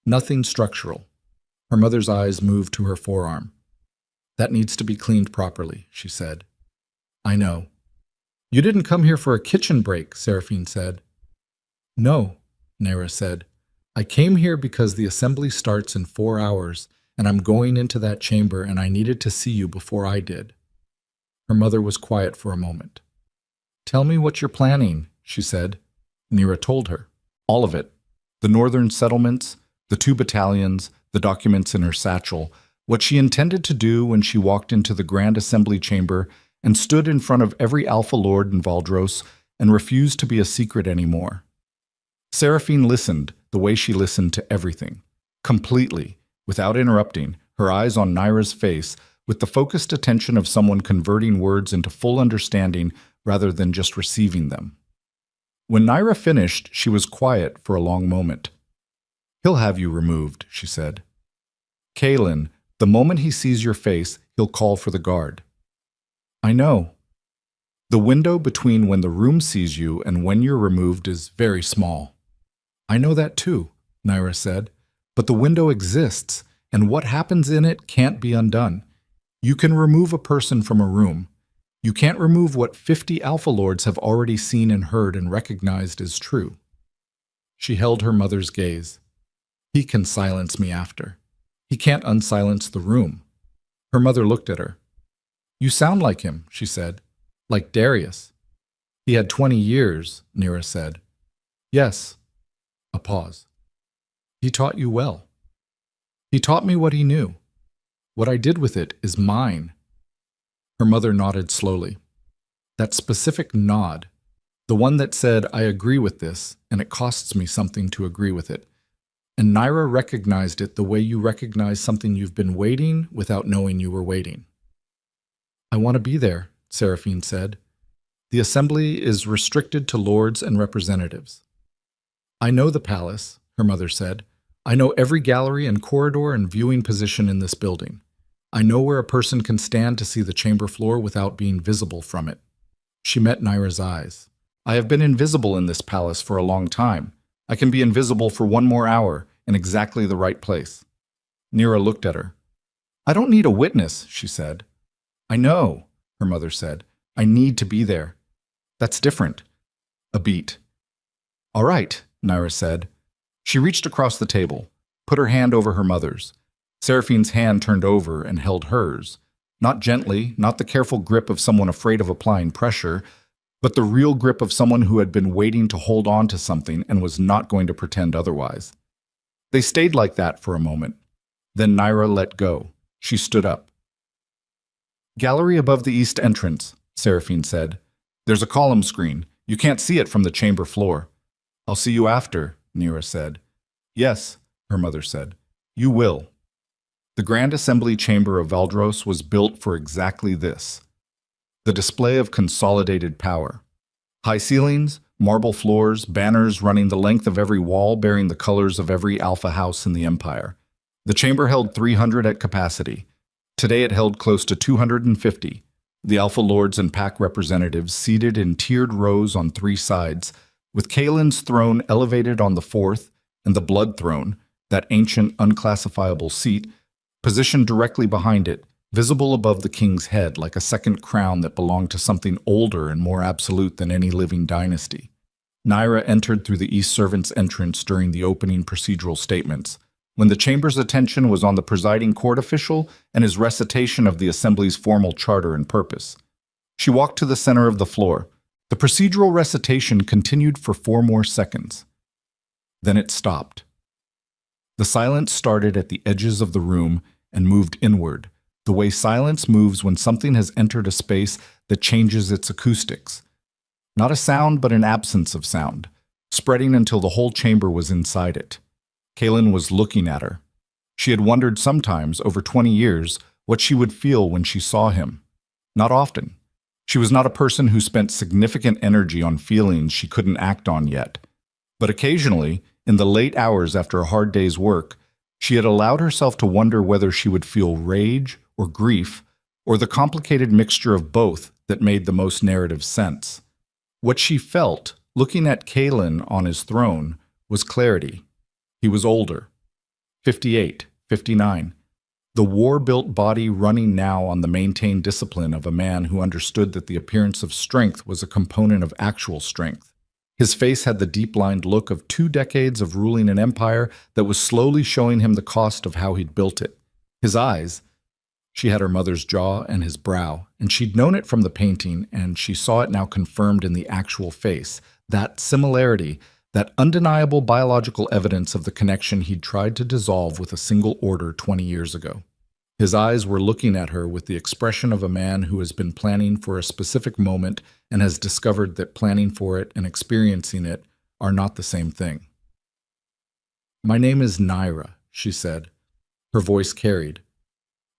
"Nothing structural." Her mother's eyes moved to her forearm. "That needs to be cleaned properly," she said. "I know." "You didn't come here for a kitchen break," Seraphine said. "No," Naira said. "I came here because the assembly starts in 4 hours, and I'm going into that chamber and I needed to see you before I did." Her mother was quiet for a moment. "Tell me what you're planning," she said. Naira told her. All of it. The northern settlements, the 2 battalions, the documents in her satchel, what she intended to do when she walked into the Grand Assembly chamber and stood in front of every Alpha Lord in Valdros and refused to be a secret anymore. Seraphine listened the way she listened to everything, completely, without interrupting, her eyes on Naira's face, with the focused attention of someone converting words into full understanding rather than just receiving them. When Naira finished, she was quiet for a long moment. "He'll have you removed," she said. "Kaelin, the moment he sees your face, he'll call for the guard." "I know. The window between when the room sees you and when you're removed is very small." "I know that too," Naira said. "But the window exists, and what happens in it can't be undone. You can remove a person from a room. You can't remove what 50 Alpha Lords have already seen and heard and recognized as true." She held her mother's gaze. "He can silence me after. He can't unsilence the room." Her mother looked at her. "You sound like him," she said. "Like Darius." "He had 20 years, Naira said. "Yes." A pause. "He taught you well." "He taught me what he knew. What I did with it is mine." Her mother nodded slowly. That specific nod, the one that said, "I agree with this, and it costs me something to agree with it." And Naira recognized it the way you recognize something you've been waiting without knowing you were waiting. "I want to be there," Seraphine said. "The assembly is restricted to lords and representatives." "I know the palace," her mother said. "I know every gallery and corridor and viewing position in this building. I know where a person can stand to see the chamber floor without being visible from it." She met Naira's eyes. "I have been invisible in this palace for a long time. I can be invisible for one more hour in exactly the right place." Naira looked at her. "I don't need a witness," she said. "I know," her mother said. "I need to be there." "That's different." A beat. "All right," Naira said. She reached across the table, put her hand over her mother's. Seraphine's hand turned over and held hers. Not gently, not the careful grip of someone afraid of applying pressure, but the real grip of someone who had been waiting to hold on to something and was not going to pretend otherwise. They stayed like that for a moment. Then Naira let go. She stood up. "Gallery above the east entrance," Seraphine said. "There's a column screen. You can't see it from the chamber floor." "I'll see you after," Naira said. "Yes," her mother said. "You will." The Grand Assembly Chamber of Valdros was built for exactly this. The display of consolidated power. High ceilings, marble floors, banners running the length of every wall bearing the colors of every alpha house in the empire. The chamber held 300 at capacity. Today it held close to 250. The Alpha Lords and Pack representatives seated in tiered rows on 3 sides, with Kaelin's throne elevated on the 4th, and the Blood Throne, that ancient unclassifiable seat, positioned directly behind it, visible above the king's head like a second crown that belonged to something older and more absolute than any living dynasty. Naira entered through the East Servants' entrance during the opening procedural statements, when the chamber's attention was on the presiding court official and his recitation of the assembly's formal charter and purpose. She walked to the center of the floor. The procedural recitation continued for 4 more seconds. Then it stopped. The silence started at the edges of the room and moved inward, the way silence moves when something has entered a space that changes its acoustics. Not a sound, but an absence of sound, spreading until the whole chamber was inside it. Kaelin was looking at her. She had wondered sometimes, over 20 years, what she would feel when she saw him. Not often. She was not a person who spent significant energy on feelings she couldn't act on yet. But occasionally, in the late hours after a hard day's work, she had allowed herself to wonder whether she would feel rage or grief, or the complicated mixture of both that made the most narrative sense. What she felt, looking at Kaelin on his throne, was clarity. He was older. 58, 59. The war-built body running now on the maintained discipline of a man who understood that the appearance of strength was a component of actual strength. His face had the deep-lined look of 2 decades of ruling an empire that was slowly showing him the cost of how he'd built it. His eyes, she had her mother's jaw and his brow, and she'd known it from the painting, and she saw it now confirmed in the actual face. That similarity, that undeniable biological evidence of the connection he'd tried to dissolve with a single order 20 years ago. His eyes were looking at her with the expression of a man who has been planning for a specific moment and has discovered that planning for it and experiencing it are not the same thing. "My name is Naira," she said. Her voice carried.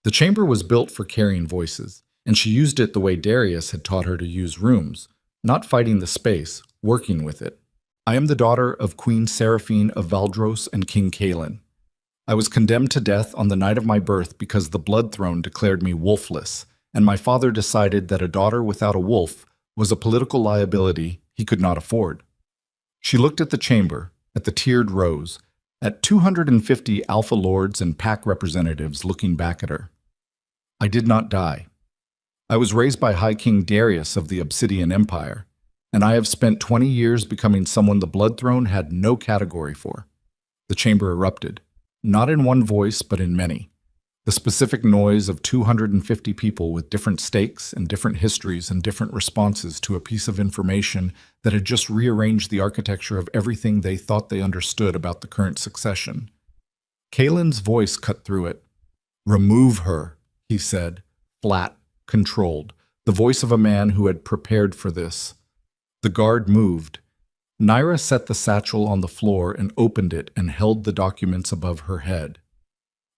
The chamber was built for carrying voices, and she used it the way Darius had taught her to use rooms, not fighting the space, working with it. I am the daughter of Queen Seraphine of Valdros and King Kalen. I was condemned to death on the night of my birth because the Blood Throne declared me wolfless, and my father decided that a daughter without a wolf was a political liability he could not afford. She looked at the chamber, at the tiered rows, at 250 Alpha Lords and pack representatives looking back at her. I did not die. I was raised by High King Darius of the Obsidian Empire, and I have spent 20 years becoming someone the Blood Throne had no category for. The chamber erupted, not in one voice but in many. The specific noise of 250 people with different stakes and different histories and different responses to a piece of information that had just rearranged the architecture of everything they thought they understood about the current succession. Kalen's voice cut through it. "Remove her," he said, flat, controlled, the voice of a man who had prepared for this. The guard moved. Naira set the satchel on the floor and opened it and held the documents above her head.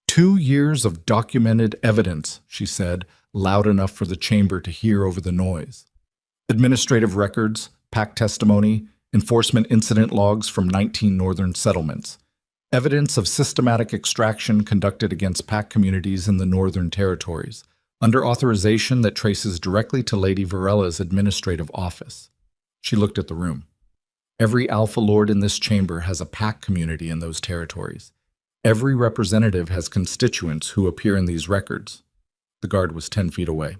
2 years of documented evidence, she said, loud enough for the chamber to hear over the noise. Administrative records, pack testimony, enforcement incident logs from 19 northern settlements. Evidence of systematic extraction conducted against pack communities in the northern territories, under authorization that traces directly to Lady Varella's administrative office. She looked at the room. Every Alpha Lord in this chamber has a pack community in those territories. Every representative has constituents who appear in these records. The guard was 10 feet away.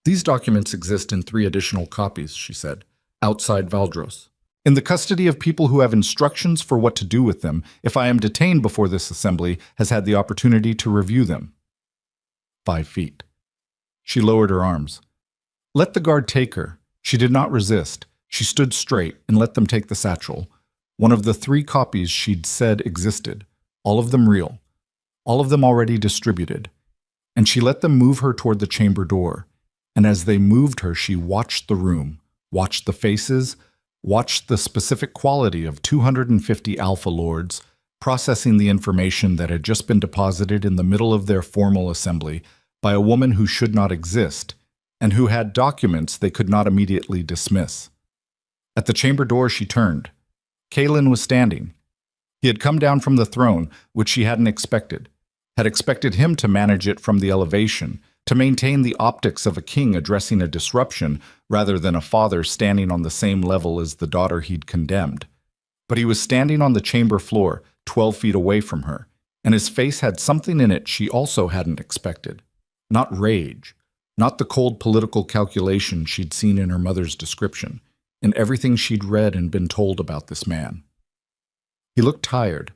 These documents exist in 3 additional copies, she said, outside Valdros, in the custody of people who have instructions for what to do with them if I am detained before this assembly has had the opportunity to review them. 5 feet. She lowered her arms. Let the guard take her. She did not resist. She stood straight and let them take the satchel. One of the 3 copies she'd said existed. All of them real, all of them already distributed. And she let them move her toward the chamber door. And as they moved her, she watched the room, watched the faces, watched the specific quality of 250 Alpha Lords, processing the information that had just been deposited in the middle of their formal assembly by a woman who should not exist, and who had documents they could not immediately dismiss. At the chamber door she turned. Kalen was standing. He had come down from the throne, which she hadn't expected, had expected him to manage it from the elevation, to maintain the optics of a king addressing a disruption rather than a father standing on the same level as the daughter he'd condemned. But he was standing on the chamber floor, 12 feet away from her, and his face had something in it she also hadn't expected. Not rage, not the cold political calculation she'd seen in her mother's description, in everything she'd read and been told about this man. He looked tired,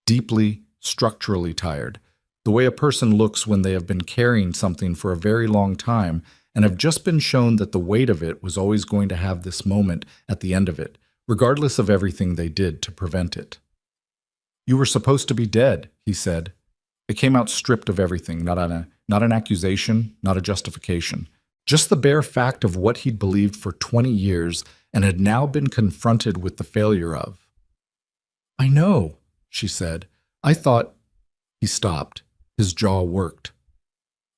deeply, structurally tired, the way a person looks when they have been carrying something for a very long time and have just been shown that the weight of it was always going to have this moment at the end of it, regardless of everything they did to prevent it. "You were supposed to be dead," he said. It came out stripped of everything, not an accusation, not a justification, just the bare fact of what he'd believed for 20 years and had now been confronted with the failure of. "I know," she said. "I thought—" He stopped. His jaw worked.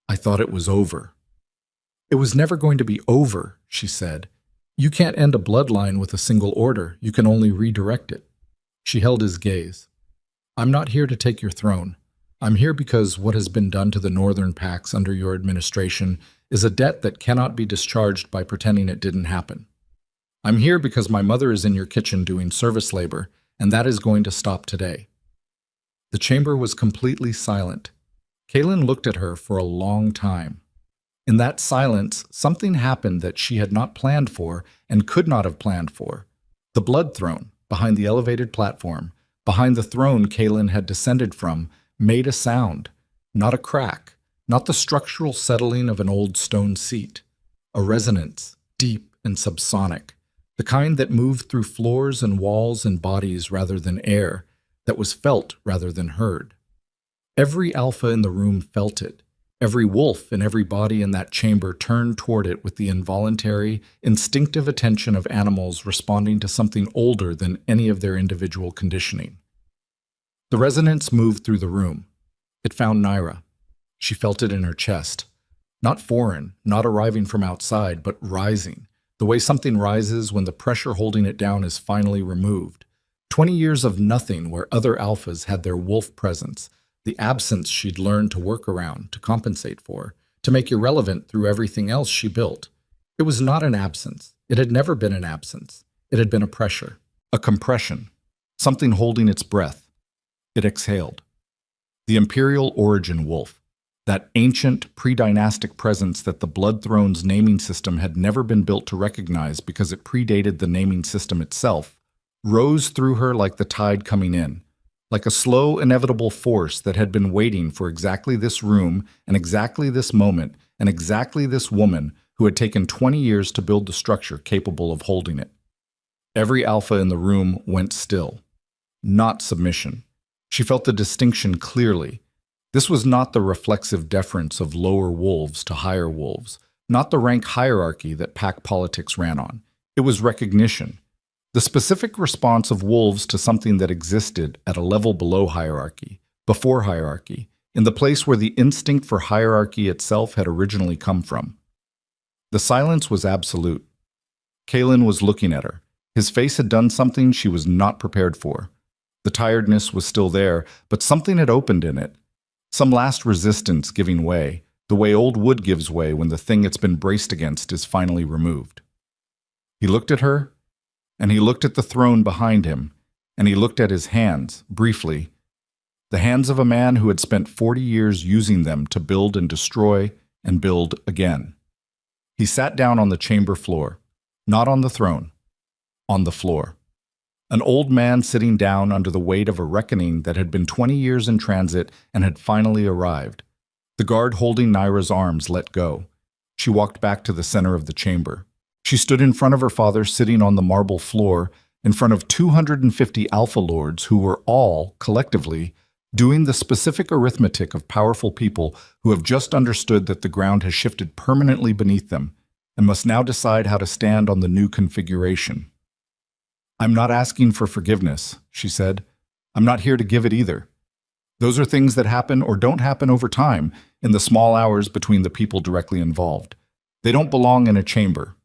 "I thought it was over." "It was never going to be over," she said. "You can't end a bloodline with a single order. You can only redirect it." She held his gaze. "I'm not here to take your throne. I'm here because what has been done to the northern packs under your administration is a debt that cannot be discharged by pretending it didn't happen. I'm here because my mother is in your kitchen doing service labor, and that is going to stop today." The chamber was completely silent. Kalen looked at her for a long time. In that silence, something happened that she had not planned for and could not have planned for. The blood throne, behind the elevated platform, behind the throne Kalen had descended from, made a sound, not a crack, not the structural settling of an old stone seat, a resonance, deep and subsonic, the kind that moved through floors and walls and bodies rather than air, that was felt rather than heard. Every alpha in the room felt it. Every wolf in every body in that chamber turned toward it with the involuntary, instinctive attention of animals responding to something older than any of their individual conditioning. The resonance moved through the room. It found Naira. She felt it in her chest. Not foreign, not arriving from outside, but rising, The way something rises when the pressure holding it down is finally removed. 20 years of nothing where other alphas had their wolf presence, the absence she'd learned to work around, to compensate for, to make irrelevant through everything else she built. It was not an absence. It had never been an absence. It had been a pressure, a compression, something holding its breath. It exhaled. The imperial origin wolf, that ancient, pre-dynastic presence that the Blood Throne's naming system had never been built to recognize because it predated the naming system itself, rose through her like the tide coming in, like a slow, inevitable force that had been waiting for exactly this room and exactly this moment and exactly this woman who had taken 20 years to build the structure capable of holding it. Every alpha in the room went still. Not submission. She felt the distinction clearly. This was not the reflexive deference of lower wolves to higher wolves, not the rank hierarchy that pack politics ran on. It was recognition. The specific response of wolves to something that existed at a level below hierarchy, before hierarchy, in the place where the instinct for hierarchy itself had originally come from. The silence was absolute. Kalen was looking at her. His face had done something she was not prepared for. The tiredness was still there, but something had opened in it. Some last resistance giving way, the way old wood gives way when the thing it's been braced against is finally removed. He looked at her, and he looked at the throne behind him, and he looked at his hands, briefly. The hands of a man who had spent 40 years using them to build and destroy and build again. He sat down on the chamber floor, not on the throne, on the floor. An old man sitting down under the weight of a reckoning that had been 20 years in transit and had finally arrived. The guard holding Naira's arms let go. She walked back to the center of the chamber. She stood in front of her father sitting on the marble floor, in front of 250 Alpha Lords who were all, collectively, doing the specific arithmetic of powerful people who have just understood that the ground has shifted permanently beneath them and must now decide how to stand on the new configuration. "I'm not asking for forgiveness," she said. "I'm not here to give it either. Those are things that happen or don't happen over time, in the small hours between the people directly involved. They don't belong in a chamber."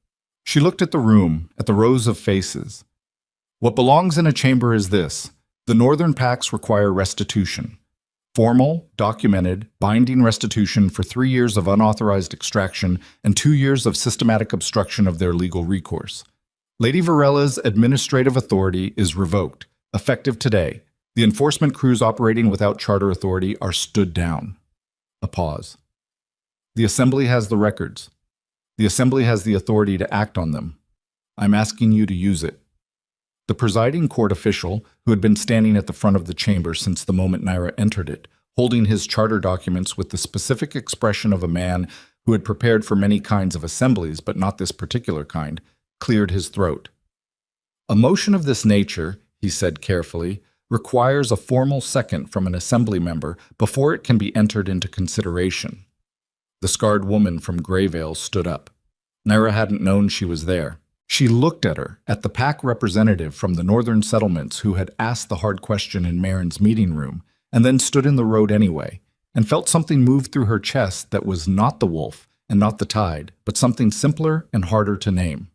She looked at the room, at the rows of faces. "What belongs in a chamber is this. The Northern Pacts require restitution. Formal, documented, binding restitution for 3 years of unauthorized extraction and 2 years of systematic obstruction of their legal recourse. Lady Varella's administrative authority is revoked, effective today. The enforcement crews operating without charter authority are stood down." A pause. "The Assembly has the records. The Assembly has the authority to act on them. I'm asking you to use it." The presiding court official, who had been standing at the front of the chamber since the moment Naira entered it, holding his charter documents with the specific expression of a man who had prepared for many kinds of assemblies but not this particular kind, cleared his throat. "A motion of this nature," he said carefully, "requires a formal second from an assembly member before it can be entered into consideration." The scarred woman from Greyvale stood up. Naira hadn't known she was there. She looked at her, at the pack representative from the northern settlements who had asked the hard question in Marin's meeting room, and then stood in the road anyway, and felt something move through her chest that was not the wolf and not the tide, but something simpler and harder to name.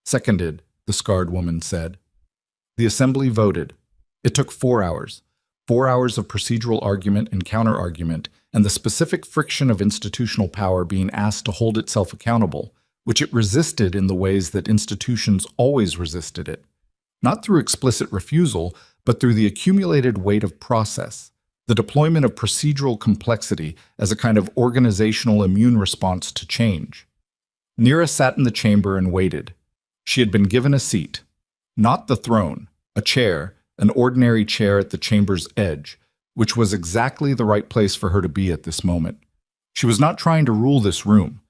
"Seconded," the scarred woman said. The assembly voted. It took 4 hours. 4 hours of procedural argument and counter-argument, and the specific friction of institutional power being asked to hold itself accountable, which it resisted in the ways that institutions always resisted it. Not through explicit refusal, but through the accumulated weight of process, the deployment of procedural complexity as a kind of organizational immune response to change. Nira sat in the chamber and waited. She had been given a seat. Not the throne, a chair, an ordinary chair at the chamber's edge, which was exactly the right place for her to be at this moment. She was not trying to rule this room.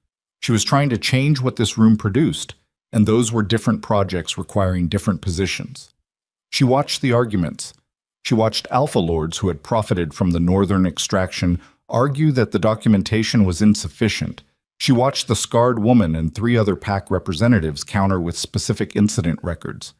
She was trying to change what this room produced, and those were different projects requiring different positions. She watched the arguments. She watched Alpha Lords who had profited from the northern extraction argue that the documentation was insufficient. She watched the scarred woman and 3 other pack representatives counter with specific incident records.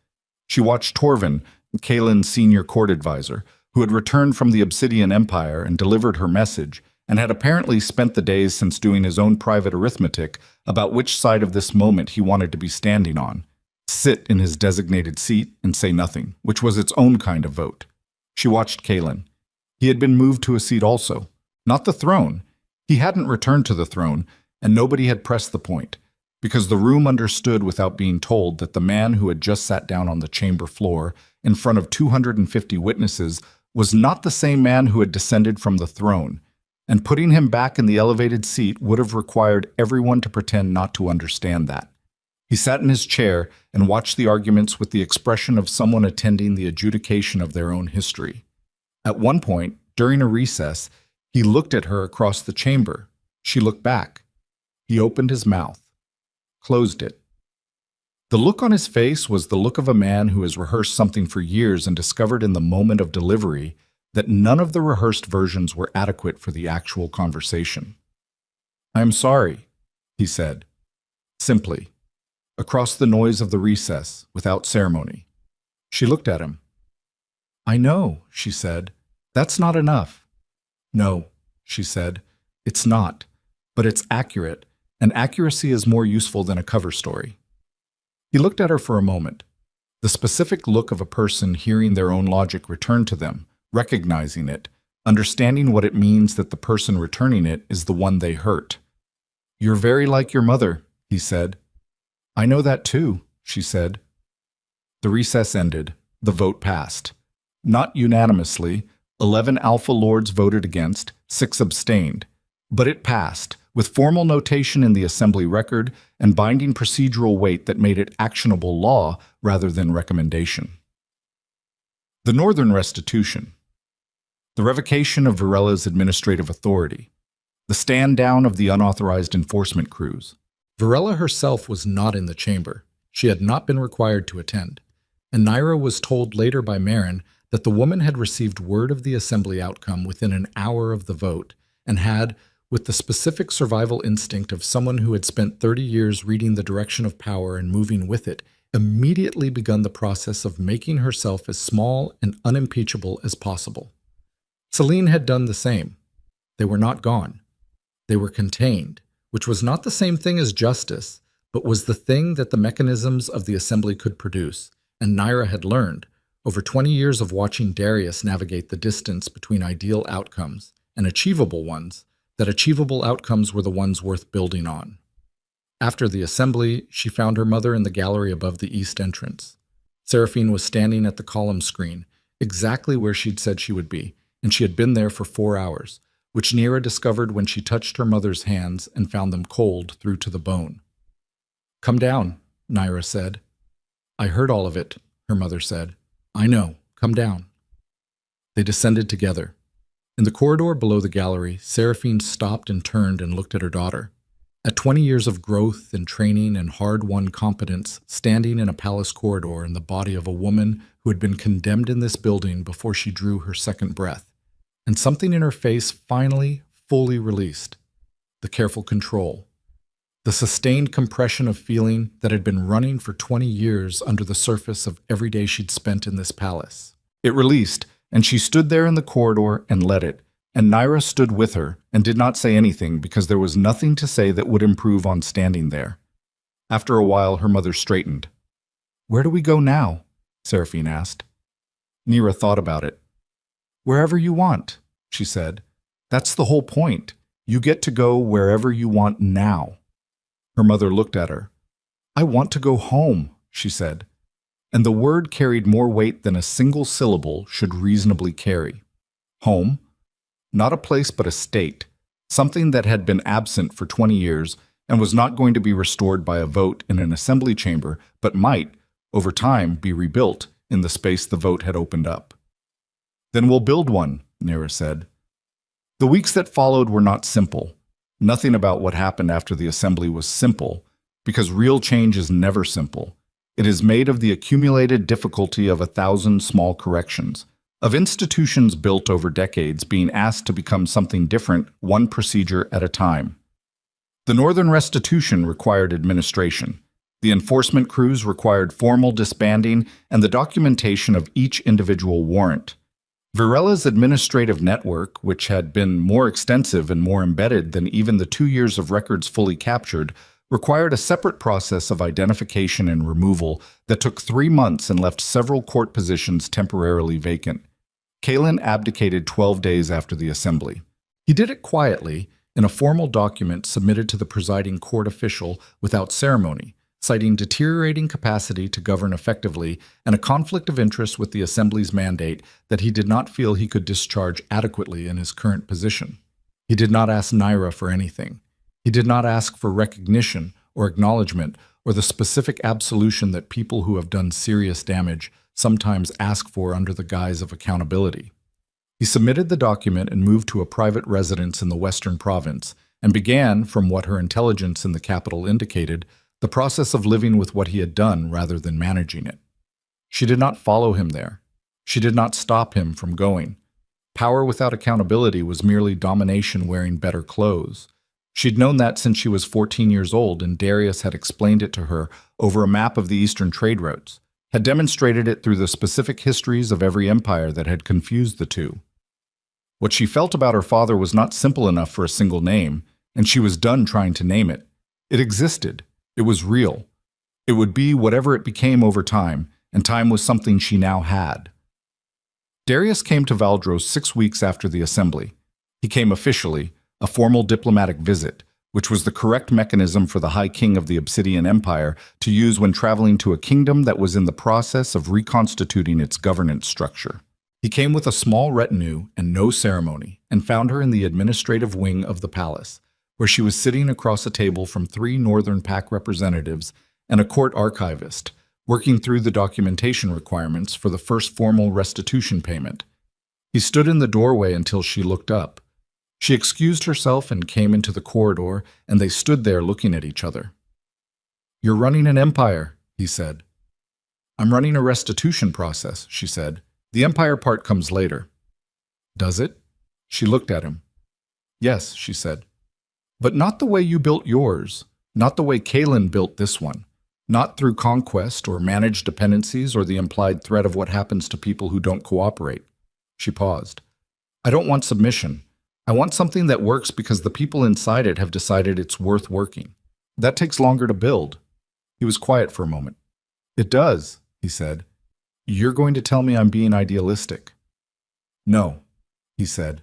She watched Torvin, Kalen's senior court advisor, who had returned from the Obsidian Empire and delivered her message, and had apparently spent the days since doing his own private arithmetic about which side of this moment he wanted to be standing on. Sit in his designated seat and say nothing, which was its own kind of vote. She watched Kalen. He had been moved to a seat also. Not the throne. He hadn't returned to the throne, and nobody had pressed the point, because the room understood without being told that the man who had just sat down on the chamber floor in front of 250 witnesses was not the same man who had descended from the throne, and putting him back in the elevated seat would have required everyone to pretend not to understand that. He sat in his chair and watched the arguments with the expression of someone attending the adjudication of their own history. At one point, during a recess, he looked at her across the chamber. She looked back. He opened his mouth, closed it. The look on his face was the look of a man who has rehearsed something for years and discovered in the moment of delivery that none of the rehearsed versions were adequate for the actual conversation. "I am sorry," he said, simply, across the noise of the recess, without ceremony. She looked at him. "I know," she said. "That's not enough." "No," she said, "it's not, but it's accurate, and accuracy is more useful than a cover story." He looked at her for a moment, the specific look of a person hearing their own logic return to them, recognizing it, understanding what it means that the person returning it is the one they hurt. "You're very like your mother," he said. "I know that too," she said. The recess ended. The vote passed. Not unanimously. 11 Alpha Lords voted against, 6 abstained. But it passed, with formal notation in the Assembly record and binding procedural weight that made it actionable law rather than recommendation. The Northern Restitution. The revocation of Virella's administrative authority. The stand-down of the unauthorized enforcement crews. Virella herself was not in the chamber. She had not been required to attend. And Naira was told later by Marin that the woman had received word of the assembly outcome within an hour of the vote and had, with the specific survival instinct of someone who had spent 30 years reading the direction of power and moving with it, immediately begun the process of making herself as small and unimpeachable as possible. Celine had done the same. They were not gone. They were contained, which was not the same thing as justice, but was the thing that the mechanisms of the assembly could produce, and Naira had learned, over 20 years of watching Darius navigate the distance between ideal outcomes and achievable ones, that achievable outcomes were the ones worth building on. After the assembly, she found her mother in the gallery above the east entrance. Seraphine was standing at the column screen, exactly where she'd said she would be, and she had been there for 4 hours, which Naira discovered when she touched her mother's hands and found them cold through to the bone. "Come down," Naira said. "I heard all of it," her mother said. "I know. Come down." They descended together. In the corridor below the gallery, Seraphine stopped and turned and looked at her daughter. At 20 years of growth and training and hard-won competence, standing in a palace corridor in the body of a woman who had been condemned in this building before she drew her second breath, and something in her face finally, fully released. The careful control. The sustained compression of feeling that had been running for 20 years under the surface of every day she'd spent in this palace. It released, and she stood there in the corridor and let it, and Naira stood with her and did not say anything because there was nothing to say that would improve on standing there. After a while, her mother straightened. "Where do we go now?" Seraphine asked. Naira thought about it. "Wherever you want," she said. "That's the whole point. You get to go wherever you want now." Her mother looked at her. "I want to go home," she said. And the word carried more weight than a single syllable should reasonably carry. Home. Not a place but a state, something that had been absent for 20 years and was not going to be restored by a vote in an assembly chamber, but might, over time, be rebuilt in the space the vote had opened up. "Then we'll build one," Naira said. The weeks that followed were not simple. Nothing about what happened after the assembly was simple, because real change is never simple. It is made of the accumulated difficulty of 1,000 small corrections, of institutions built over decades being asked to become something different, one procedure at a time. The Northern Restitution required administration. The enforcement crews required formal disbanding and the documentation of each individual warrant. Virella's administrative network, which had been more extensive and more embedded than even the 2 years of records fully captured, required a separate process of identification and removal that took 3 months and left several court positions temporarily vacant. Kalen abdicated 12 days after the assembly. He did it quietly, in a formal document submitted to the presiding court official without ceremony, citing deteriorating capacity to govern effectively and a conflict of interest with the Assembly's mandate that he did not feel he could discharge adequately in his current position. He did not ask Naira for anything. He did not ask for recognition or acknowledgement or the specific absolution that people who have done serious damage sometimes ask for under the guise of accountability. He submitted the document and moved to a private residence in the Western Province and began, from what her intelligence in the capital indicated, the process of living with what he had done rather than managing it. She did not follow him there. She did not stop him from going. Power without accountability was merely domination wearing better clothes. She'd known that since she was 14 years old, and Darius had explained it to her over a map of the eastern trade routes, had demonstrated it through the specific histories of every empire that had confused the two. What she felt about her father was not simple enough for a single name, and she was done trying to name it. It existed. It was real. It would be whatever it became over time, and time was something she now had. Darius came to Valdros 6 weeks after the assembly. He came officially, a formal diplomatic visit, which was the correct mechanism for the High King of the Obsidian Empire to use when traveling to a kingdom that was in the process of reconstituting its governance structure. He came with a small retinue and no ceremony, and found her in the administrative wing of the palace, where she was sitting across a table from 3 Northern Pack representatives and a court archivist, working through the documentation requirements for the first formal restitution payment. He stood in the doorway until she looked up. She excused herself and came into the corridor, and they stood there looking at each other. "You're running an empire," he said. "I'm running a restitution process," she said. "The empire part comes later." "Does it?" She looked at him. "Yes," she said. "But not the way you built yours, not the way Kalen built this one, not through conquest or managed dependencies or the implied threat of what happens to people who don't cooperate." She paused. "I don't want submission. I want something that works because the people inside it have decided it's worth working. That takes longer to build." He was quiet for a moment. "It does," he said. "You're going to tell me I'm being idealistic." "No," he said.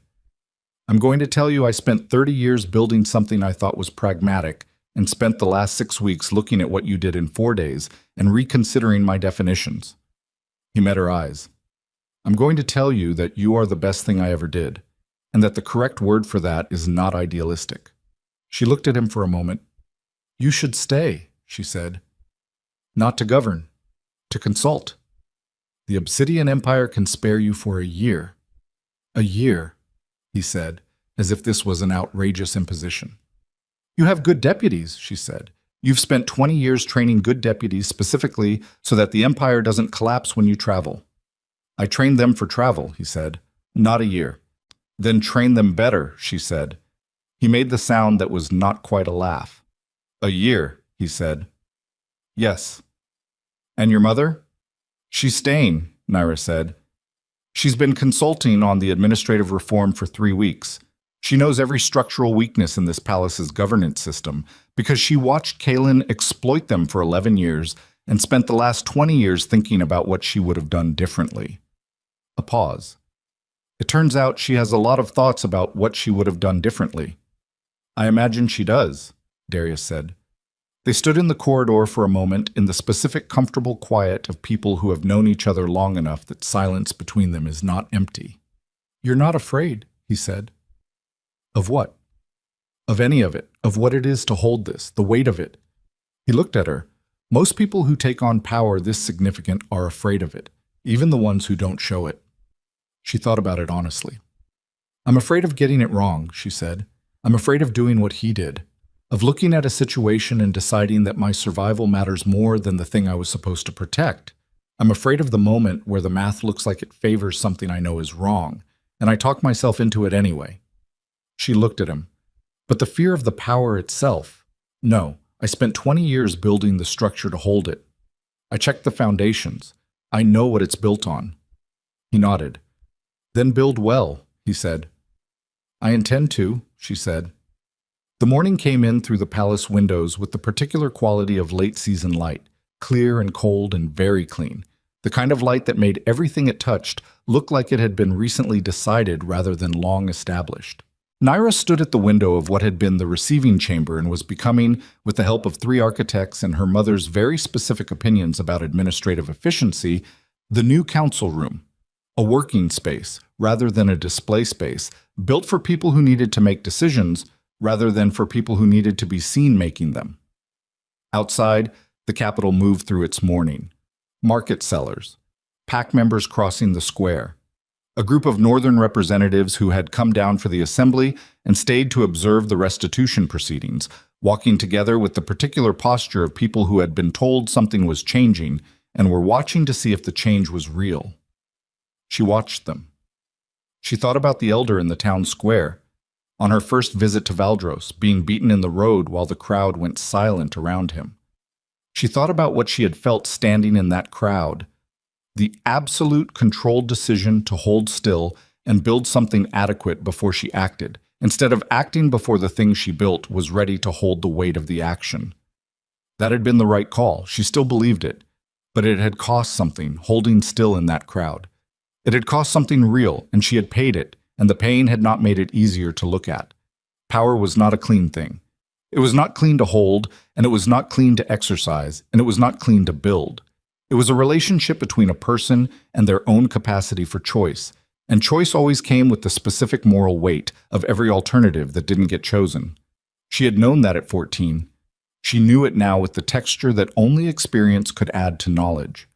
"I'm going to tell you I spent 30 years building something I thought was pragmatic and spent the last 6 weeks looking at what you did in 4 days and reconsidering my definitions." He met her eyes. "I'm going to tell you that you are the best thing I ever did, and that the correct word for that is not idealistic." She looked at him for a moment. "You should stay," she said. "Not to govern, to consult. The Obsidian Empire can spare you for a year." "A year," he said, as if this was an outrageous imposition. "You have good deputies," she said. "You've spent 20 years training good deputies specifically so that the Empire doesn't collapse when you travel." "I trained them for travel," he said. "Not a year." "Then train them better," she said. He made the sound that was not quite a laugh. "A year," he said. "Yes." "And your mother?" "She's staying," Naira said. "She's been consulting on the administrative reform for 3 weeks. She knows every structural weakness in this palace's governance system because she watched Kalen exploit them for 11 years and spent the last 20 years thinking about what she would have done differently." A pause. "It turns out she has a lot of thoughts about what she would have done differently." "I imagine she does," Darius said. They stood in the corridor for a moment in the specific comfortable quiet of people who have known each other long enough that silence between them is not empty. "You're not afraid," he said. "Of what?" "Of any of it, of what it is to hold this, the weight of it." He looked at her. "Most people who take on power this significant are afraid of it, even the ones who don't show it." She thought about it honestly. "I'm afraid of getting it wrong," she said. "I'm afraid of doing what he did, of looking at a situation and deciding that my survival matters more than the thing I was supposed to protect. I'm afraid of the moment where the math looks like it favors something I know is wrong, and I talk myself into it anyway." She looked at him. "But the fear of the power itself? No, I spent 20 years building the structure to hold it. I checked the foundations. I know what it's built on." He nodded. Then build well, he said. I intend to, she said. The morning came in through the palace windows with the particular quality of late-season light, clear and cold and very clean, the kind of light that made everything it touched look like it had been recently decided rather than long established. Naira stood at the window of what had been the receiving chamber and was becoming, with the help of 3 architects and her mother's very specific opinions about administrative efficiency, the new council room, a working space rather than a display space, built for people who needed to make decisions rather than for people who needed to be seen making them. Outside, the capital moved through its morning. Market sellers, pack members crossing the square, a group of northern representatives who had come down for the assembly and stayed to observe the restitution proceedings, walking together with the particular posture of people who had been told something was changing and were watching to see if the change was real. She watched them. She thought about the elder in the town square, on her first visit to Valdros, being beaten in the road while the crowd went silent around him. She thought about what she had felt standing in that crowd, the absolute controlled decision to hold still and build something adequate before she acted, instead of acting before the thing she built was ready to hold the weight of the action. That had been the right call. She still believed it, but it had cost something, holding still in that crowd. It had cost something real, and she had paid it, and the pain had not made it easier to look at. Power was not a clean thing. It was not clean to hold, and it was not clean to exercise, and it was not clean to build. It was a relationship between a person and their own capacity for choice, and choice always came with the specific moral weight of every alternative that didn't get chosen. She had known that at 14. She knew it now with the texture that only experience could add to knowledge.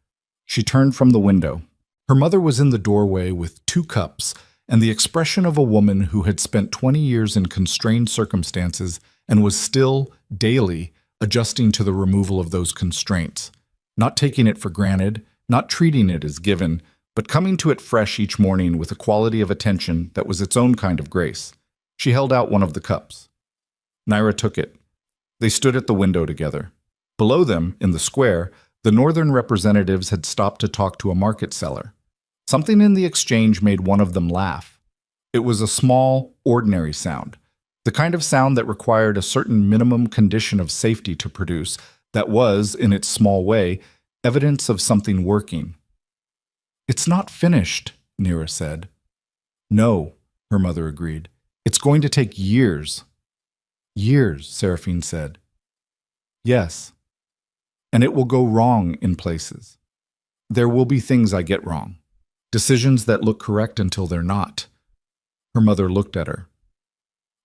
She turned from the window. Her mother was in the doorway with 2 cups and the expression of a woman who had spent 20 years in constrained circumstances and was still, daily, adjusting to the removal of those constraints, not taking it for granted, not treating it as given, but coming to it fresh each morning with a quality of attention that was its own kind of grace. She held out one of the cups. Naira took it. They stood at the window together. Below them, in the square, the northern representatives had stopped to talk to a market seller. Something in the exchange made one of them laugh. It was a small, ordinary sound, the kind of sound that required a certain minimum condition of safety to produce, that was, in its small way, evidence of something working. "It's not finished," Naira said. "No," her mother agreed. "It's going to take years." "Years," Seraphine said. "Yes. And it will go wrong in places. There will be things I get wrong. Decisions that look correct until they're not." Her mother looked at her.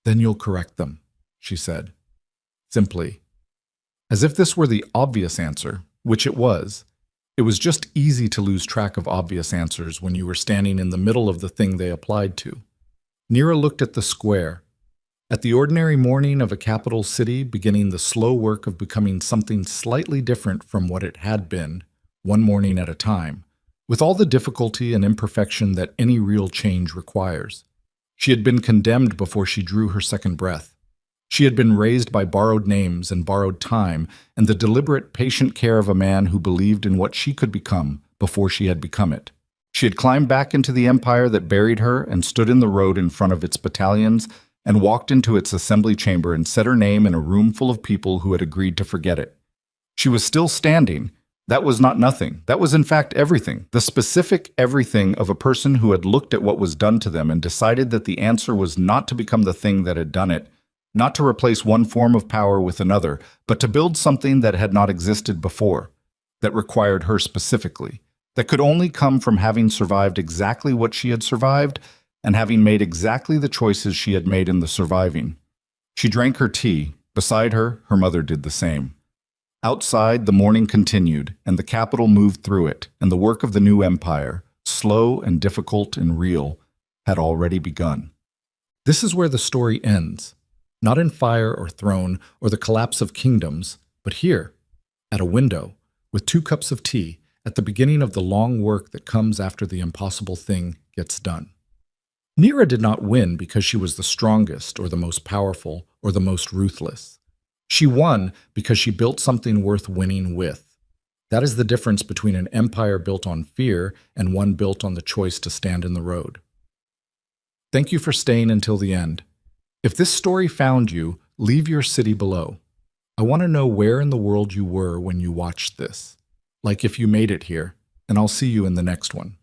"Then you'll correct them," she said, simply. As if this were the obvious answer, which it was just easy to lose track of obvious answers when you were standing in the middle of the thing they applied to. Naira looked at the square, at the ordinary morning of a capital city beginning the slow work of becoming something slightly different from what it had been, one morning at a time, with all the difficulty and imperfection that any real change requires. She had been condemned before she drew her second breath. She had been raised by borrowed names and borrowed time and the deliberate, patient care of a man who believed in what she could become before she had become it. She had climbed back into the empire that buried her and stood in the road in front of its battalions and walked into its assembly chamber and said her name in a room full of people who had agreed to forget it. She was still standing. That was not nothing. That was in fact everything, the specific everything of a person who had looked at what was done to them and decided that the answer was not to become the thing that had done it, not to replace one form of power with another, but to build something that had not existed before, that required her specifically, that could only come from having survived exactly what she had survived and having made exactly the choices she had made in the surviving. She drank her tea. Beside her, her mother did the same. Outside, the morning continued, and the capital moved through it, and the work of the new empire, slow and difficult and real, had already begun. This is where the story ends. Not in fire or throne or the collapse of kingdoms, but here, at a window, with 2 cups of tea, at the beginning of the long work that comes after the impossible thing gets done. Naira did not win because she was the strongest or the most powerful or the most ruthless. She won because she built something worth winning with. That is the difference between an empire built on fear and one built on the choice to stand in the road. Thank you for staying until the end. If this story found you, leave your city below. I want to know where in the world you were when you watched this. Like if you made it here, and I'll see you in the next one.